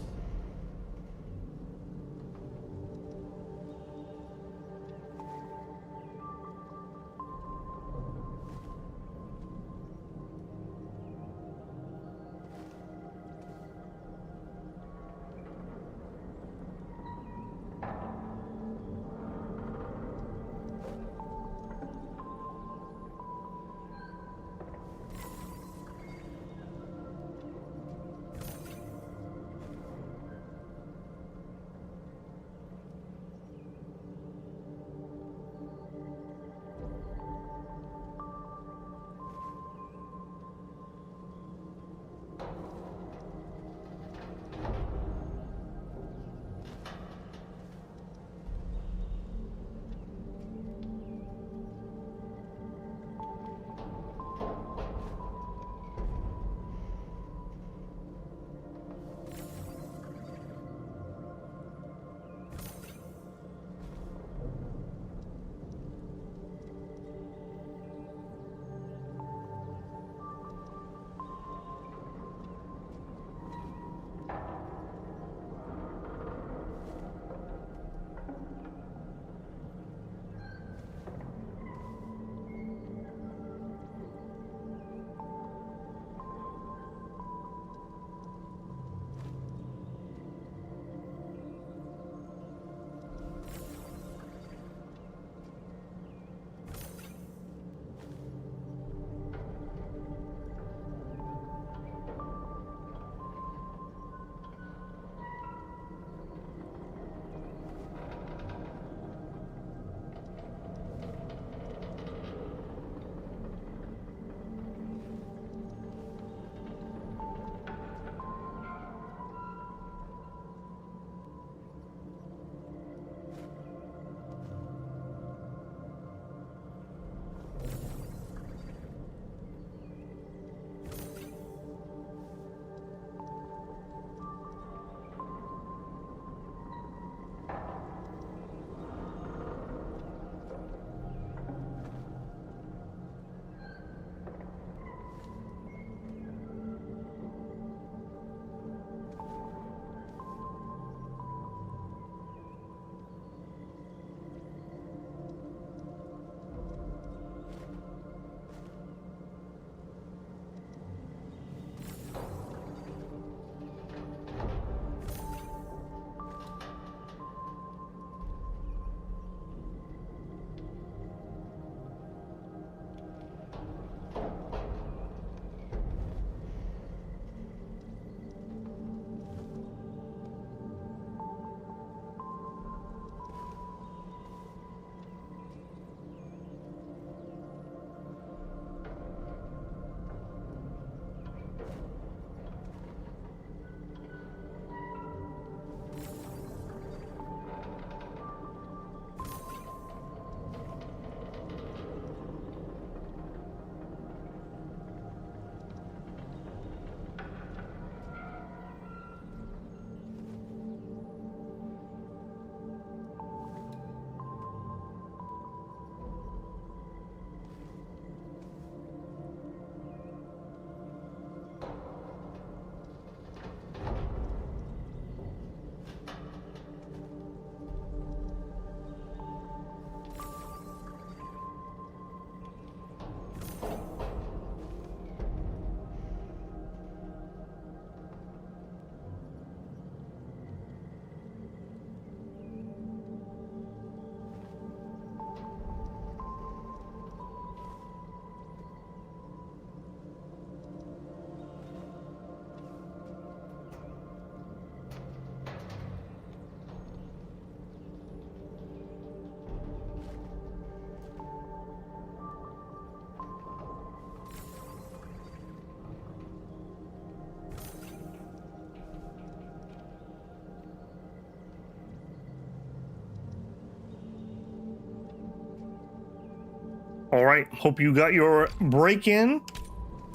S1: All right, hope you got your break in.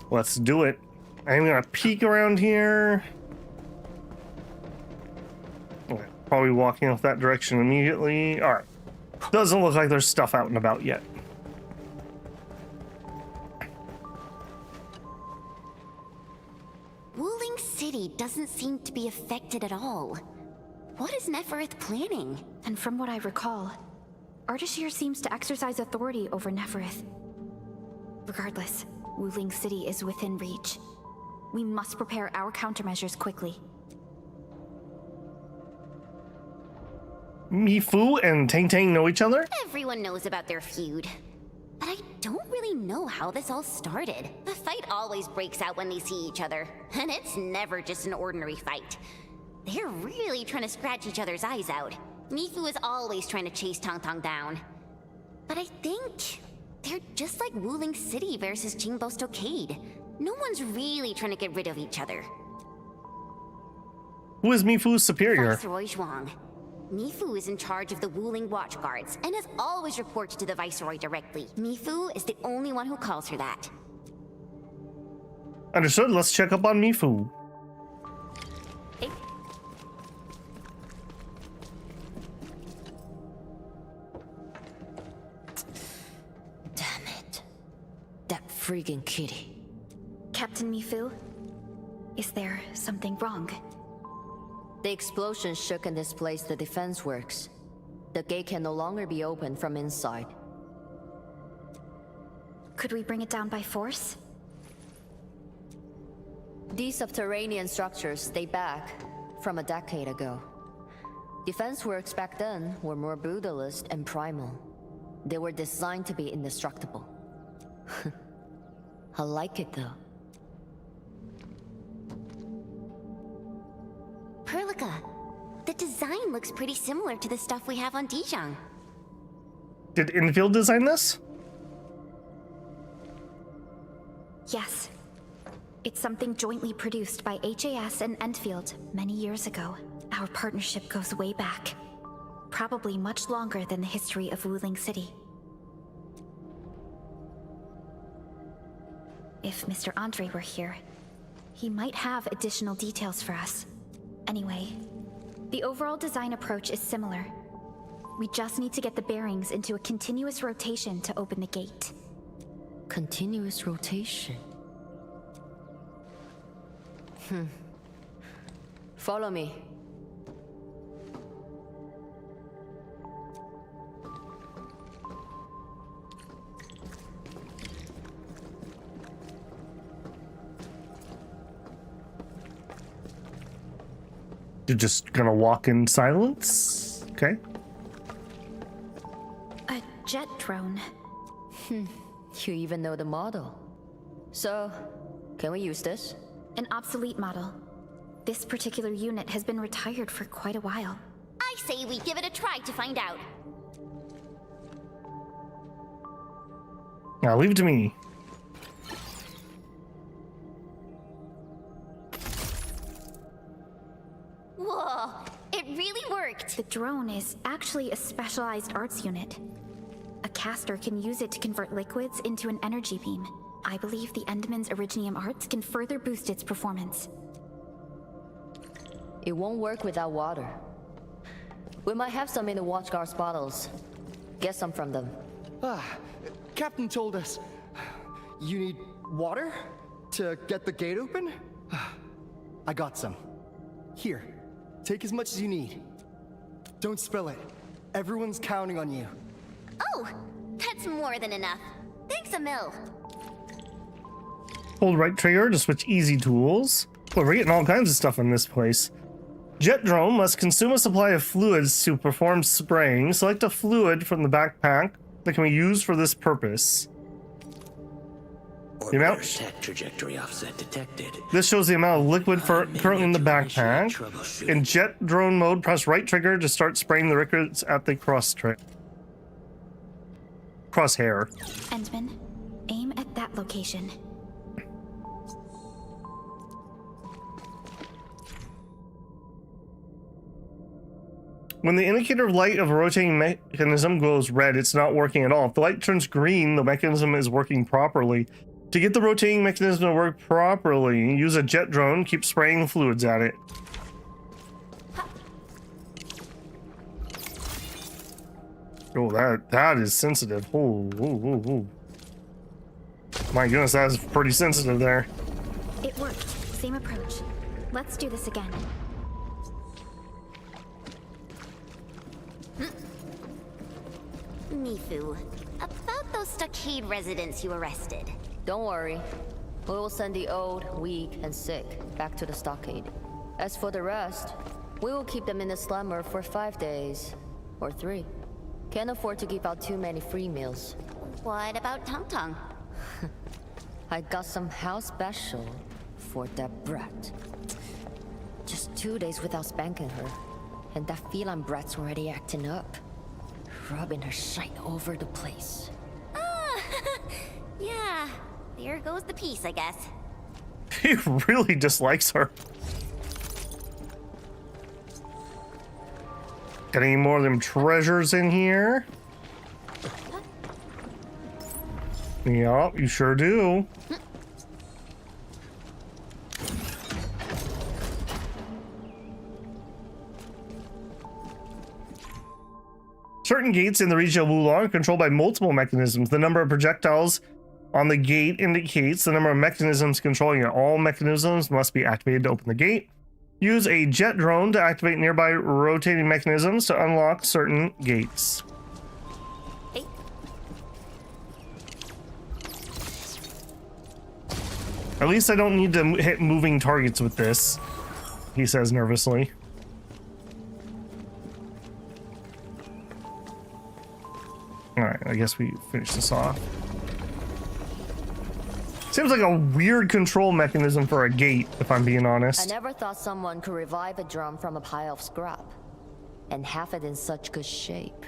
S1: Let's do it. I'm gonna peek around here. Okay, probably walking off that direction immediately. All right. Doesn't look like there's stuff out and about yet.
S2: Wuling City doesn't seem to be affected at all. What is Nefereth planning?
S3: And from what I recall, Ardashir seems to exercise authority over Nefereth. Regardless, Wuling City is within reach. We must prepare our countermeasures quickly.
S1: Mifu and Tang Tang know each other?
S2: Everyone knows about their feud. But I don't really know how this all started. The fight always breaks out when they see each other, and it's never just an ordinary fight. They're really trying to scratch each other's eyes out. Mifu is always trying to chase Tang Tang down. But I think they're just like Wuling City versus Jingbo Stockade. No one's really trying to get rid of each other.
S1: Who is Mifu's superior?
S2: Viceroy Zhuang. Mifu is in charge of the Wuling Watch Guards and has always reported to the Viceroy directly. Mifu is the only one who calls her that.
S1: Understood. Let's check up on Mifu.
S2: Hey.
S19: Damn it. That freaking kitty.
S3: Captain Mifu, is there something wrong?
S19: The explosion shook and displaced the defense works. The gate can no longer be opened from inside.
S3: Could we bring it down by force?
S19: These subterranean structures date back from a decade ago. Defense works back then were more brutalist and primal. They were designed to be indestructible. I like it though.
S2: Perlica, the design looks pretty similar to the stuff we have on Dijiang.
S1: Did Endfield design this?
S3: Yes. It's something jointly produced by HAS and Endfield many years ago. Our partnership goes way back. Probably much longer than the history of Wuling City. If Mr. Andre were here, he might have additional details for us. Anyway, the overall design approach is similar. We just need to get the bearings into a continuous rotation to open the gate.
S19: Continuous rotation? Follow me.
S1: You're just gonna walk in silence? Okay.
S3: A jet drone.
S19: You even know the model. So, can we use this?
S3: An obsolete model. This particular unit has been retired for quite a while.
S2: I say we give it a try to find out.
S1: Now leave it to me.
S2: Whoa, it really worked.
S3: The drone is actually a specialized arts unit. A caster can use it to convert liquids into an energy beam. I believe the Endman's Originium arts can further boost its performance.
S19: It won't work without water. We might have some in the Watchguard's bottles. Get some from them.
S20: Captain told us you need water to get the gate open? I got some. Here, take as much as you need. Don't spill it. Everyone's counting on you.
S2: Oh, that's more than enough. Thanks, Emil.
S1: Hold right trigger to switch easy tools. Well, we're getting all kinds of stuff in this place. Jet drone must consume a supply of fluids to perform spraying. Select a fluid from the backpack that can be used for this purpose. The amount.
S7: Attack trajectory offset detected.
S1: This shows the amount of liquid currently in the backpack. In jet drone mode, press right trigger to start spraying the liquids at the crosshair.
S3: Endman, aim at that location.
S1: When the indicator of light of a rotating mechanism glows red, it's not working at all. If the light turns green, the mechanism is working properly. To get the rotating mechanism to work properly, use a jet drone, keep spraying fluids at it. Oh, that is sensitive. Oh, my goodness, that is pretty sensitive there.
S3: It worked. Same approach. Let's do this again.
S2: Mifu, about those stockade residents you arrested.
S19: Don't worry. We will send the old, weak, and sick back to the stockade. As for the rest, we will keep them in the slumber for 5 days. Or 3. Can't afford to give out too many free meals.
S2: What about Tong Tong?
S19: I got some house special for that brat. Just 2 days without spanking her, and that feline brat's already acting up. Rubbing her shite over the place.
S2: Ah, yeah. There goes the piece, I guess.
S1: He really dislikes her. Got any more of them treasures in here? Yup, you sure do. Certain gates in the region of Wuling are controlled by multiple mechanisms. The number of projectiles on the gate indicates the number of mechanisms controlling it. All mechanisms must be activated to open the gate. Use a jet drone to activate nearby rotating mechanisms to unlock certain gates.
S2: Hey.
S1: At least I don't need to hit moving targets with this, he says nervously. Alright, I guess we finish this off. Seems like a weird control mechanism for a gate, if I'm being honest.
S19: I never thought someone could revive a drum from a pile of scrap. And have it in such good shape.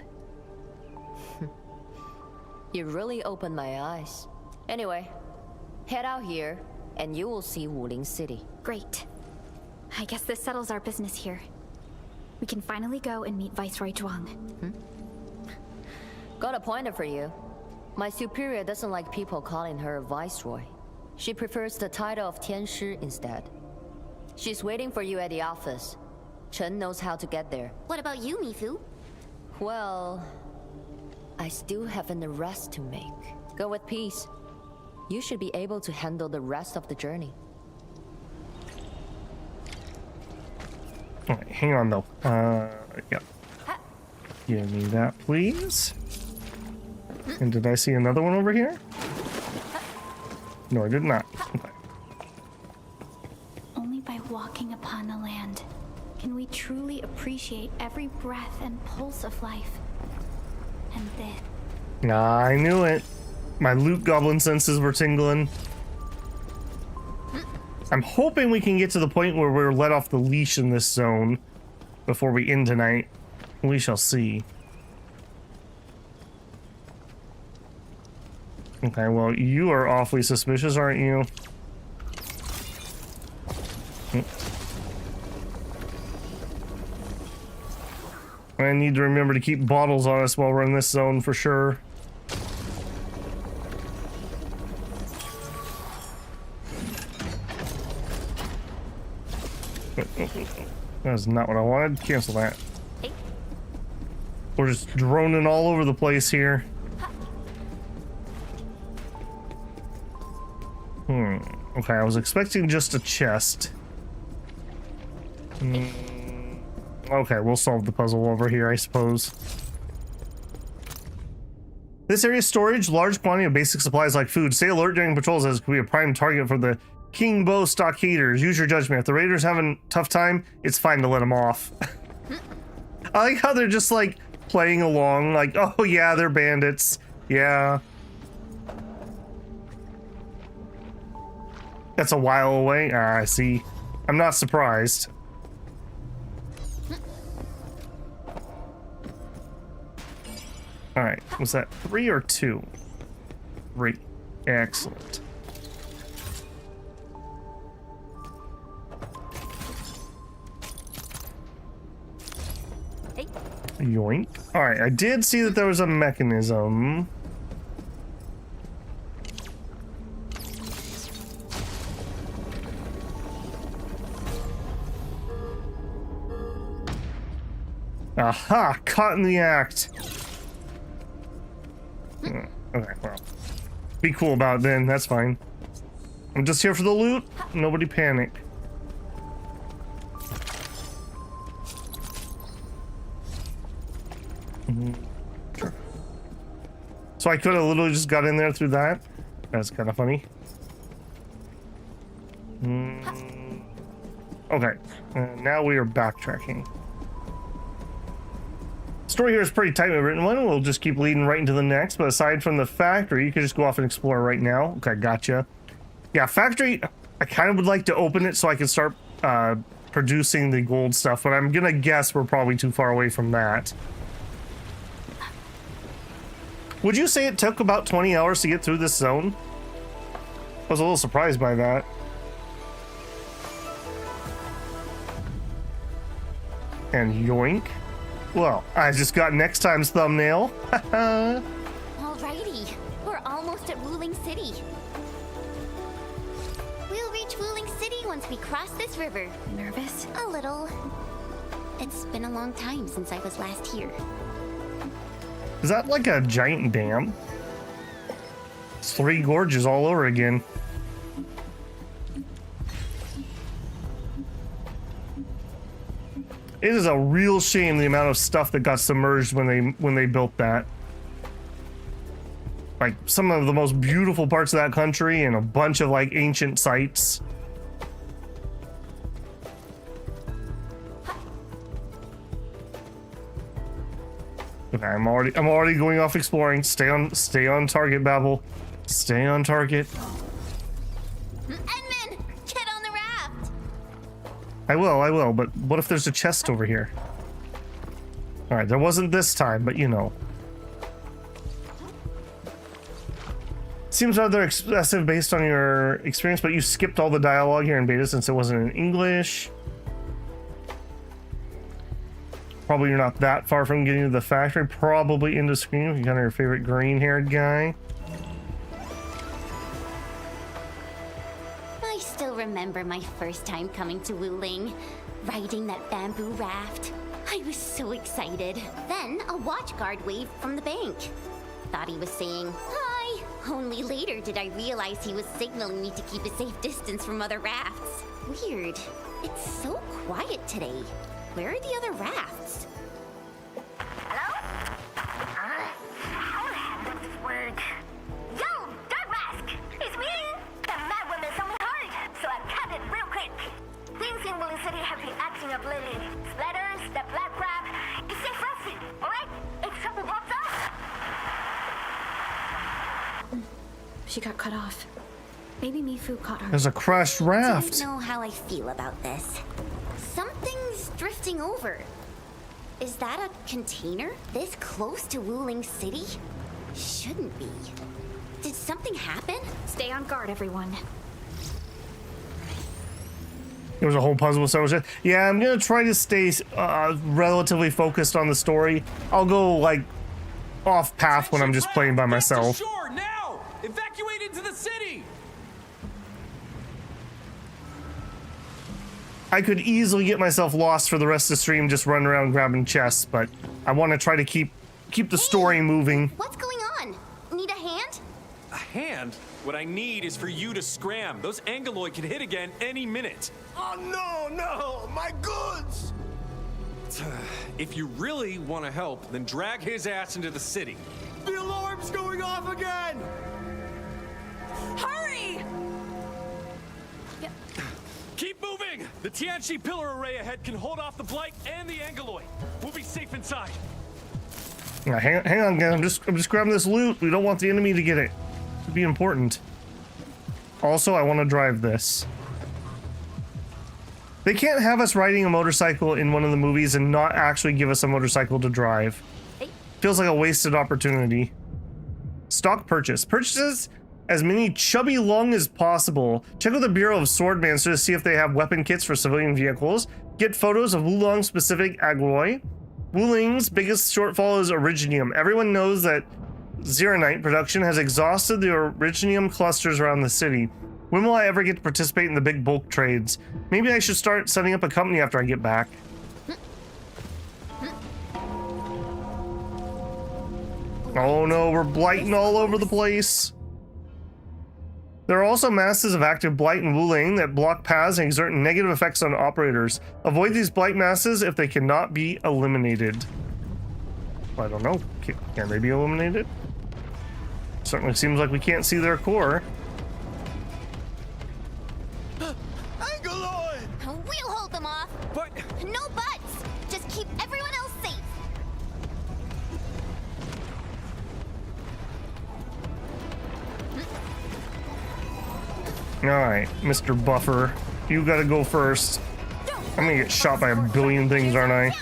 S19: You really opened my eyes. Anyway, head out here, and you will see Wuling City.
S3: Great. I guess this settles our business here. We can finally go and meet Viceroy Zhuang.
S19: Got a pointer for you. My superior doesn't like people calling her Viceroy. She prefers the title of Tianshi instead. She's waiting for you at the office. Chen knows how to get there.
S2: What about you, Mifu?
S19: Well, I still have an arrest to make. Go with peace. You should be able to handle the rest of the journey.
S1: Alright, hang on though. Yeah. Give me that, please. And did I see another one over here? No, I did not. Okay.
S3: Only by walking upon the land can we truly appreciate every breath and pulse of life. And then...
S1: I knew it. My loot goblin senses were tingling. I'm hoping we can get to the point where we're let off the leash in this zone before we end tonight. We shall see. Okay, well, you are awfully suspicious, aren't you? I need to remember to keep bottles on us while we're in this zone for sure. That's not what I wanted. Cancel that. We're just droning all over the place here. Okay, I was expecting just a chest. Okay, we'll solve the puzzle over here, I suppose. This area's storage, large quantity of basic supplies like food. Stay alert during patrols as it could be a prime target for the King Bow stockaders. Use your judgment. If the raiders having a tough time, it's fine to let them off. I like how they're just like playing along, like, oh yeah, they're bandits. Yeah. That's a while away. Ah, I see. I'm not surprised. Alright, was that 3 or 2? 3. Excellent.
S2: Hey.
S1: Yoink. Alright, I did see that there was a mechanism. Aha! Caught in the act. Okay, well. Be cool about it then, that's fine. I'm just here for the loot. Nobody panic. Sure. So I could have literally just got in there through that. That's kind of funny. Okay, now we are backtracking. Story here is pretty tightly written one. We'll just keep leading right into the next. But aside from the factory, you can just go off and explore right now. Okay, gotcha. Yeah, factory. I kind of would like to open it so I can start producing the gold stuff. But I'm gonna guess we're probably too far away from that. Would you say it took about 20 hours to get through this zone? I was a little surprised by that. And yoink. Well, I just got next time's thumbnail.
S2: Alrighty, we're almost at Wuling City. We'll reach Wuling City once we cross this river.
S3: Nervous?
S2: A little. It's been a long time since I was last here.
S1: Is that like a giant dam? It's Three Gorges all over again. It is a real shame the amount of stuff that got submerged when they built that. Like some of the most beautiful parts of that country and a bunch of like ancient sites. Okay, I'm already going off exploring. Stay on target, Babel. Stay on target.
S2: Edmund, get on the raft.
S1: I will, but what if there's a chest over here? Alright, there wasn't this time, but you know. Seems rather excessive based on your experience, but you skipped all the dialogue here in beta since it wasn't in English. Probably you're not that far from getting to the factory. Probably into screen if you're kind of your favorite green-haired guy.
S2: I still remember my first time coming to Wuling, riding that bamboo raft. I was so excited. Then a watch guard waved from the bank. Thought he was saying hi. Only later did I realize he was signaling me to keep a safe distance from other rafts. Weird. It's so quiet today. Where are the other rafts?
S10: Word. Yo, Dark Mask! It's me! The mad woman's on my heart, so I cut it real quick. Things in Wuling City have been acting up lately. Splatters, the black crab. Stay frenzy, alright? If trouble pops up.
S3: She got cut off. Maybe Mifu caught her.
S1: There's a crashed raft.
S2: I don't know how I feel about this. Something's drifting over. Is that a container? This close to Wuling City? Shouldn't be. Did something happen?
S3: Stay on guard, everyone.
S1: There was a whole puzzle with so much. Yeah, I'm gonna try to stay relatively focused on the story. I'll go like off path when I'm just playing by myself.
S6: Shore now! Evacuate into the city!
S1: I could easily get myself lost for the rest of the stream just running around grabbing chests, but I want to try to keep the story moving.
S2: What's going on? Need a hand?
S6: A hand? What I need is for you to scram. Those Angeloid can hit again any minute.
S18: Oh no, my goods!
S6: If you really want to help, then drag his ass into the city.
S18: The alarm's going off again!
S4: Hurry!
S6: Keep moving! The Tianchi pillar array ahead can hold off the Blight and the Angeloid. We'll be safe inside.
S1: Hang on, guys. I'm just grabbing this loot. We don't want the enemy to get it. It'd be important. Also, I want to drive this. They can't have us riding a motorcycle in one of the movies and not actually give us a motorcycle to drive. Feels like a wasted opportunity. Stock purchase. Purchases as many chubby lung as possible. Check with the Bureau of Swordmasters to see if they have weapon kits for civilian vehicles. Get photos of Wulong specific alloy. Wuling's biggest shortfall is originium. Everyone knows that Zeronite production has exhausted the originium clusters around the city. When will I ever get to participate in the big bulk trades? Maybe I should start setting up a company after I get back. Oh no, we're blighting all over the place. There are also masses of active blight in Wuling that block paths and exert negative effects on operators. Avoid these blight masses if they cannot be eliminated. I don't know. Can they be eliminated? Certainly seems like we can't see their core.
S2: We'll hold them off. But no buts. Just keep everyone else safe.
S1: Alright, Mr. Buffer. You gotta go first. I'm gonna get shot by a billion things, aren't I?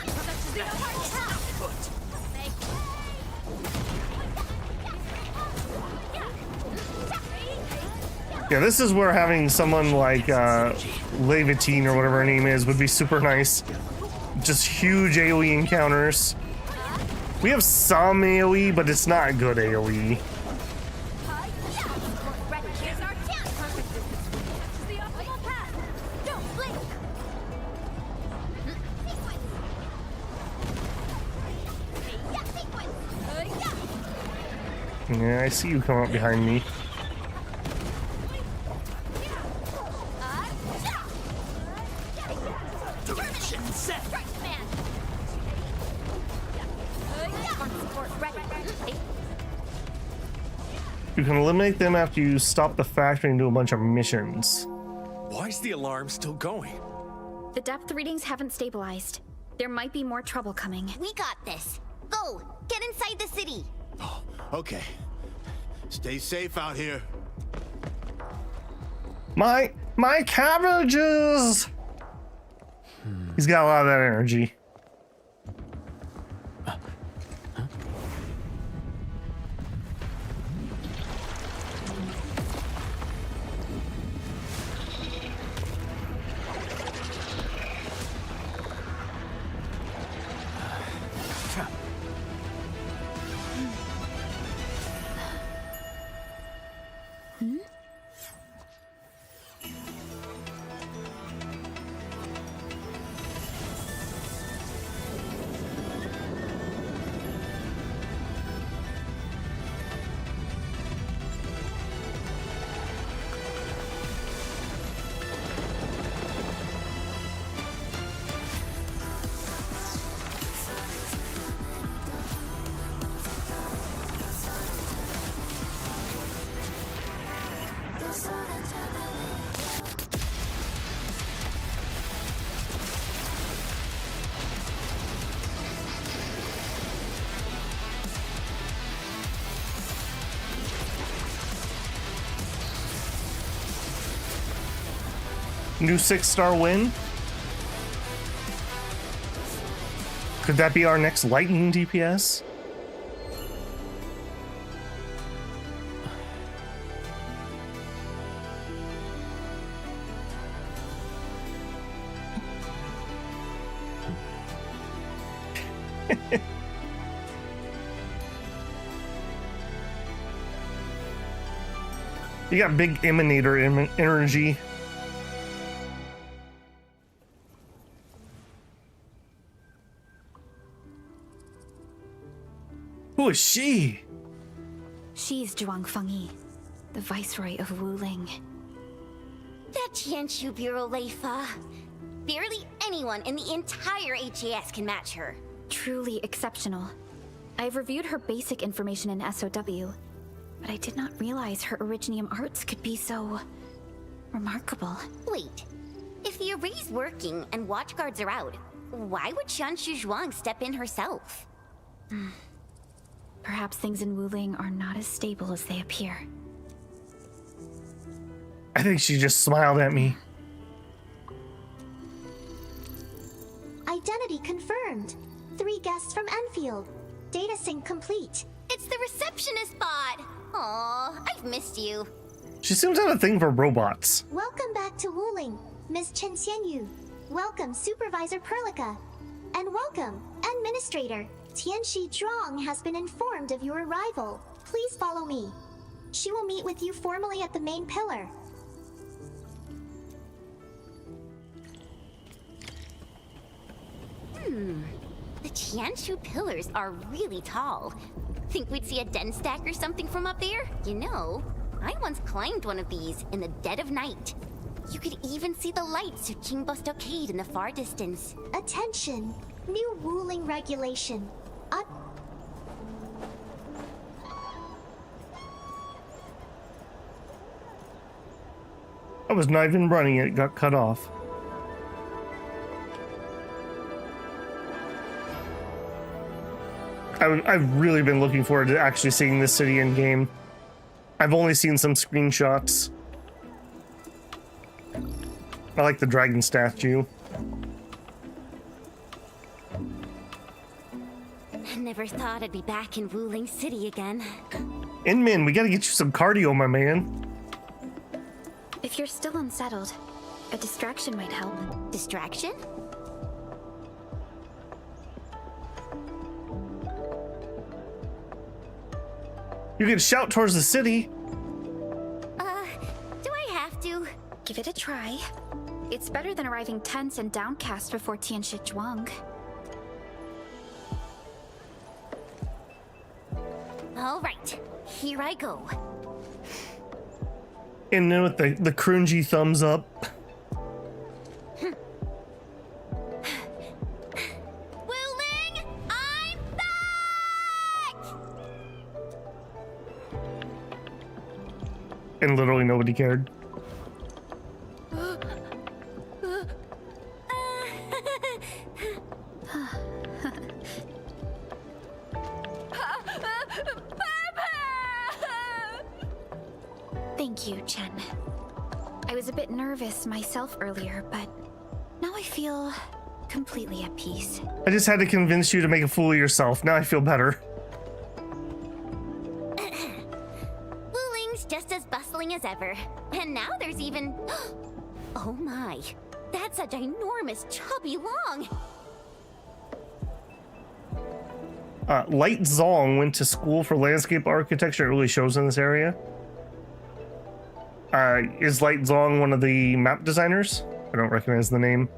S1: Yeah, this is where having someone like Levitine or whatever her name is would be super nice. Just huge AoE encounters. We have some AoE, but it's not good AoE. Yeah, I see you come up behind me. You can eliminate them after you stop the factory and do a bunch of missions.
S17: Why is the alarm still going?
S3: The depth readings haven't stabilized. There might be more trouble coming.
S2: We got this. Go! Get inside the city!
S21: Okay. Stay safe out here.
S1: My cabbages! He's got a lot of that energy. New 6-star win. Could that be our next lightning DPS? You got big emanator energy. Who is she?
S3: She's Zhuang Fengyi, the Viceroy of Wuling.
S2: That Tianchu Bureau Leifa. Barely anyone in the entire HAS can match her.
S3: Truly exceptional. I've reviewed her basic information in SOW, but I did not realize her originium arts could be so remarkable.
S2: Wait, if the array's working and watchguards are out, why would Tianchu Zhuang step in herself?
S3: Perhaps things in Wuling are not as stable as they appear.
S1: I think she just smiled at me.
S13: Identity confirmed. 3 guests from Endfield. Data sync complete.
S2: It's the receptionist bot. Aw, I've missed you.
S1: She seems to have a thing for robots.
S13: Welcome back to Wuling, Miss Chen Xianyu. Welcome, Supervisor Perlica.
S9: And welcome, Administrator. Tianxi Zhuang has been informed of your arrival. Please follow me. She will meet with you formally at the main pillar.
S2: The Tianshu pillars are really tall. Think we'd see a den stack or something from up there? You know, I once climbed one of these in the dead of night. You could even see the lights of Qingbo Stockade in the far distance.
S9: Attention! New Wuling regulation.
S1: I was not even running it got cut off. I've really been looking forward to actually seeing this city in game. I've only seen some screenshots. I like the dragon statue.
S2: I never thought I'd be back in Wuling City again.
S1: Inmin, we gotta get you some cardio, my man.
S3: If you're still unsettled, a distraction might help.
S2: Distraction?
S1: You can shout towards the city.
S2: Do I have to?
S3: Give it a try. It's better than arriving tense and downcast before Tianxi Zhuang.
S2: All right, here I go.
S1: And then with the cringy thumbs up.
S2: Wuling, I'm back!
S1: And literally nobody cared.
S3: Thank you, Chen. I was a bit nervous myself earlier, but now I feel completely at peace.
S1: I just had to convince you to make a fool of yourself. Now I feel better.
S2: Wuling's just as bustling as ever. And now there's even... Oh my, that's a ginormous chubby long.
S1: Light Zong went to school for landscape architecture. It really shows in this area. Is Light Zong one of the map designers? I don't recognize the name.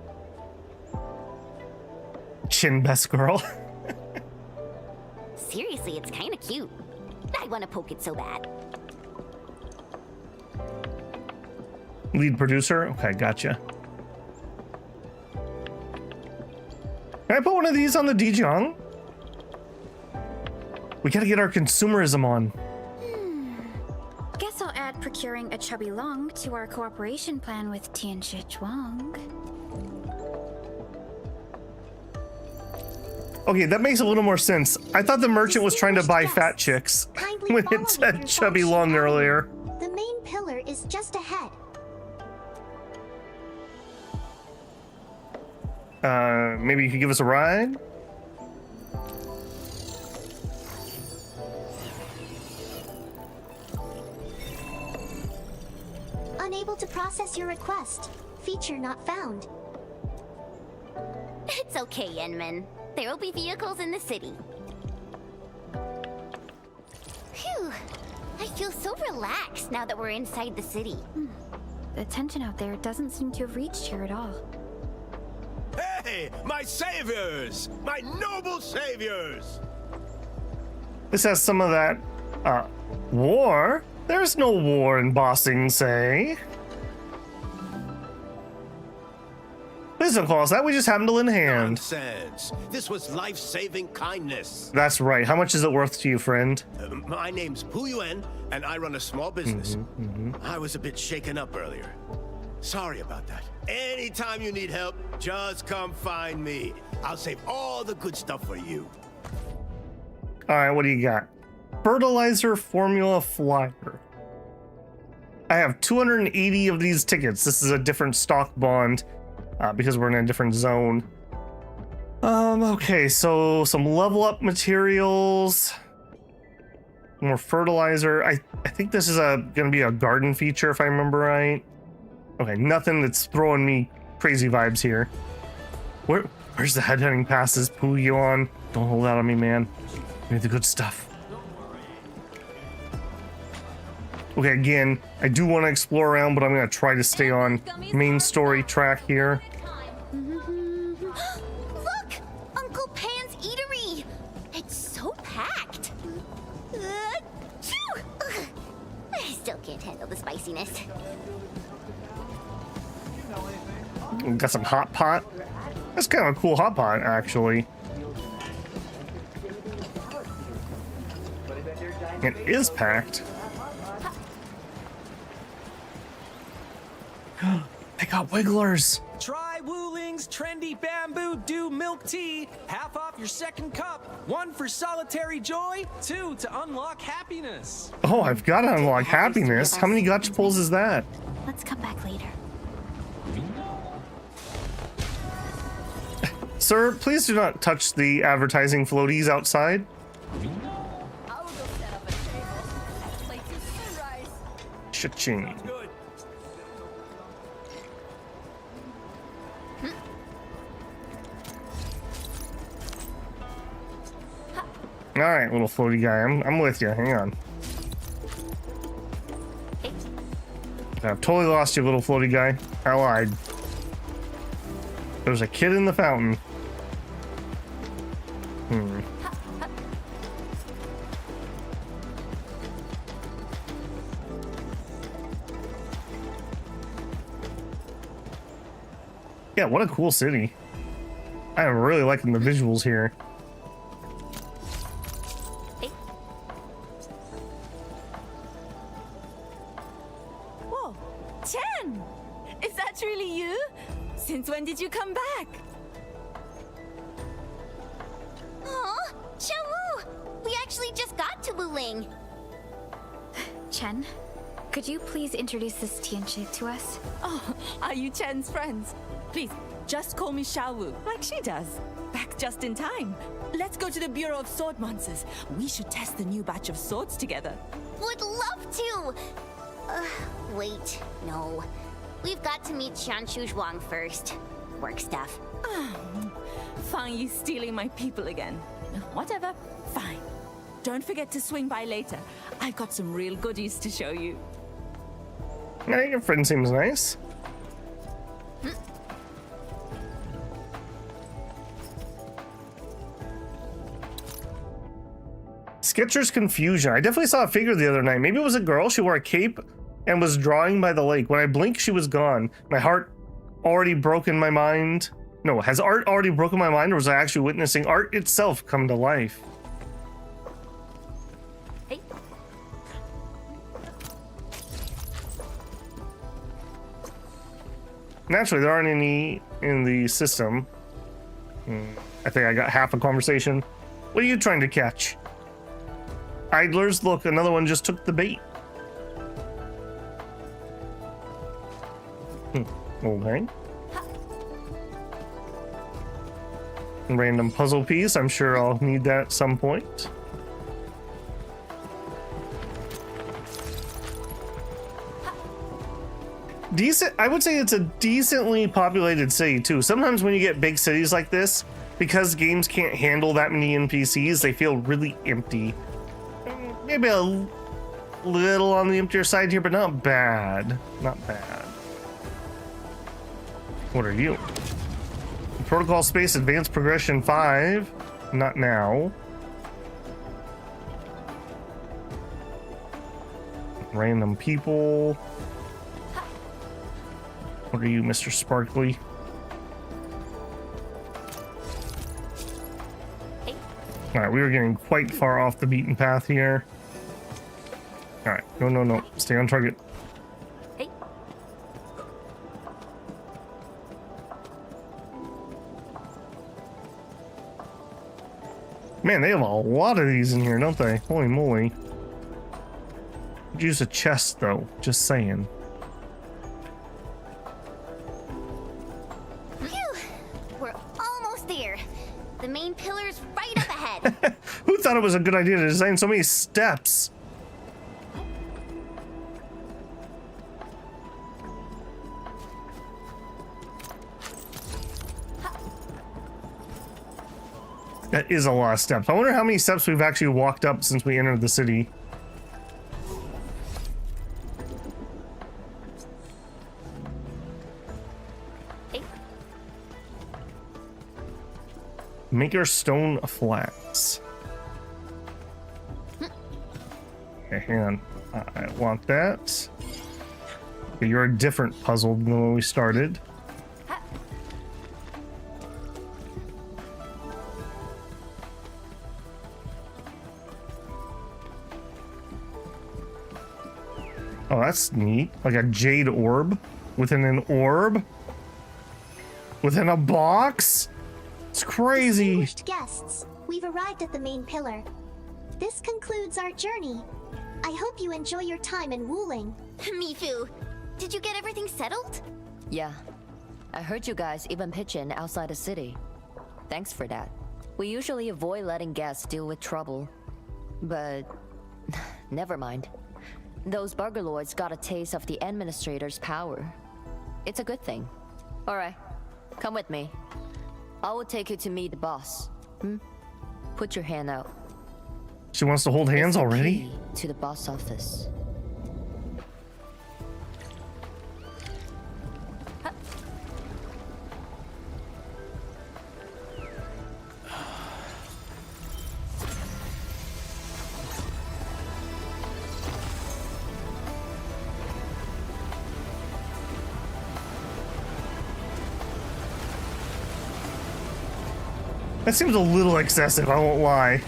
S1: Chin best girl.
S2: Seriously, it's kind of cute. I want to poke it so bad.
S1: Lead producer? Okay, gotcha. Can I put one of these on the Dijiang? We gotta get our consumerism on.
S3: Guess I'll add procuring a chubby long to our cooperation plan with Tianxi Zhuang.
S1: Okay, that makes a little more sense. I thought the merchant was trying to buy fat chicks when it said chubby long earlier.
S9: The main pillar is just ahead.
S1: Maybe you could give us a ride?
S9: Unable to process your request. Feature not found.
S2: It's okay, Yenmin. There will be vehicles in the city. Phew. I feel so relaxed now that we're inside the city.
S3: The tension out there doesn't seem to have reached here at all.
S21: Hey, my saviors! My noble saviors!
S1: This has some of that, war? There's no war in Ba Sing Se. Please don't call us that, we just happened to lend a hand.
S21: Nonsense. This was life-saving kindness.
S1: That's right. How much is it worth to you, friend?
S21: My name's Pu Yuan, and I run a small business. I was a bit shaken up earlier. Sorry about that. Anytime you need help, just come find me. I'll save all the good stuff for you.
S1: All right, what do you got? Fertilizer formula flyer. I have 280 of these tickets. This is a different stock bond because we're in a different zone. Okay, so some level up materials. More fertilizer. I think this is gonna be a garden feature if I remember right. Okay, nothing that's throwing me crazy vibes here. Where Where's the headhunting passes? Poo you on? Don't hold out on me, man. Give me the good stuff. Okay, again, I do want to explore around, but I'm going to try to stay on main story track here.
S2: Look! Uncle Pan's Eatery! It's so packed. I still can't handle the spiciness.
S1: We got some hot pot. That's kind of a cool hot pot, actually. It is packed. They got wigglers.
S18: Try Wuling's trendy bamboo dew milk tea. Half off your second cup. 1 for solitary joy, 2 to unlock happiness.
S1: Oh, I've got to unlock happiness. How many gacha pulls is that?
S3: Let's come back later.
S1: Sir, please do not touch the advertising floaties outside. Cha-ching. All right, little floaty guy, I'm with you. Hang on. I've totally lost you, little floaty guy. I lied. There's a kid in the fountain. Yeah, what a cool city. I am really liking the visuals here.
S5: Whoa, Chen! Is that really you? Since when did you come back?
S2: Aw, Xiaowu! We actually just got to Wuling.
S3: Chen, could you please introduce this Tianchi to us?
S5: Oh, are you Chen's friends? Please, just call me Xiaowu, like she does. Back just in time. Let's go to the Bureau of Sword Monsters. We should test the new batch of swords together.
S2: Would love to! Wait, no. We've got to meet Xianshu Zhuang first. Work stuff.
S5: Find you stealing my people again. Whatever, fine. Don't forget to swing by later. I've got some real goodies to show you.
S1: Yeah, your friend seems nice. Sketcher's Confusion. I definitely saw a figure the other night. Maybe it was a girl. She wore a cape and was drawing by the lake. When I blinked, she was gone. My heart already broken my mind. No, has art already broken my mind, or was I actually witnessing art itself come to life?
S5: Hey.
S1: Naturally, there aren't any in the system. I think I got half a conversation. What are you trying to catch? Idlers, look, another one just took the bait. Okay. Random puzzle piece. I'm sure I'll need that at some point. Decent. I would say it's a decently populated city too. Sometimes when you get big cities like this, because games can't handle that many NPCs, they feel really empty. Maybe a little on the emptier side here, but not bad. Not bad. What are you? Protocol Space Advanced Progression 5. Not now. Random people. What are you, Mr. Sparkly? Alright, we were getting quite far off the beaten path here. Alright, no. Stay on target. Man, they have a lot of these in here, don't they? Holy moly. Could use a chest, though. Just saying.
S2: Phew! We're almost there. The main pillar's right up ahead.
S1: Who thought it was a good idea to design so many steps? That is a lot of steps. I wonder how many steps we've actually walked up since we entered the city. Make your stone flats. Okay, hang on. I want that. Okay, you're a different puzzle than when we started. Oh, that's neat. Like a jade orb within an orb within a box. It's crazy.
S9: Distinguished guests, we've arrived at the main pillar. This concludes our journey. I hope you enjoy your time in Wuling.
S2: Mifu, did you get everything settled?
S19: Yeah. I heard you guys even pitch in outside the city. Thanks for that. We usually avoid letting guests deal with trouble. But never mind. Those burglars got a taste of the administrator's power. It's a good thing. Alright, come with me. I will take you to meet the boss. Put your hand out.
S1: She wants to hold hands already?
S19: Key to the boss office.
S1: That seems a little excessive, I won't lie.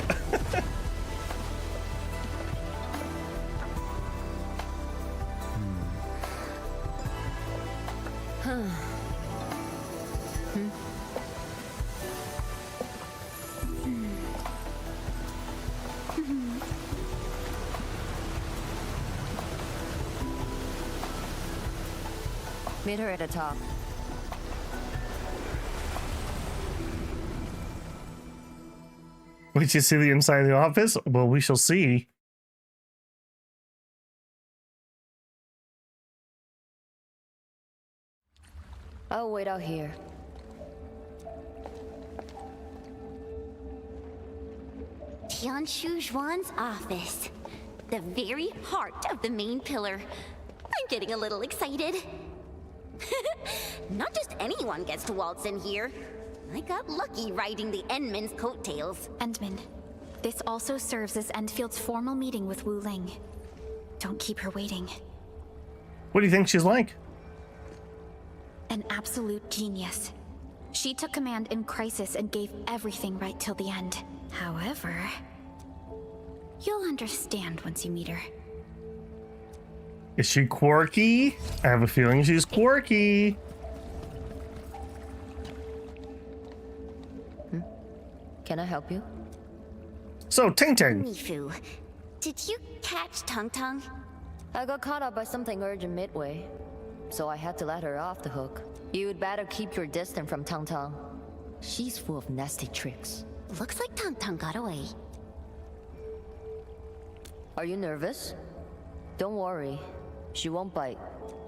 S19: Meet her at the top.
S1: Wait, you see the inside of the office? Well, we shall see.
S19: I'll wait out here.
S2: Tianshu Zhuan's office. The very heart of the main pillar. I'm getting a little excited. Not just anyone gets to waltz in here. I got lucky riding the Endman's coattails.
S3: Endman, this also serves as Endfield's formal meeting with Wuling. Don't keep her waiting.
S1: What do you think she's like?
S3: An absolute genius. She took command in crisis and gave everything right till the end. However, you'll understand once you meet her.
S1: Is she quirky? I have a feeling she's quirky.
S19: Can I help you?
S1: So, Ting Ting.
S2: Mifu, did you catch Tung Tung?
S19: I got caught up by something urgent midway, so I had to let her off the hook. You'd better keep your distance from Tung Tung. She's full of nasty tricks.
S2: Looks like Tung Tung got away.
S19: Are you nervous? Don't worry. She won't bite.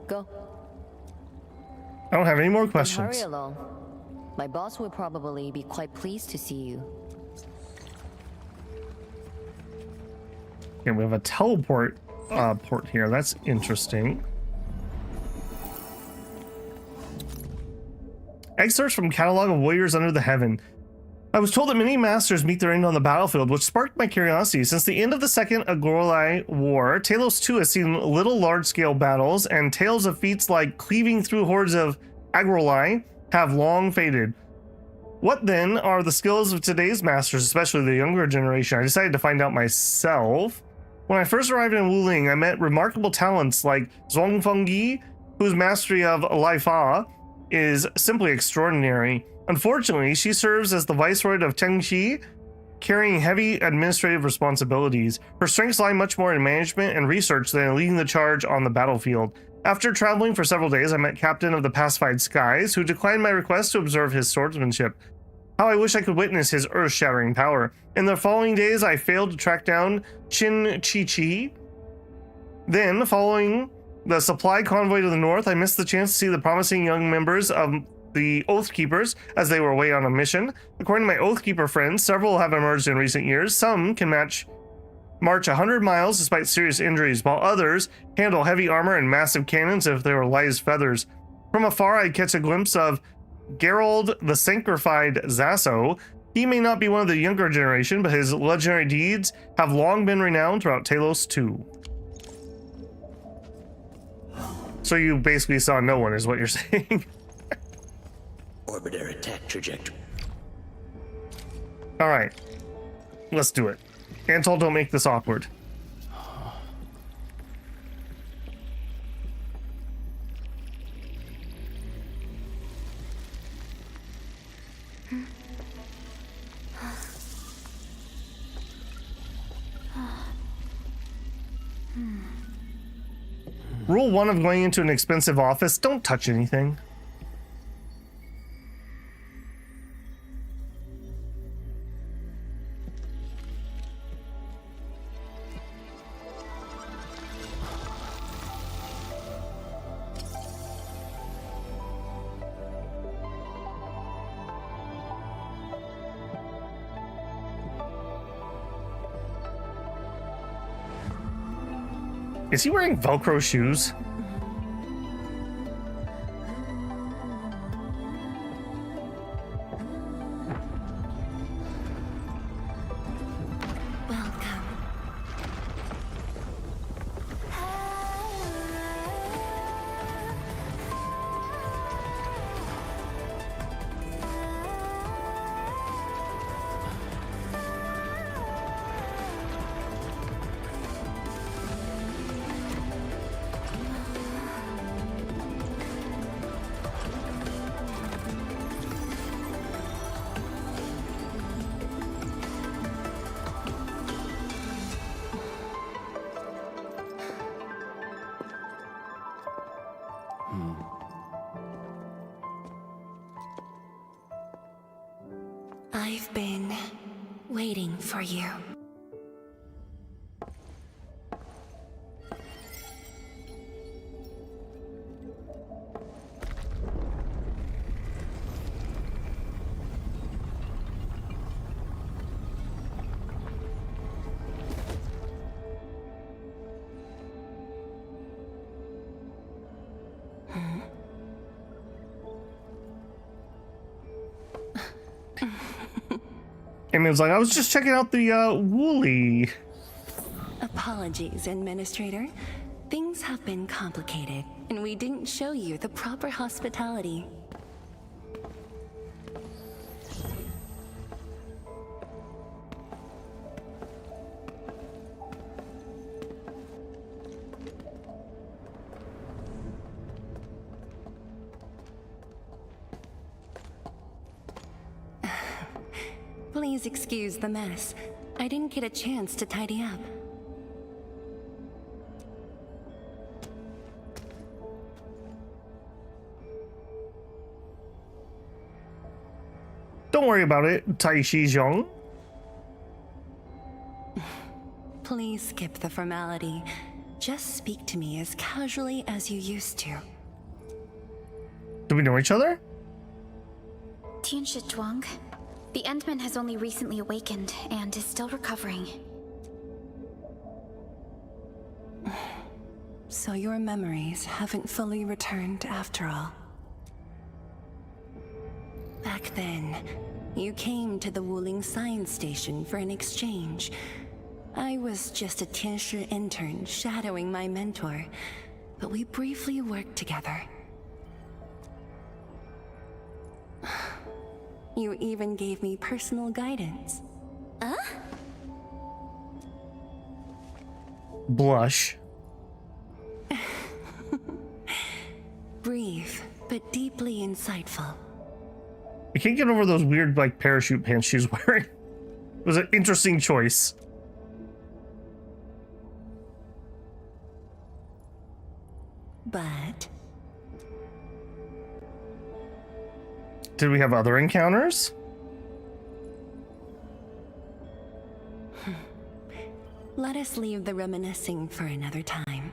S19: Go.
S1: I don't have any more
S19: Don't
S1: questions.
S19: hurry along. My boss will probably be quite pleased to see you.
S1: Okay, we have a teleport port here. That's interesting. Excerpts from Catalog of Warriors Under the Heaven. I was told that many masters meet their end on the battlefield, which sparked my curiosity. Since the end of the Second Agorlai War, Talos-II has seen little large-scale battles, and tales of feats like cleaving through hordes of Agorlai have long faded. What then are the skills of today's masters, especially the younger generation? I decided to find out myself. When I first arrived in Wuling, I met remarkable talents like Zhuangfeng Yi, whose mastery of Lai Fa is simply extraordinary. Unfortunately, she serves as the viceroy of Tengxi, carrying heavy administrative responsibilities. Her strengths lie much more in management and research than in leading the charge on the battlefield. After traveling for several days, I met Captain of the Pacified Skies, who declined my request to observe his swordsmanship. How I wish I could witness his earth-shattering power. In the following days, I failed to track down Qin Chi. Then, following the supply convoy to the north, I missed the chance to see the promising young members of the Oathkeepers as they were away on a mission. According to my Oathkeeper friends, several have emerged in recent years. Some can march 100 miles despite serious injuries, while others handle heavy armor and massive cannons if they were light as feathers. From afar, I catch a glimpse of Gerald the Sanctified Zasso. He may not be one of the younger generation, but his legendary deeds have long been renowned throughout Talos-II. So you basically saw no one, is what you're saying.
S7: Orbiter attack trajectory.
S1: All right, let's do it. Antol, don't make this awkward. Rule 1 of going into an expensive office, don't touch anything. Is he wearing Velcro shoes?
S4: I've been waiting for you.
S1: Amy was like, I was just checking out the Wuling.
S4: Apologies, Administrator. Things have been complicated, and we didn't show you the proper hospitality. Please excuse the mess. I didn't get a chance to tidy up.
S1: Don't worry about it, Taishi Zhong.
S4: Please skip the formality. Just speak to me as casually as you used to.
S1: Do we know each other?
S3: Tianshi Zhuang. The Endman has only recently awakened and is still recovering.
S4: So your memories haven't fully returned after all. Back then, you came to the Wuling science station for an exchange. I was just a Tianshi intern shadowing my mentor, but we briefly worked together. You even gave me personal guidance.
S1: Blush.
S4: Brief, but deeply insightful.
S1: I can't get over those weird, like, parachute pants she was wearing. It was an interesting choice.
S4: But
S1: did we have other encounters?
S4: let us leave the reminiscing for another time.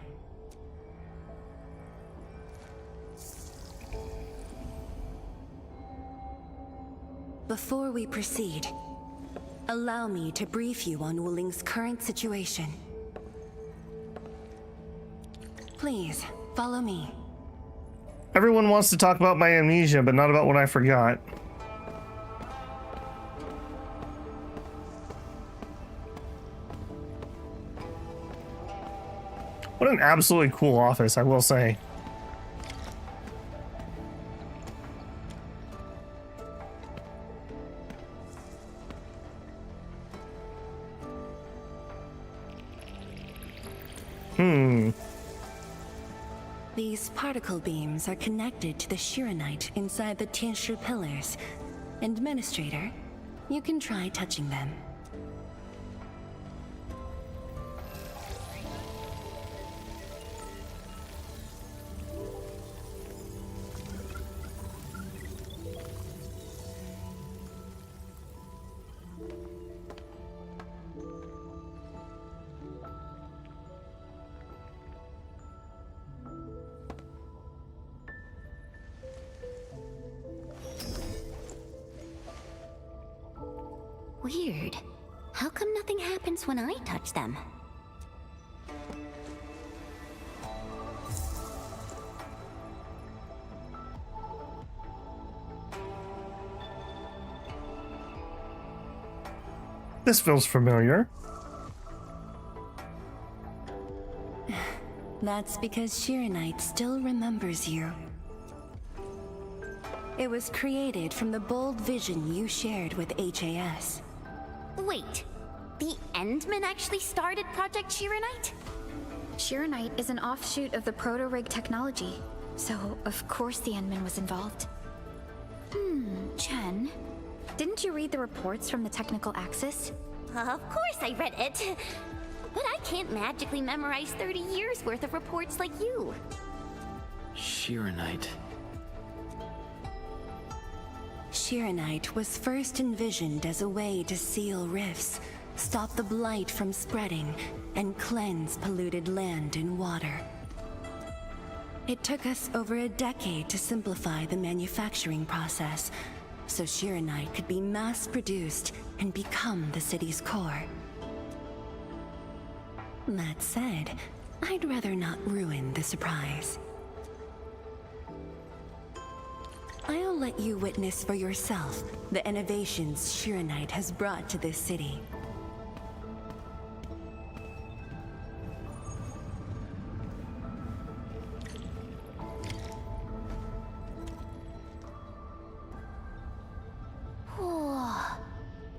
S4: Before we proceed, allow me to brief you on Wuling's current situation. Please, follow me.
S1: Everyone wants to talk about my amnesia, but not about what I forgot. What an absolutely cool office, I will say.
S4: These particle beams are connected to the Shiranite inside the Tianshi pillars. Administrator, you can try touching them.
S2: Weird. How come nothing happens when I touch them?
S1: This feels familiar.
S4: That's because Shiranite still remembers you. It was created from the bold vision you shared with HAS.
S2: Wait, the Endmen actually started Project Shiranite?
S3: Shiranite is an offshoot of the proto-rig technology, so of course the Endman was involved. Chen, didn't you read the reports from the technical axis?
S2: Of course I read it. But I can't magically memorize 30 years worth of reports like you.
S8: Shiranite.
S4: Shiranite was first envisioned as a way to seal rifts, stop the blight from spreading, and cleanse polluted land and water. It took us over a decade to simplify the manufacturing process, so Shiranite could be mass-produced and become the city's core. That said, I'd rather not ruin the surprise. I'll let you witness for yourself the innovations Shiranite has brought to this city.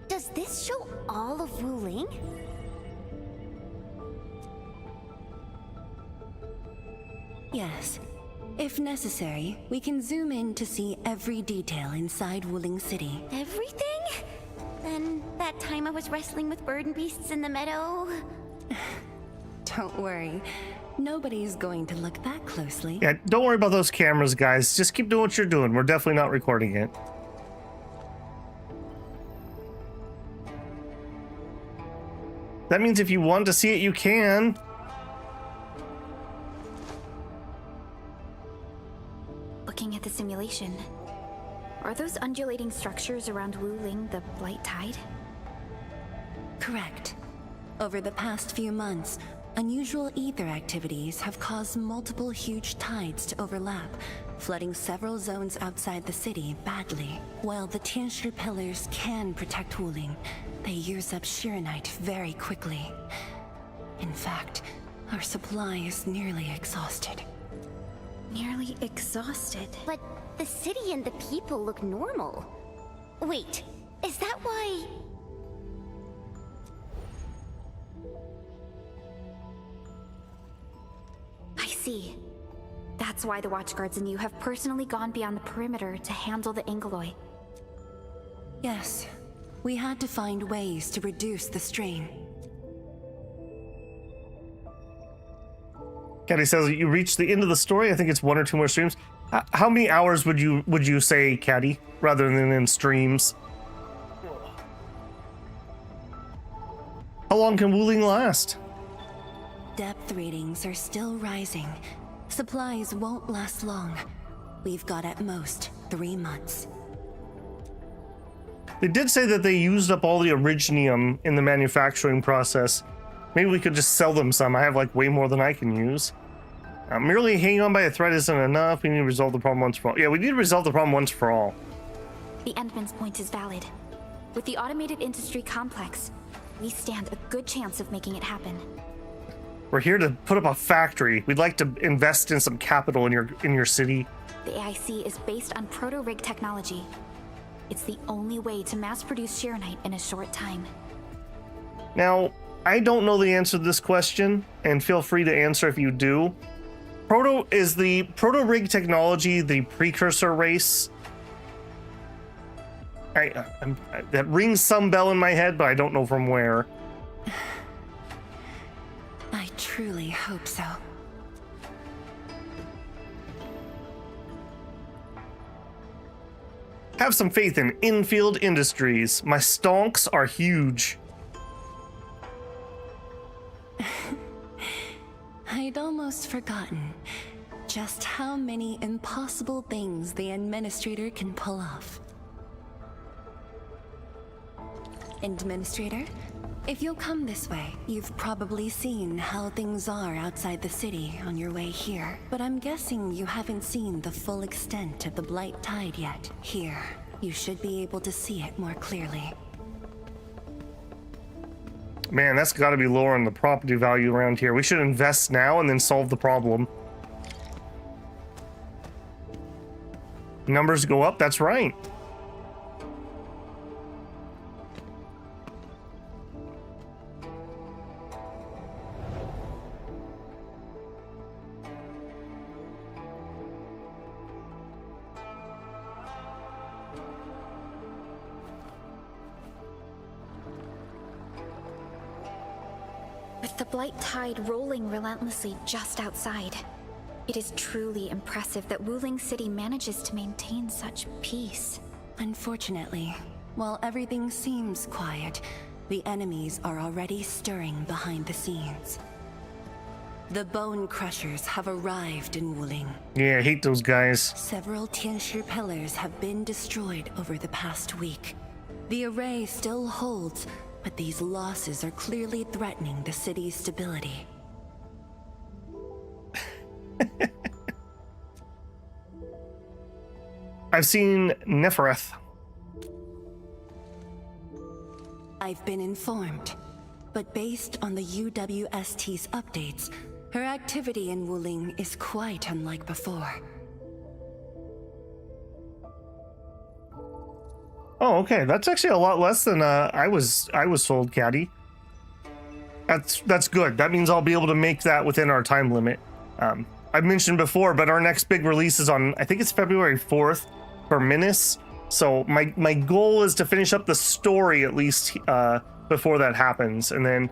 S2: Does this show all of Wuling?
S4: Yes. If necessary, we can zoom in to see every detail inside Wuling City.
S2: Everything? Then that time I was wrestling with bird and beasts in the meadow?
S4: Don't worry. Nobody's going to look that closely.
S1: Yeah, don't worry about those cameras, guys. Just keep doing what you're doing. We're definitely not recording it. That means if you want to see it, you can.
S3: Looking at the simulation, are those undulating structures around Wuling the Blight Tide?
S4: Correct. Over the past few months, unusual ether activities have caused multiple huge tides to overlap, flooding several zones outside the city badly. While the Tianshi pillars can protect Wuling, they use up Shiranite very quickly. In fact, our supply is nearly exhausted.
S3: Nearly exhausted?
S2: But the city and the people look normal. Wait, is that why...
S3: I see. That's why the Watchguards and you have personally gone beyond the perimeter to handle the Angeloi.
S4: Yes. We had to find ways to reduce the strain.
S1: Caddy says that you reached the end of the story. I think it's 1 or 2 more streams. How many hours would you say, Caddy, rather than in streams? How long can Wuling last?
S4: Depth readings are still rising. Supplies won't last long. We've got at most 3 months.
S1: They did say that they used up all the originium in the manufacturing process. Maybe we could just sell them some. I have like way more than I can use. Merely hanging on by a thread isn't enough. We need to resolve the problem once for all. Yeah, we need to resolve the problem once for all.
S3: The Endman's point is valid. With the automated industry complex, we stand a good chance of making it happen.
S1: We're here to put up a factory. We'd like to invest in some capital in your city.
S3: The AIC is based on proto-rig technology. It's the only way to mass-produce Shironite in a short time.
S1: Now, I don't know the answer to this question, and feel free to answer if you do. Is the proto-rig technology the precursor race? That rings some bell in my head, but I don't know from where.
S4: I truly hope so.
S1: Have some faith in Endfield Industries. My stonks are huge.
S4: I'd almost forgotten just how many impossible things the Administrator can pull off. Administrator, if you'll come this way, you've probably seen how things are outside the city on your way here. But I'm guessing you haven't seen the full extent of the Blight Tide yet. Here, you should be able to see it more clearly.
S1: Man, that's got to be lowering the property value around here. We should invest now and then solve the problem. Numbers go up, that's right.
S3: With the Blight Tide rolling relentlessly just outside, it is truly impressive that Wuling City manages to maintain such peace.
S4: Unfortunately, while everything seems quiet, the enemies are already stirring behind the scenes. The Bone Crushers have arrived in Wuling.
S1: Yeah, I hate those guys.
S4: Several Tianshi pillars have been destroyed over the past week. The array still holds, but these losses are clearly threatening the city's stability.
S1: I've seen Nefereth.
S4: I've been informed, but based on the UWST's updates, her activity in Wuling is quite unlike before.
S1: Oh, okay. That's actually a lot less than I was told, Caddy. That's good. That means I'll be able to make that within our time limit. I've mentioned before, but our next big release is on, I think it's February 4th for Menace. So my goal is to finish up the story at least before that happens, and then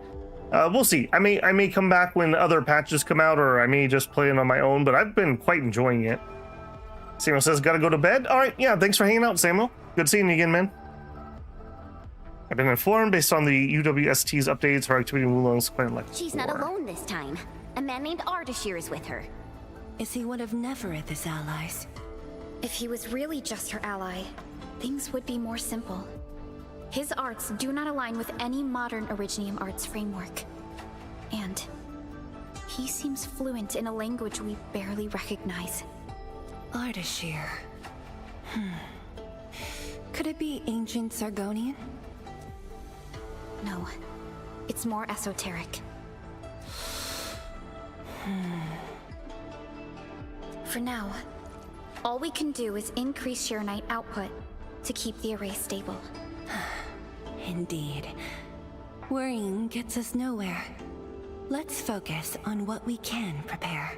S1: we'll see. I may come back when other patches come out, or I may just play it on my own. But I've been quite enjoying it. Samuel says, "Gotta go to bed." All right, yeah. Thanks for hanging out, Samuel. Good seeing you again, man. I've been informed based on the UWST's updates. Her activity in Wuling is quite unlike
S2: She's not alone this time. A man named Ardashir is with her.
S4: Is he one of Nefereth's allies?
S3: If he was really just her ally, things would be more simple. His arts do not align with any modern Originium arts framework. And he seems fluent in a language we barely recognize.
S4: Ardashir. Could it be ancient Sargonian?
S3: No. It's more esoteric. For now, all we can do is increase Shironite output to keep the array stable.
S4: Indeed. Worrying gets us nowhere. Let's focus on what we can prepare.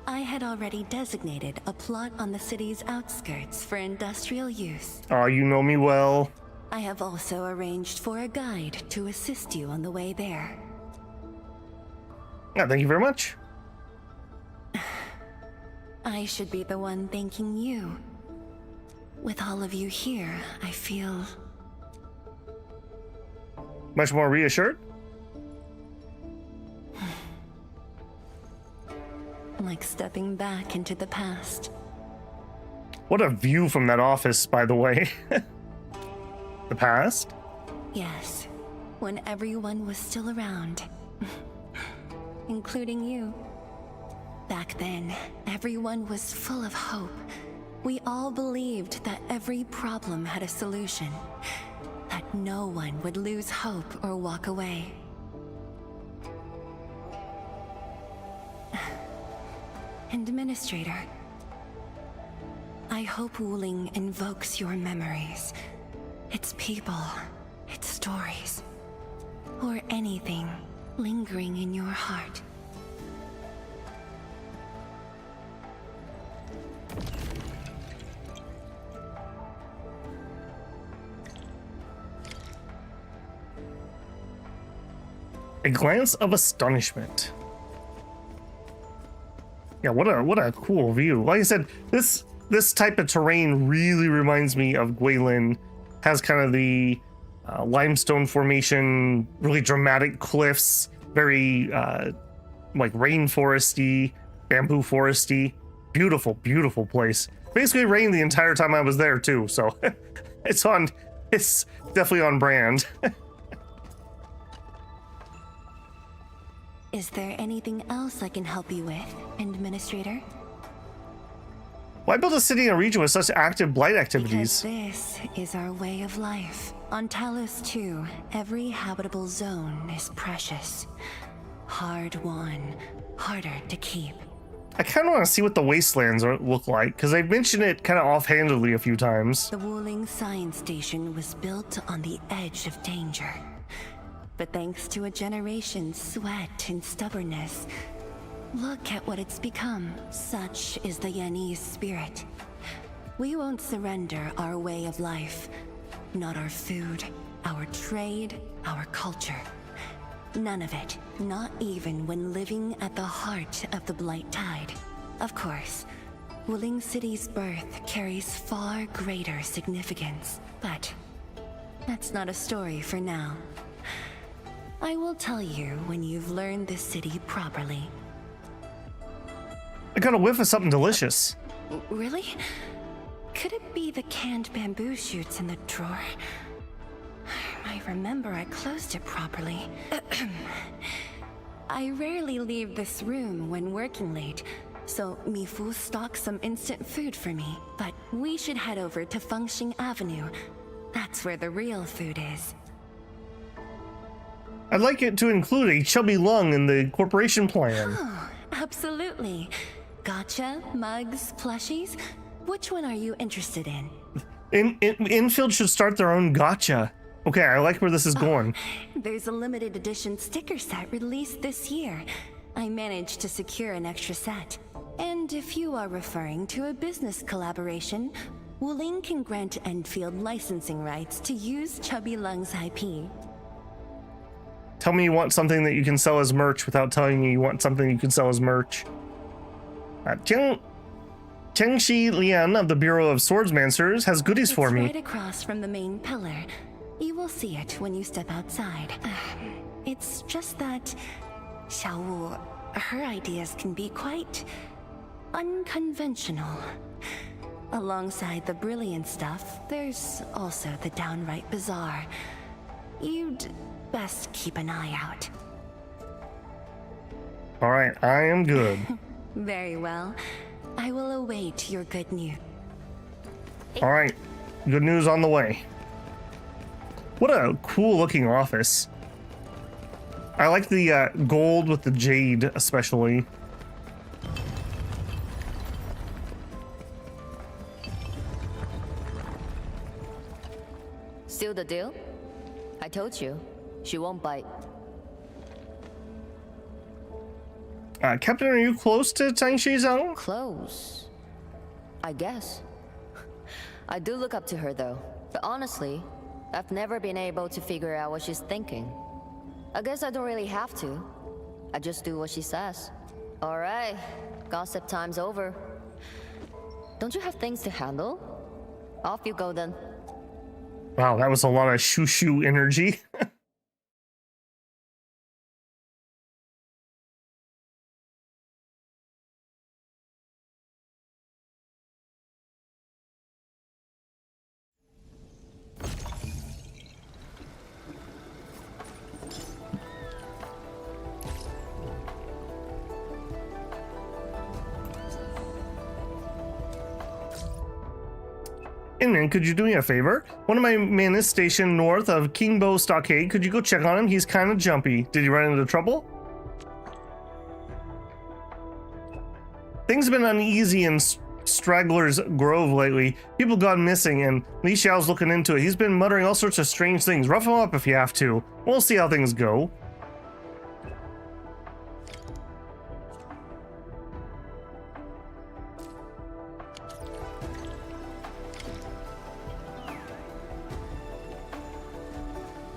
S4: I had already designated a plot on the city's outskirts for industrial use.
S1: Oh, you know me well.
S4: I have also arranged for a guide to assist you on the way there.
S1: Yeah, thank you very much.
S4: I should be the one thanking you. With all of you here, I feel...
S1: much more reassured?
S4: like stepping back into the past.
S1: What a view from that office, by the way. The past?
S4: Yes, when everyone was still around. Including you. Back then, everyone was full of hope. We all believed that every problem had a solution. That no one would lose hope or walk away. Administrator, I hope Wuling invokes your memories. Its people, its stories, or anything lingering in your heart.
S1: A glance of astonishment. Yeah, what a cool view. Like I said, this type of terrain really reminds me of Guilin. Has kind of the limestone formation, really dramatic cliffs, very like rainforesty, bamboo foresty. Beautiful, beautiful place. Basically rained the entire time I was there too, so it's definitely on brand.
S4: Is there anything else I can help you with, Administrator?
S1: Why build a city in a region with such active blight activities?
S4: Because this is our way of life. On Talos-II, every habitable zone is precious. Hard-won, harder to keep.
S1: I kind of want to see what the wastelands look like, because they've mentioned it kind of offhandedly a few times.
S4: The Wuling Science Station was built on the edge of danger. But thanks to a generation's sweat and stubbornness, look at what it's become. Such is the Yanese spirit. We won't surrender our way of life. Not our food, our trade, our culture. None of it, not even when living at the heart of the Blight Tide. Of course, Wuling City's birth carries far greater significance, but that's not a story for now. I will tell you when you've learned the city properly.
S1: I got a whiff of something delicious.
S4: Really? Could it be the canned bamboo shoots in the drawer? I remember I closed it properly. I rarely leave this room when working late, so Mifu stocks some instant food for me. But we should head over to Fengxing Avenue. That's where the real food is.
S1: I'd like it to include a chubby lung in the corporation plan.
S4: Oh, absolutely. Gacha, mugs, plushies? Which one are you interested in?
S1: Endfield should start their own gacha. Okay, I like where this is going.
S4: There's a limited edition sticker set released this year. I managed to secure an extra set. And if you are referring to a business collaboration, Wuling can grant Endfield licensing rights to use Chubby Lung's IP.
S1: Tell me you want something that you can sell as merch without telling me you want something you can sell as merch. Chengxi Lian of the Bureau of Swordsmancers has goodies for me.
S4: Right across from the main pillar. You will see it when you step outside. It's just that Xiaowu, her ideas can be quite unconventional. Alongside the brilliant stuff, there's also the downright bizarre. You'd best keep an eye out.
S1: All right, I am good.
S4: Very well. I will await your good news.
S1: All right, good news on the way. What a cool looking office. I like the gold with the jade especially.
S19: Still the deal? I told you, she won't bite.
S1: Captain, are you close to Tangshi Zhang?
S19: Close? I guess. I do look up to her though, but honestly, I've never been able to figure out what she's thinking. I guess I don't really have to. I just do what she says. Alright, gossip time's over. Don't you have things to handle? Off you go then.
S1: Wow, that was a lot of shoo-shoo energy. evening. Could you do me a favor? One of my men is stationed north of Kingbow Stockade. Could you go check on him? He's kind of jumpy. Did he run into trouble? Things have been uneasy in Straggler's Grove lately. People gone missing, and Li Xiao's looking into it. He's been muttering all sorts of strange things. Rough him up if you have to. We'll see how things go.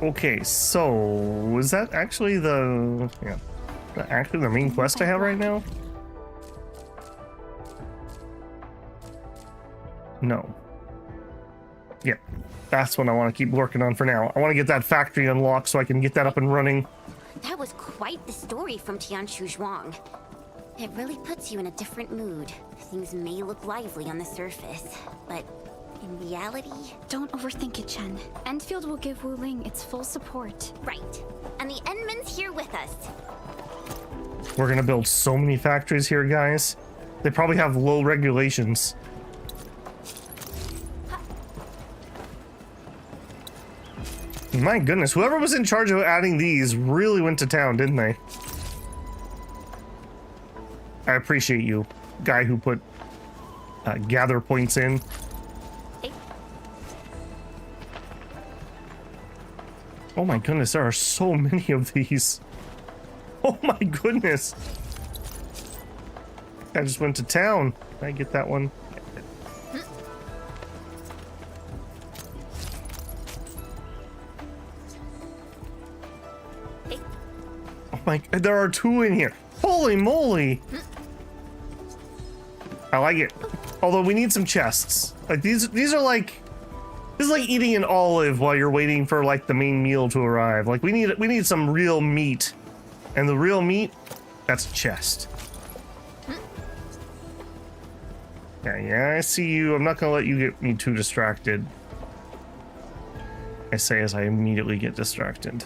S1: Okay, so is that actually the main quest I have right now? No. Yeah, that's what I want to keep working on for now. I want to get that factory unlocked so I can get that up and running.
S2: That was quite the story from Tianshu Zhuang. It really puts you in a different mood. Things may look lively on the surface, but in reality...
S3: Don't overthink it, Chen. Endfield will give Wuling its full support.
S2: Right. And the Endman's here with us.
S1: We're gonna build so many factories here, guys. They probably have low regulations. My goodness, whoever was in charge of adding these really went to town, didn't they? I appreciate you, guy who put gather points in. Oh my goodness, there are so many of these. Oh my goodness. I just went to town. Can I get that one? Oh my, there are two in here. Holy moly. I like it. Although we need some chests. Like these are like, this is like eating an olive while you're waiting for like the main meal to arrive. Like we need some real meat. And the real meat, that's a chest. Yeah, I see you. I'm not gonna let you get me too distracted. I say as I immediately get distracted.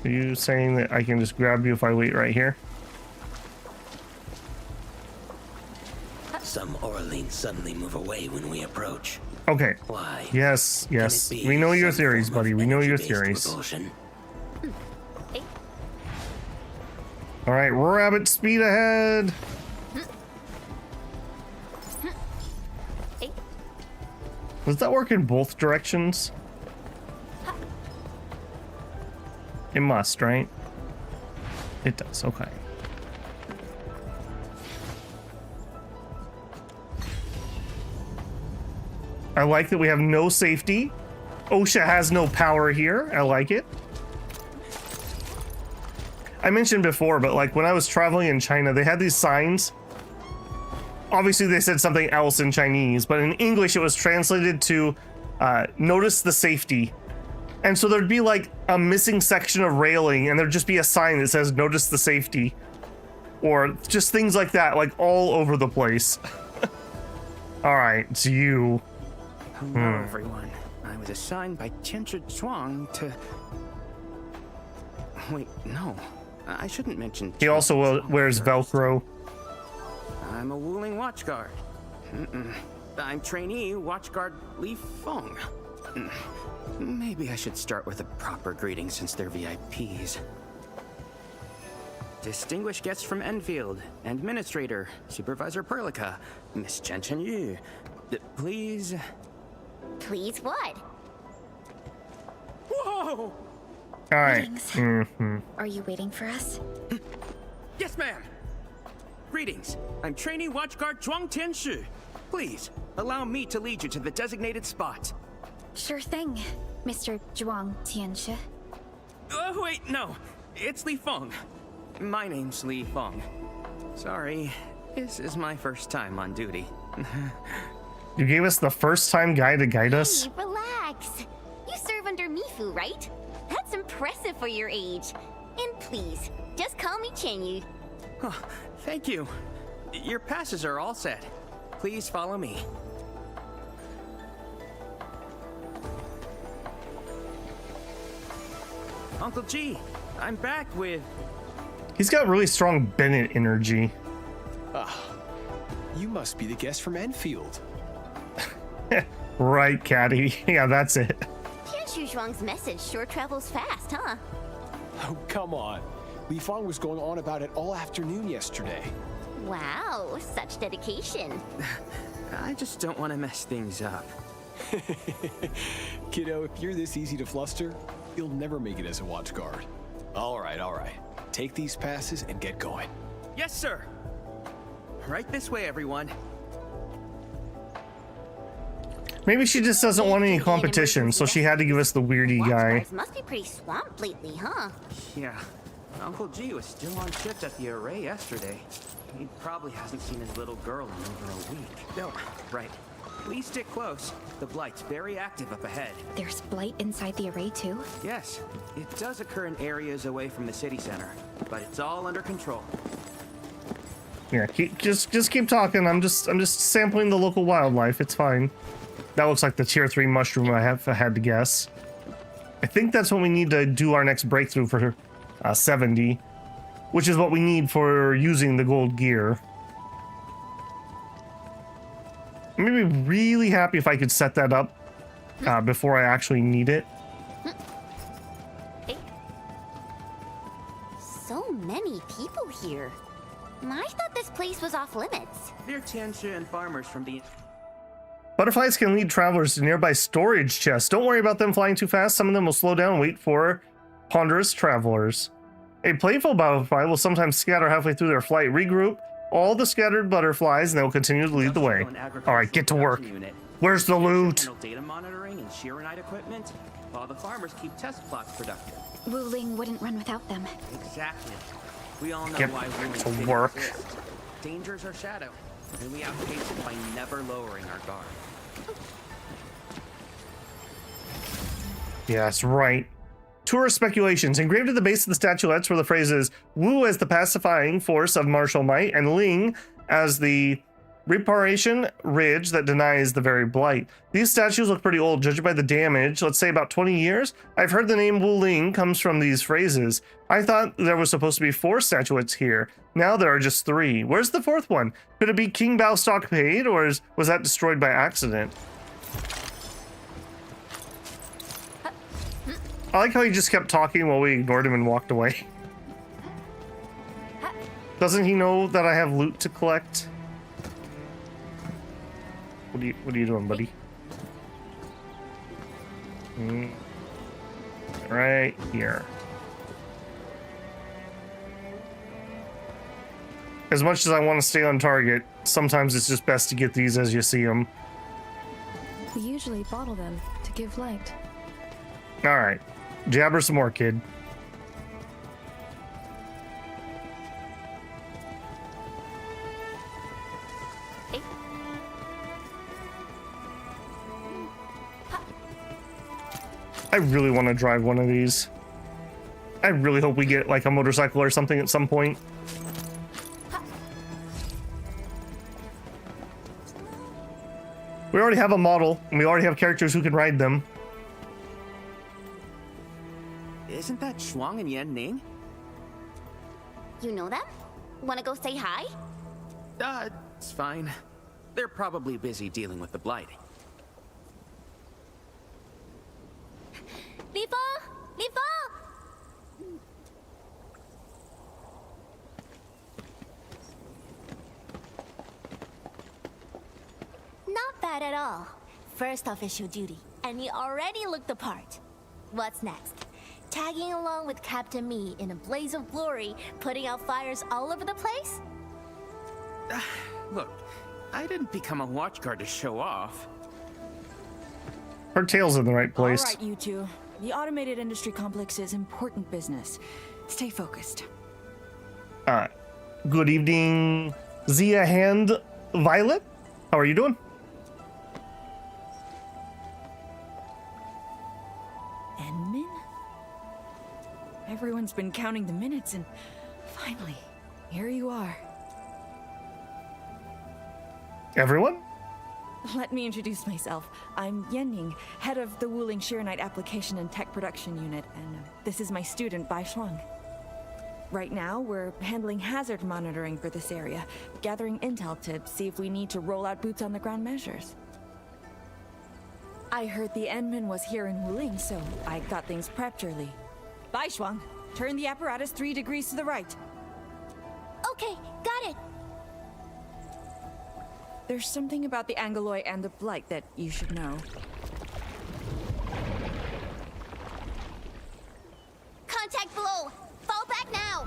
S1: Are you saying that I can just grab you if I wait right here?
S7: Some Orleans suddenly move away when we approach.
S1: Okay.
S7: Why?
S1: Yes, yes. We know your theories, buddy. We know your theories. All right, rabbit speed ahead. Does that work in both directions? It must, right? It does, okay. I like that we have no safety. OSHA has no power here. I like it. I mentioned before, but like when I was traveling in China, they had these signs. Obviously they said something else in Chinese, but in English it was translated to notice the safety. And so there'd be like a missing section of railing and there'd just be a sign that says notice the safety. Or just things like that, like all over the place. All right, it's you.
S12: Hello, everyone. I was assigned by Tianshu Zhuang to... Wait, no. I shouldn't mention...
S1: He also wears Velcro.
S12: I'm a Wuling watchguard. I'm trainee watchguard Li Feng. Maybe I should start with a proper greeting since they're VIPs. Distinguished guests from Endfield, Administrator, Supervisor Perlica, Miss Chen Yu. Please...
S2: Please what?
S12: Whoa!
S1: All right.
S3: Are you waiting for us?
S12: Yes, ma'am. Greetings. I'm trainee watchguard Zhuang Tianshu. Please, allow me to lead you to the designated spot.
S3: Sure thing, Mr. Zhuang Tianshu.
S12: Oh, wait, no. It's Li Feng. My name's Li Feng. Sorry, this is my first time on duty.
S1: You gave us the first time guy to guide us?
S2: Hey, relax. You serve under Mifu, right? That's impressive for your age. And please, just call me Chen-Yu.
S12: Oh, thank you. Your passes are all set. Please follow me. Uncle G, I'm back with...
S1: He's got really strong Bennett energy.
S22: Ah, you must be the guest from Endfield.
S1: Right, Caddy. Yeah, that's it.
S2: Tian Zhuang's message sure travels fast, huh?
S14: Oh, come on. Li Fang was going on about it all afternoon yesterday.
S2: Wow, such dedication.
S12: I just don't want to mess things up.
S14: Kiddo, if you're this easy to fluster, you'll never make it as a watch guard. All right. Take these passes and get going.
S12: Yes, sir. Right this way, everyone.
S1: Maybe she just doesn't want any competition, so she had to give us the weirdy guy.
S2: Watchguards must be pretty swamped lately, huh?
S12: Yeah. Uncle G was still on shift at the array yesterday. He probably hasn't seen his little girl in over a week. No, right. Please stick close. The Blight's very active up ahead.
S3: There's blight inside the array too?
S12: Yes. It does occur in areas away from the city center, but it's all under control.
S1: Yeah, just keep talking. I'm just sampling the local wildlife. It's fine. That looks like the tier 3 mushroom I had to guess. I think that's what we need to do our next breakthrough for 70, which is what we need for using the gold gear. I'm gonna be really happy if I could set that up before I actually need it.
S2: So many people here. I thought this place was off limits.
S12: They're Tianxia and farmers from the...
S1: Butterflies can lead travelers to nearby storage chests. Don't worry about them flying too fast. Some of them will slow down and wait for ponderous travelers. A playful butterfly will sometimes scatter halfway through their flight. Regroup all the scattered butterflies and they will continue to lead the way. Alright, get to work. Where's the loot?
S12: Data monitoring and Shiranite equipment, while the farmers keep test plots productive.
S3: Wuling wouldn't run without them.
S12: Exactly. We all know
S1: Get
S12: why
S1: to
S12: Wuling
S1: work.
S12: exists. Dangers are shadow, and we outpace it by never lowering our guard.
S1: Yes, right. Tourist speculations. Engraved at the base of the statuettes were the phrases Wu as the pacifying force of martial might and Ling as the reparation ridge that denies the very blight. These statues look pretty old, judging by the damage, let's say about 20 years. I've heard the name Wuling comes from these phrases. I thought there was supposed to be 4 statuettes here. Now there are just 3. Where's the 4th one? Could it be King Bao Stockade, or was that destroyed by accident? I like how he just kept talking while we ignored him and walked away. Doesn't he know that I have loot to collect? What are you doing, buddy? Right here. As much as I want to stay on target, sometimes it's just best to get these as you see them.
S16: We usually bottle them to give light.
S1: Alright. Jabber some more, kid. I really want to drive one of these. I really hope we get like a motorcycle or something at some point. We already have a model, and we already have characters who can ride them.
S12: Isn't that Shuang and Yan Ning?
S2: You know them? Wanna go say hi?
S12: It's fine. They're probably busy dealing with the blight.
S10: Li Fang! Li Fang! Not bad at all. First official duty, and you already look the part. What's next? Tagging along with Captain Me in a blaze of glory, putting out fires all over the place?
S12: Look, I didn't become a watchguard to show off.
S1: Her tail's in the right place.
S5: All right, you two. The automated industry complex is important business. Stay focused.
S1: Good evening, Zia Hand Violet. How are you doing?
S5: Enmin? Everyone's been counting the minutes, and finally, here you are.
S1: Everyone?
S5: Let me introduce myself. I'm Yenning, head of the Wuling Shiranite Application and Tech Production Unit, and this is my student, Bai Shuang. Right now, we're handling hazard monitoring for this area, gathering intel to see if we need to roll out boots-on-the-ground measures. I heard the Endman was here in Wuling, so I got things prepped early. Bai Shuang, turn the apparatus 3 degrees to the right.
S10: Okay, got it.
S5: There's something about the Angeloi and the Blight that you should know.
S2: Contact below. Fall back now.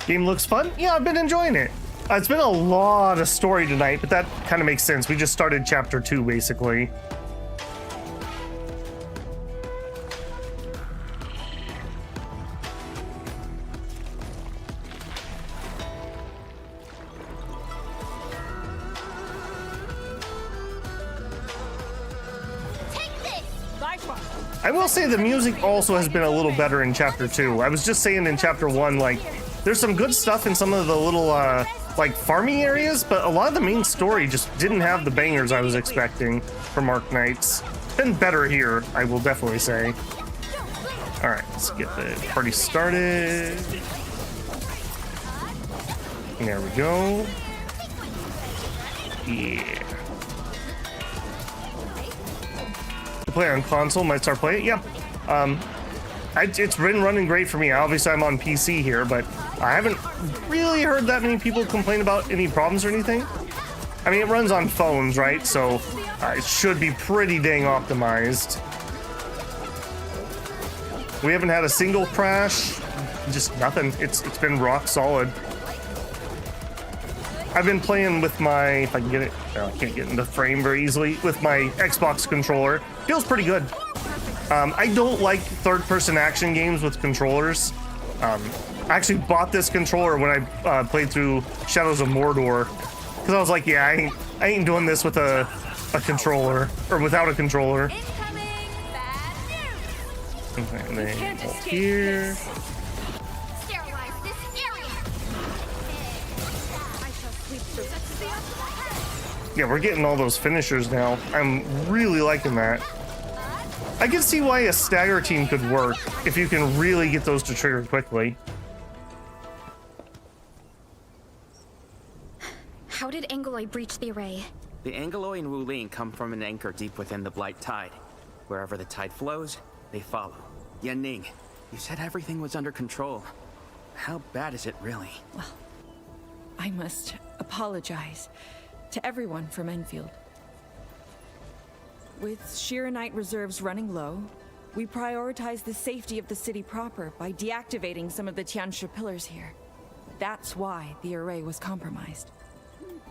S1: Game looks fun. Yeah, I've been enjoying it. It's been a lot of story tonight, but that kind of makes sense. We just started chapter 2, basically. I will say the music also has been a little better in chapter 2. I was just saying in chapter 1, like, there's some good stuff in some of the little, like, farming areas, but a lot of the main story just didn't have the bangers I was expecting from Arknights. Been better here, I will definitely say. Alright, let's get the party started. There we go. Yeah. To play on console, might start playing. Yeah, it's been running great for me. Obviously, I'm on PC here, but I haven't really heard that many people complain about any problems or anything. I mean, it runs on phones, right? So it should be pretty dang optimized. We haven't had a single crash, just nothing. It's been rock solid. I've been playing with my, if I can get it, I can't get into frame very easily, with my Xbox controller. Feels pretty good. I don't like third-person action games with controllers. I actually bought this controller when I played through Shadows of Mordor, because I was like, yeah, I ain't doing this with a controller, or without a controller. Okay, and then here. Yeah, we're getting all those finishers now. I'm really liking that. I can see why a stagger team could work if you can really get those to trigger quickly.
S3: How did Angeloi breach the array?
S12: The Angeloi and Wuling come from an anchor deep within the Blight Tide. Wherever the tide flows, they follow. Yanning, you said everything was under control. How bad is it really?
S5: Well, I must apologize to everyone from Endfield. With Shiranite reserves running low, we prioritize the safety of the city proper by deactivating some of the Tiansha pillars here. That's why the array was compromised.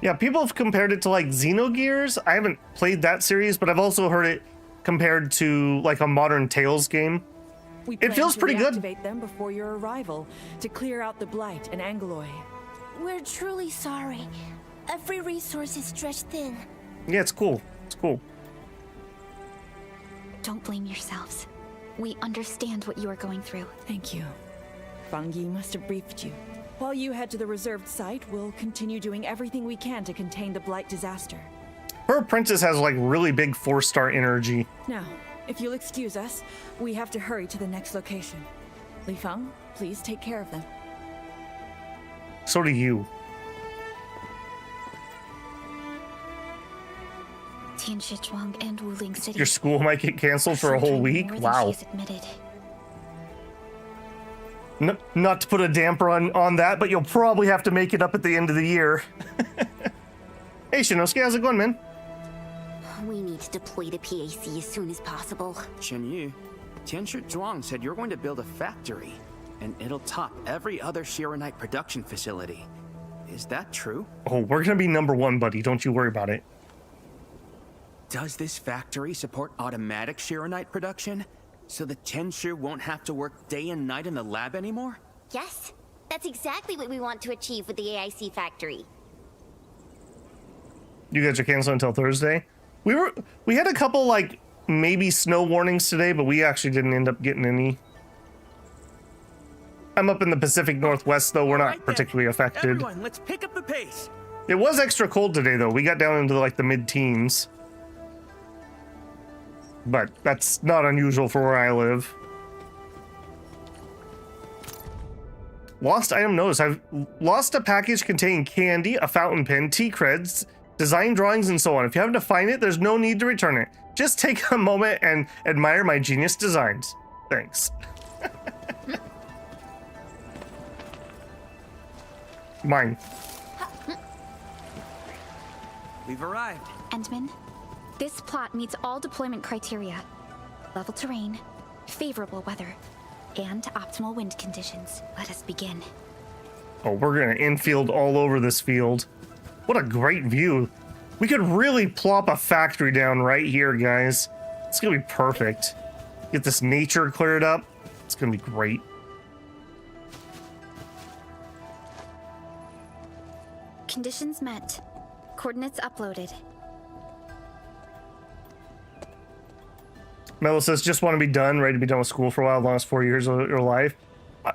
S1: Yeah, people have compared it to like Xenogears. I haven't played that series, but I've also heard it compared to like a modern Tales game. It feels pretty good.
S5: We plan to deactivate them before your arrival to clear out the Blight and Angeloi.
S10: We're truly sorry. Every resource is stretched thin.
S1: Yeah, it's cool. It's cool.
S3: Don't blame yourselves. We understand what you are going through.
S5: Thank you. Fang Yi must have briefed you. While you head to the reserved site, we'll continue doing everything we can to contain the Blight disaster.
S1: Her apprentice has like really big 4-star energy.
S5: Now, if you'll excuse us, we have to hurry to the next location. Li Feng, please take care of them.
S1: So do you.
S3: Tianshi and Wuling City.
S1: Your school might get canceled for a whole week? Wow. Not to put a damper on that, but you'll probably have to make it up at the end of the year. Hey, Shinosuke, how's it going, man?
S2: We need to deploy the PAC as soon as possible.
S12: Chen Tianshi Zhuang said you're going to build a factory, and it'll top every other Shiranite production facility. Is that true?
S1: Oh, we're gonna be #1, buddy. Don't you worry about it.
S12: Does this factory support automatic Shiranite production? So the Tianshi won't have to work day and night in the lab anymore?
S2: Yes, that's exactly what we want to achieve with the AIC factory.
S1: You guys are canceling until Thursday? We had a couple like maybe snow warnings today, but we actually didn't end up getting any. I'm up in the Pacific Northwest though, we're not particularly affected.
S12: Everyone, let's pick up the pace.
S1: It was extra cold today though. We got down into like the mid-teens. But that's not unusual for where I live. Lost item notice. I've lost a package containing candy, a fountain pen, tea creds, design drawings and so on. If you happen to find it, there's no need to return it. Just take a moment and admire my genius designs. Thanks. Mine.
S18: We've arrived.
S3: Endman, this plot meets all deployment criteria. Level terrain, favorable weather, and optimal wind conditions. Let us begin.
S1: Oh, we're gonna infield all over this field. What a great view. We could really plop a factory down right here, guys. It's gonna be perfect. Get this nature cleared up. It's gonna be great.
S3: Conditions met. Coordinates uploaded.
S1: Mello says, just want to be done, ready to be done with school for a while, the last 4 years of your life.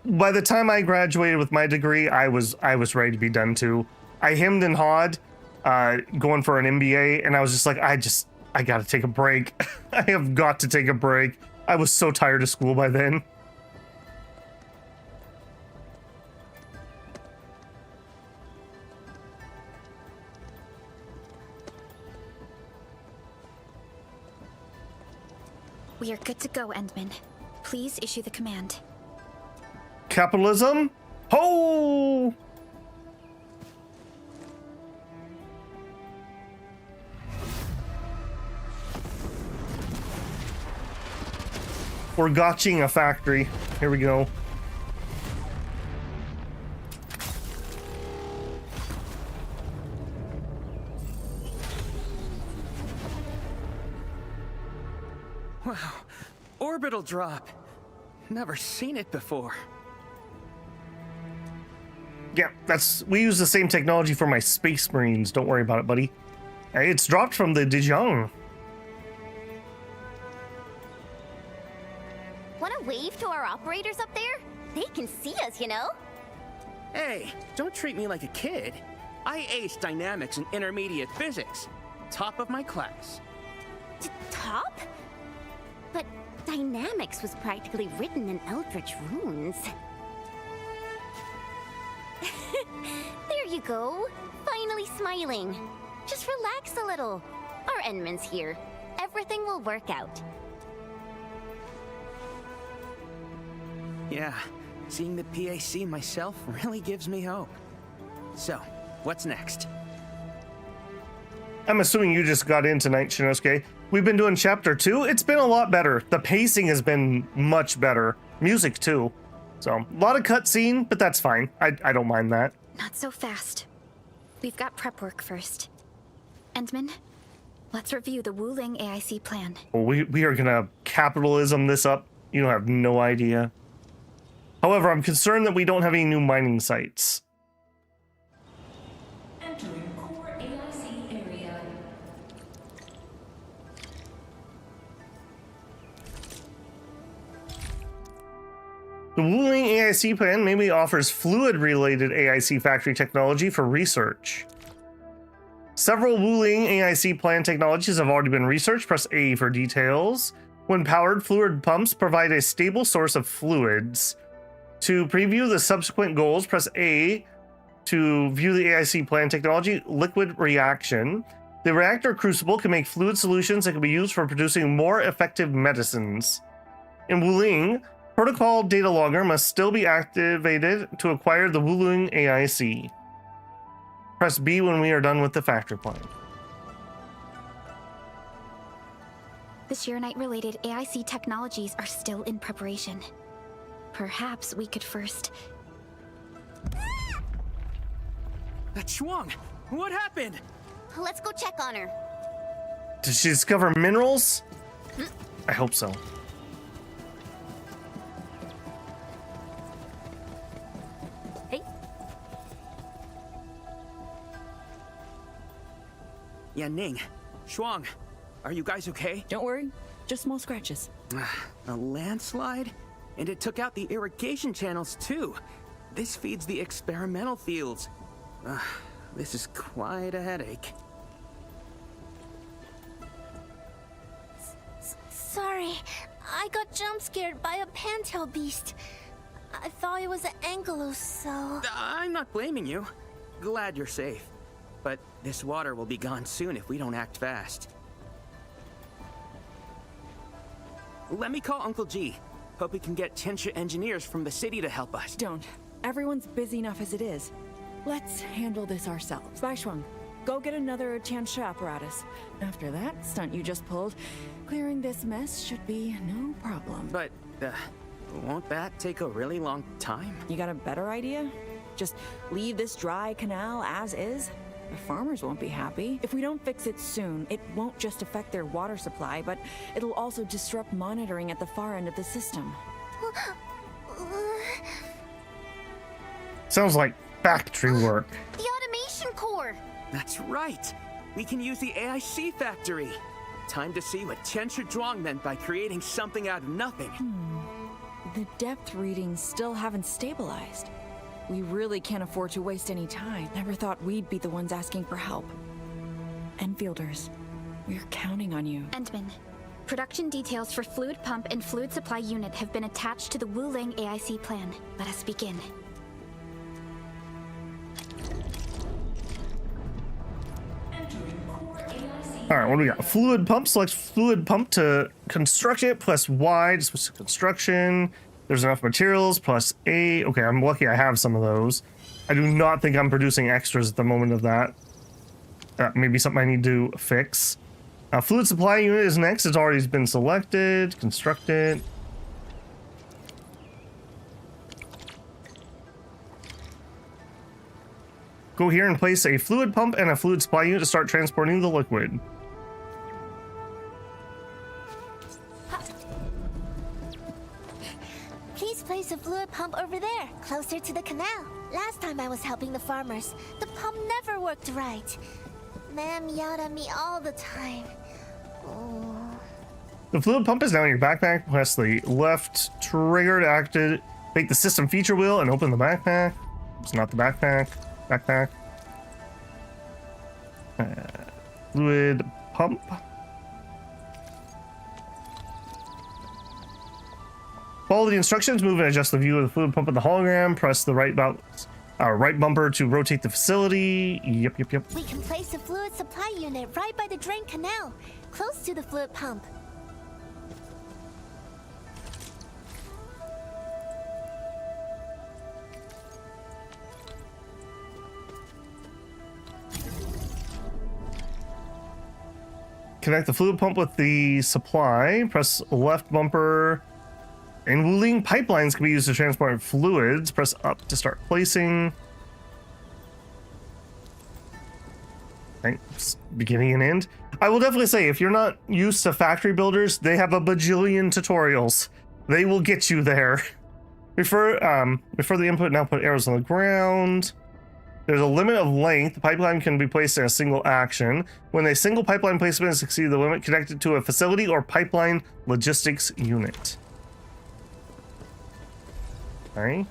S1: By the time I graduated with my degree, I was ready to be done too. I hemmed and hawed, going for an MBA, and I was just like, I gotta take a break. I have got to take a break. I was so tired of school by then.
S3: We are good to go, Endman. Please issue the command.
S1: Capitalism? Ho! We're gotching a factory. Here we go.
S12: Wow, orbital drop. Never seen it before.
S1: Yeah, we use the same technology for my Space Marines. Don't worry about it, buddy. It's dropped from the Dijon.
S2: Want to wave to our operators up there? They can see us, you know?
S12: Hey, don't treat me like a kid. I aced dynamics and intermediate physics. Top of my class.
S2: Top? But dynamics was practically written in Eldritch runes. There you go. Finally smiling. Just relax a little. Our Endman's here. Everything will work out.
S12: Yeah, seeing the PAC myself really gives me hope. So, what's next?
S1: I'm assuming you just got in tonight, Shinosuke. We've been doing chapter 2. It's been a lot better. The pacing has been much better. Music too. So, a lot of cutscene, but that's fine. I don't mind that.
S3: Not so fast. We've got prep work first. Endman, let's review the Wuling AIC plan.
S1: We are gonna capitalism this up. You don't have no idea. However, I'm concerned that we don't have any new mining sites.
S11: Entering core AIC area.
S1: The Wuling AIC plan maybe offers fluid-related AIC factory technology for research. Several Wuling AIC plan technologies have already been researched. Press A for details. When powered, fluid pumps provide a stable source of fluids. To preview the subsequent goals, press A to view the AIC plan technology, liquid reaction. The reactor crucible can make fluid solutions that can be used for producing more effective medicines. In Wuling, protocol data logger must still be activated to acquire the Wuling AIC. Press B when we are done with the factory plan.
S3: The Sheernite-related AIC technologies are still in preparation. Perhaps we could first...
S12: That's Shuang! What happened?
S2: Let's go check on her.
S1: Did she discover minerals? I hope so.
S2: Hey.
S12: Yanning, Shuang, are you guys okay?
S5: Don't worry, just small scratches.
S12: A landslide? And it took out the irrigation channels too. This feeds the experimental fields. This is quite a headache.
S10: Sorry, I got jump scared by a pantail beast. I thought it was an angelos, so...
S12: I'm not blaming you. Glad you're safe. but this water will be gone soon if we don't act fast. Let me call Uncle G. Hope we can get Tianshi engineers from the city to help us.
S5: Don't. Everyone's busy enough as it is. Let's handle this ourselves. Bai Shuang, go get another Tianshi apparatus. After that stunt you just pulled, clearing this mess should be no problem.
S12: But, won't that take a really long time?
S5: You got a better idea? Just leave this dry canal as is? The farmers won't be happy. If we don't fix it soon, it won't just affect their water supply, but it'll also disrupt monitoring at the far end of the system.
S1: Sounds like factory work.
S2: The automation core!
S12: That's right! We can use the AIC factory! Time to see what Tianshi Zhuang meant by creating something out of nothing.
S5: The depth readings still haven't stabilized. We really can't afford to waste any time. Never thought we'd be the ones asking for help. Enfielders, we're counting on you.
S3: Endman, production details for fluid pump and fluid supply unit have been attached to the Wuling AIC plan. Let us begin.
S1: All right, what do we got? Fluid pump. Select fluid pump to construct it. Press Y to switch to construction. There's enough materials. Plus A. Okay, I'm lucky I have some of those. I do not think I'm producing extras at the moment of that. Maybe something I need to fix. Fluid supply unit is next. It's already been selected. Construct it. Go here and place a fluid pump and a fluid supply unit to start transporting the liquid.
S13: Please place a fluid pump over there, closer to the canal. Last time I was helping the farmers, the pump never worked right. Ma'am yelled at me all the time. Oh.
S1: The fluid pump is now in your backpack. Press the left trigger to activate the system feature wheel and open the backpack. It's not the backpack. Backpack. Fluid pump. Follow the instructions. Move and adjust the view of the fluid pump in the hologram. Press the right bumper to rotate the facility. Yep.
S13: We can place a fluid supply unit right by the drain canal, close to the fluid pump.
S1: Connect the fluid pump with the supply. Press left bumper. And Wuling pipelines can be used to transport fluids. Press up to start placing. Thanks. Beginning and end. I will definitely say, if you're not used to factory builders, they have a bajillion tutorials. They will get you there. Refer the input and output arrows on the ground. There's a limit of length. The pipeline can be placed in a single action. When a single pipeline placement has exceeded the limit, connected to a facility or pipeline logistics unit. Alright.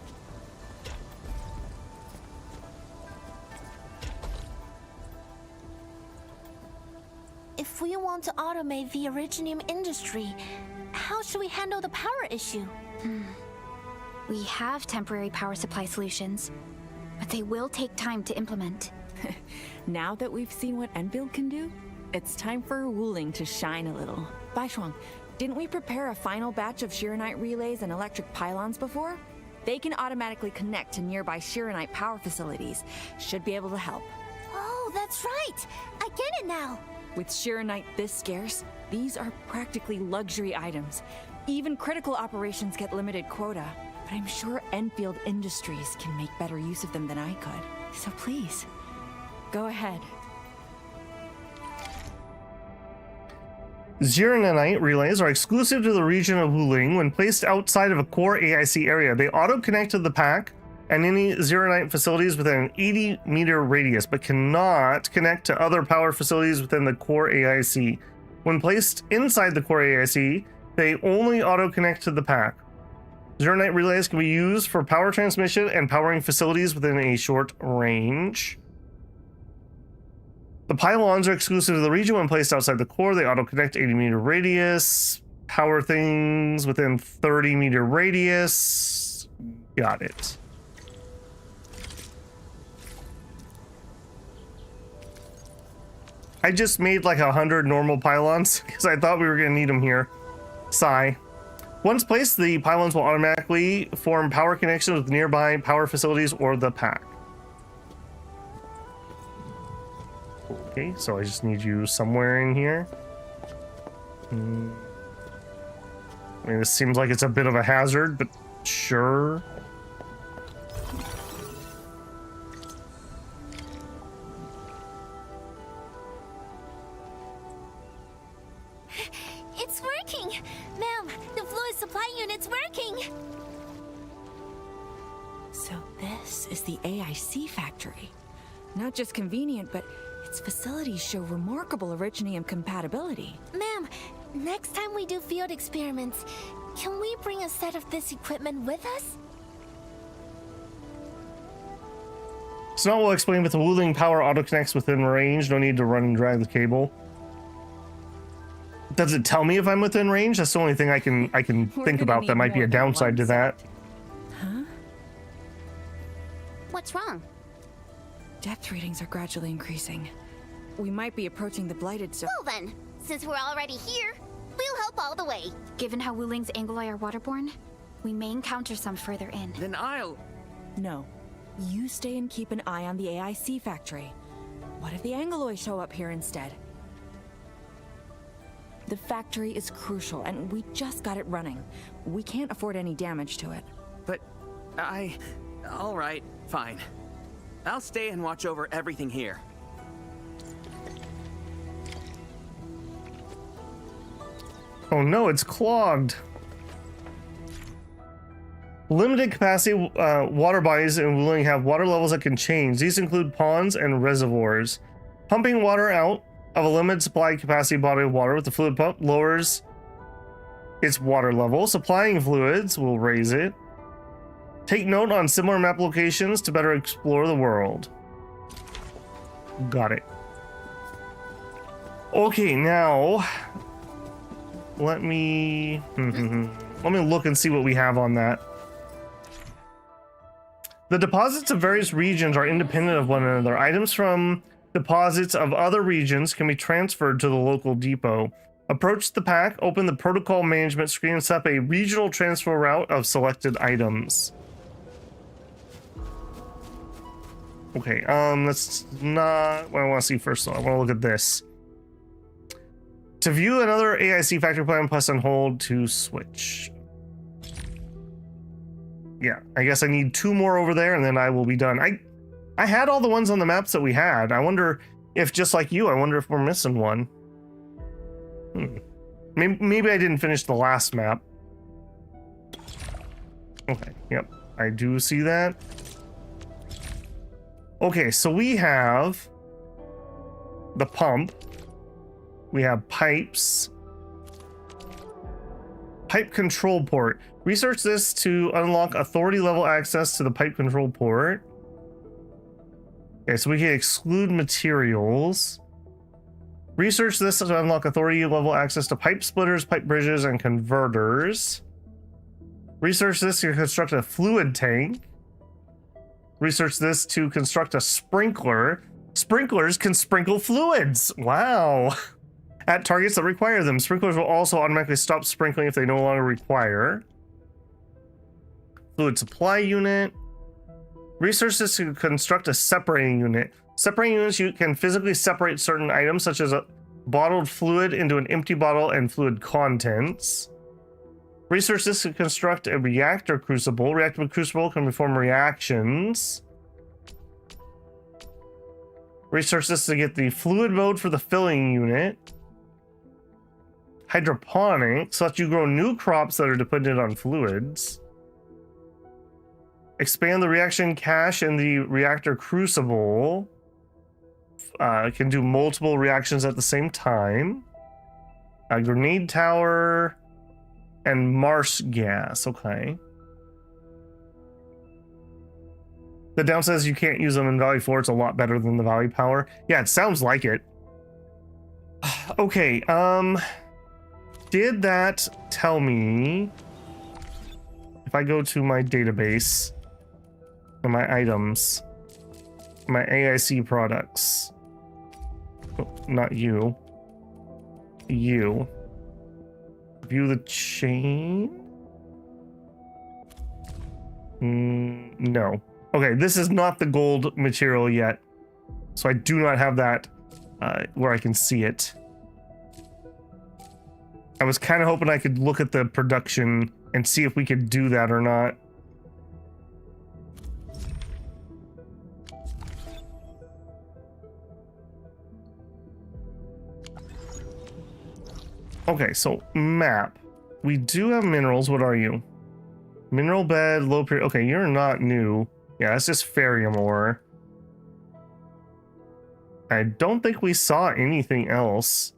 S13: If we want to automate the Originium industry, how should we handle the power issue?
S3: We have temporary power supply solutions, but they will take time to implement.
S5: Now that we've seen what Endfield can do, it's time for Wuling to shine a little. Bai Shuang, didn't we prepare a final batch of Shiranite relays and electric pylons before? They can automatically connect to nearby Shiranite power facilities. Should be able to help.
S13: Oh, that's right! I get it now!
S5: With Shiranite this scarce, these are practically luxury items. Even critical operations get limited quota. But I'm sure Endfield Industries can make better use of them than I could. So please, go ahead.
S1: Shiranite relays are exclusive to the region of Wuling. When placed outside of a core AIC area, they auto-connect to the pack and any Shiranite facilities within an 80-meter radius, but cannot connect to other power facilities within the core AIC. When placed inside the core AIC, they only auto-connect to the pack. Shiranite relays can be used for power transmission and powering facilities within a short range. The pylons are exclusive to the region. When placed outside the core, they auto-connect 80-meter radius. Power things within 30-meter radius. Got it. I just made like 100 normal pylons because I thought we were gonna need them here. Sigh. Once placed, the pylons will automatically form power connections with nearby power facilities or the pack. Okay, so I just need you somewhere in here. I mean, this seems like it's a bit of a hazard, but sure.
S10: It's working! Ma'am, the fluid supply unit's working!
S5: So this is the AIC factory. Not just convenient, but its facilities show remarkable originium compatibility.
S10: Ma'am, next time we do field experiments, can we bring a set of this equipment with us?
S1: Snot will explain, but the Wuling power auto-connects within range. No need to run and drag the cable. Does it tell me if I'm within range? That's the only thing I can think about that might be a downside to that.
S5: Huh?
S2: What's wrong?
S5: Depth readings are gradually increasing. We might be approaching the blighted zone.
S2: Well then, since we're already here, we'll help all the way.
S3: Given how Wuling's Angoloi are waterborne, we may encounter some further in.
S12: Then I'll...
S5: No. You stay and keep an eye on the AIC factory. What if the Angoloi show up here instead? The factory is crucial, and we just got it running. We can't afford any damage to it.
S12: But all right, fine. I'll stay and watch over everything here.
S1: Oh no, it's clogged. Limited capacity water bodies in Wuling have water levels that can change. These include ponds and reservoirs. Pumping water out of a limited supply capacity body of water with the fluid pump lowers its water level. Supplying fluids will raise it. Take note on similar map locations to better explore the world. Got it. Okay, now let me look and see what we have on that. The deposits of various regions are independent of one another. Items from deposits of other regions can be transferred to the local depot. Approach the pack, open the protocol management screen, and set up a regional transfer route of selected items. Okay, that's not what I want to see first, though. I want to look at this. To view another AIC factory plan, press and hold to switch. Yeah, I guess I need 2 more over there, and then I will be done. I had all the ones on the maps that we had. I wonder if, just like you, I wonder if we're missing one. Maybe I didn't finish the last map. Okay, yep, I do see that. Okay, so we have the pump. We have pipes. Pipe control port. Research this to unlock authority level access to the pipe control port. Okay, so we can exclude materials. Research this to unlock authority level access to pipe splitters, pipe bridges, and converters. Research this to construct a fluid tank. Research this to construct a sprinkler. Sprinklers can sprinkle fluids. Wow. At targets that require them. Sprinklers will also automatically stop sprinkling if they no longer require. Fluid supply unit. Research this to construct a separating unit. Separating units, you can physically separate certain items, such as a bottled fluid into an empty bottle and fluid contents. Research this to construct a reactor crucible. Reactor crucible can perform reactions. Research this to get the fluid mode for the filling unit. Hydroponics lets you grow new crops that are dependent on fluids. Expand the reaction cache in the reactor crucible. Can do multiple reactions at the same time. A grenade tower and marsh gas. Okay. The downside is you can't use them in Valley 4. It's a lot better than the Valley power. Yeah, it sounds like it. Okay, did that tell me if I go to my database and my items, my AIC products? Oh, not you. You. View the chain? No. Okay, this is not the gold material yet. So I do not have that where I can see it. I was kind of hoping I could look at the production and see if we could do that or not. Okay, so map. We do have minerals. What are you? Mineral bed, low period. Okay, you're not new. Yeah, that's just ferrium ore. I don't think we saw anything else.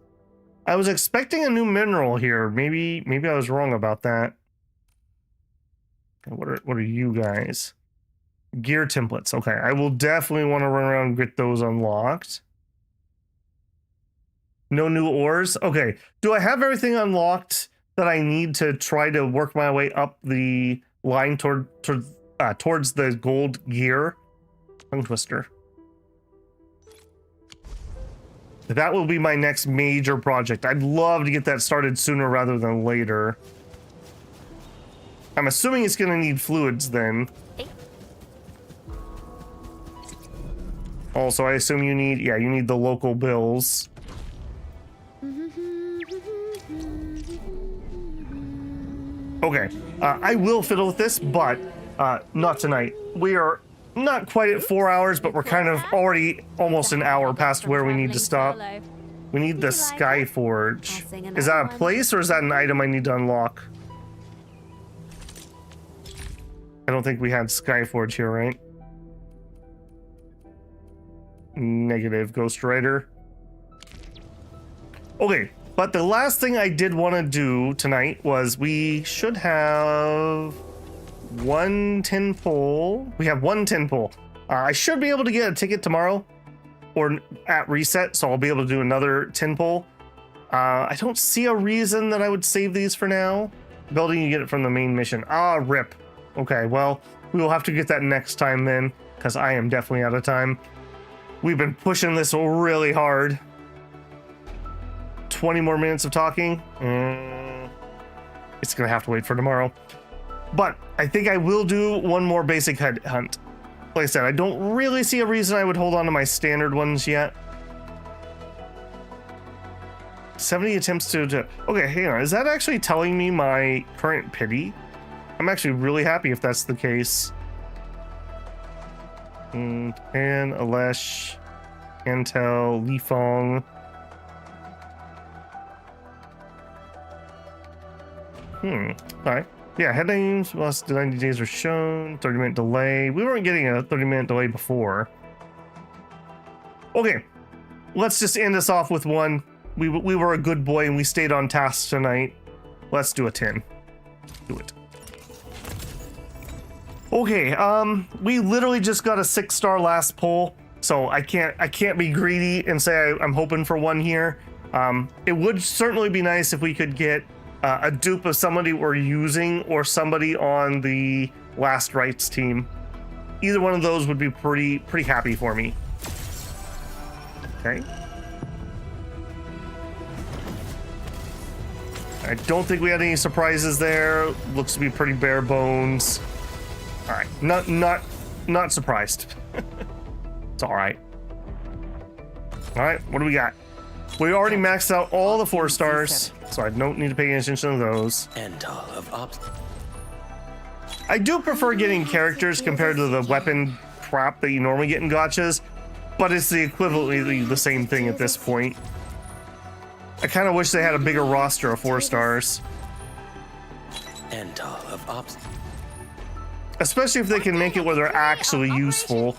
S1: I was expecting a new mineral here. Maybe I was wrong about that. What are you guys? Gear templates. Okay, I will definitely want to run around and get those unlocked. No new ores. Okay, do I have everything unlocked that I need to try to work my way up the line towards the gold gear? Tongue twister. That will be my next major project. I'd love to get that started sooner rather than later. I'm assuming it's going to need fluids then. Also, I assume you need, yeah, you need the local bills. Okay, I will fiddle with this, but not tonight. We are not quite at 4 hours, but we're kind of already almost an hour past where we need to stop. We need the Skyforge. Is that a place or is that an item I need to unlock? I don't think we had Skyforge here, right? Negative, Ghost Rider. Okay, but the last thing I did want to do tonight was we should have one tin pole. We have one tin pole. I should be able to get a ticket tomorrow or at reset, so I'll be able to do another tin pole. I don't see a reason that I would save these for now. Building, you get it from the main mission. Ah, rip. Okay, well, we will have to get that next time then, because I am definitely out of time. We've been pushing this really hard. 20 more minutes of talking. It's gonna have to wait for tomorrow. But I think I will do one more basic head hunt. Like I said, I don't really see a reason I would hold on to my standard ones yet. 70 attempts to... Okay, hang on. Is that actually telling me my current pity? I'm actually really happy if that's the case. And Alesh, Antel, Lifong. Alright. Yeah, headings less than 90 days are shown. 30-minute delay. We weren't getting a 30-minute delay before. Okay. Let's just end this off with one. We were a good boy and we stayed on task tonight. Let's do a 10. Do it. Okay, we literally just got a 6-star last poll, so I can't be greedy and say I'm hoping for one here. It would certainly be nice if we could get a dupe of somebody we're using or somebody on the Last Rites team. Either one of those would be pretty happy for me. Okay. I don't think we had any surprises there. Looks to be pretty bare bones. All right, not surprised. It's all right. All right, what do we got? We already maxed out all the 4 stars, so I don't need to pay attention to those. I do prefer getting characters compared to the weapon crap that you normally get in gachas, but it's the equivalently the same thing at this point. I kind of wish they had a bigger roster of 4 stars. Especially if they can make it where they're actually useful.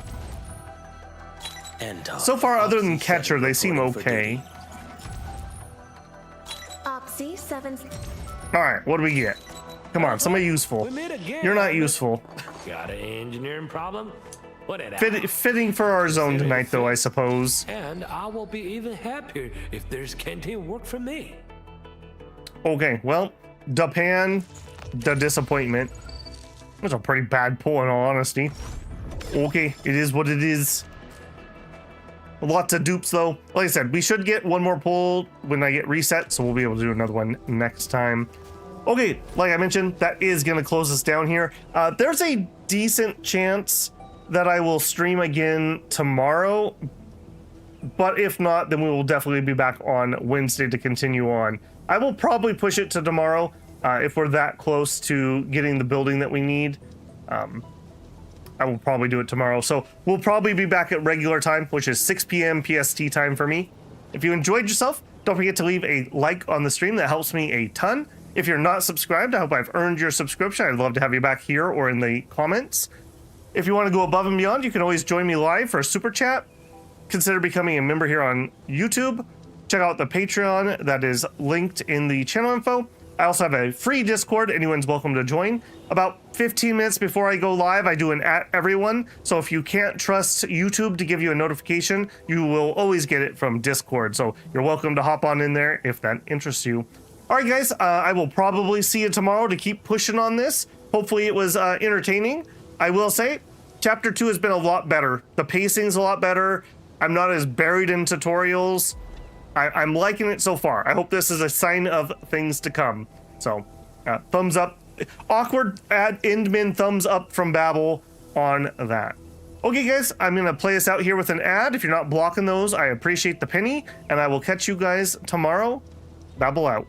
S1: So far, other than Catcher, they seem okay. Alright, what do we get? Come on, somebody useful. You're not useful.
S7: Got an engineering problem?
S1: Fitting for our zone tonight, though, I suppose.
S7: And I will be even happier if there's canteen work for me.
S1: Okay, well, Dapan, the disappointment. That's a pretty bad pull in all honesty. Okay, it is what it is. Lots of dupes though. Like I said, we should get one more pull when I get reset, so we'll be able to do another one next time. Okay, like I mentioned, that is going to close us down here. There's a decent chance that I will stream again tomorrow, but if not, then we will definitely be back on Wednesday to continue on. I will probably push it to tomorrow if we're that close to getting the building that we need. I will probably do it tomorrow. So we'll probably be back at regular time, which is 6 p.m. PST time for me. If you enjoyed yourself, don't forget to leave a like on the stream. That helps me a ton. If you're not subscribed, I hope I've earned your subscription. I'd love to have you back here or in the comments. If you want to go above and beyond, you can always join me live for a super chat. Consider becoming a member here on YouTube. Check out the Patreon that is linked in the channel info. I also have a free Discord. Anyone's welcome to join. About 15 minutes before I go live, I do an @everyone. So if you can't trust YouTube to give you a notification, you will always get it from Discord. So you're welcome to hop on in there if that interests you. All right, guys, I will probably see you tomorrow to keep pushing on this. Hopefully it was entertaining. I will say, Chapter 2 has been a lot better. The pacing's a lot better. I'm not as buried in tutorials. I'm liking it so far. I hope this is a sign of things to come. So, thumbs up. Awkward endmin thumbs up from Babel on that. Okay, guys, I'm going to play us out here with an ad. If you're not blocking those, I appreciate the penny, and I will catch you guys tomorrow. Babel out.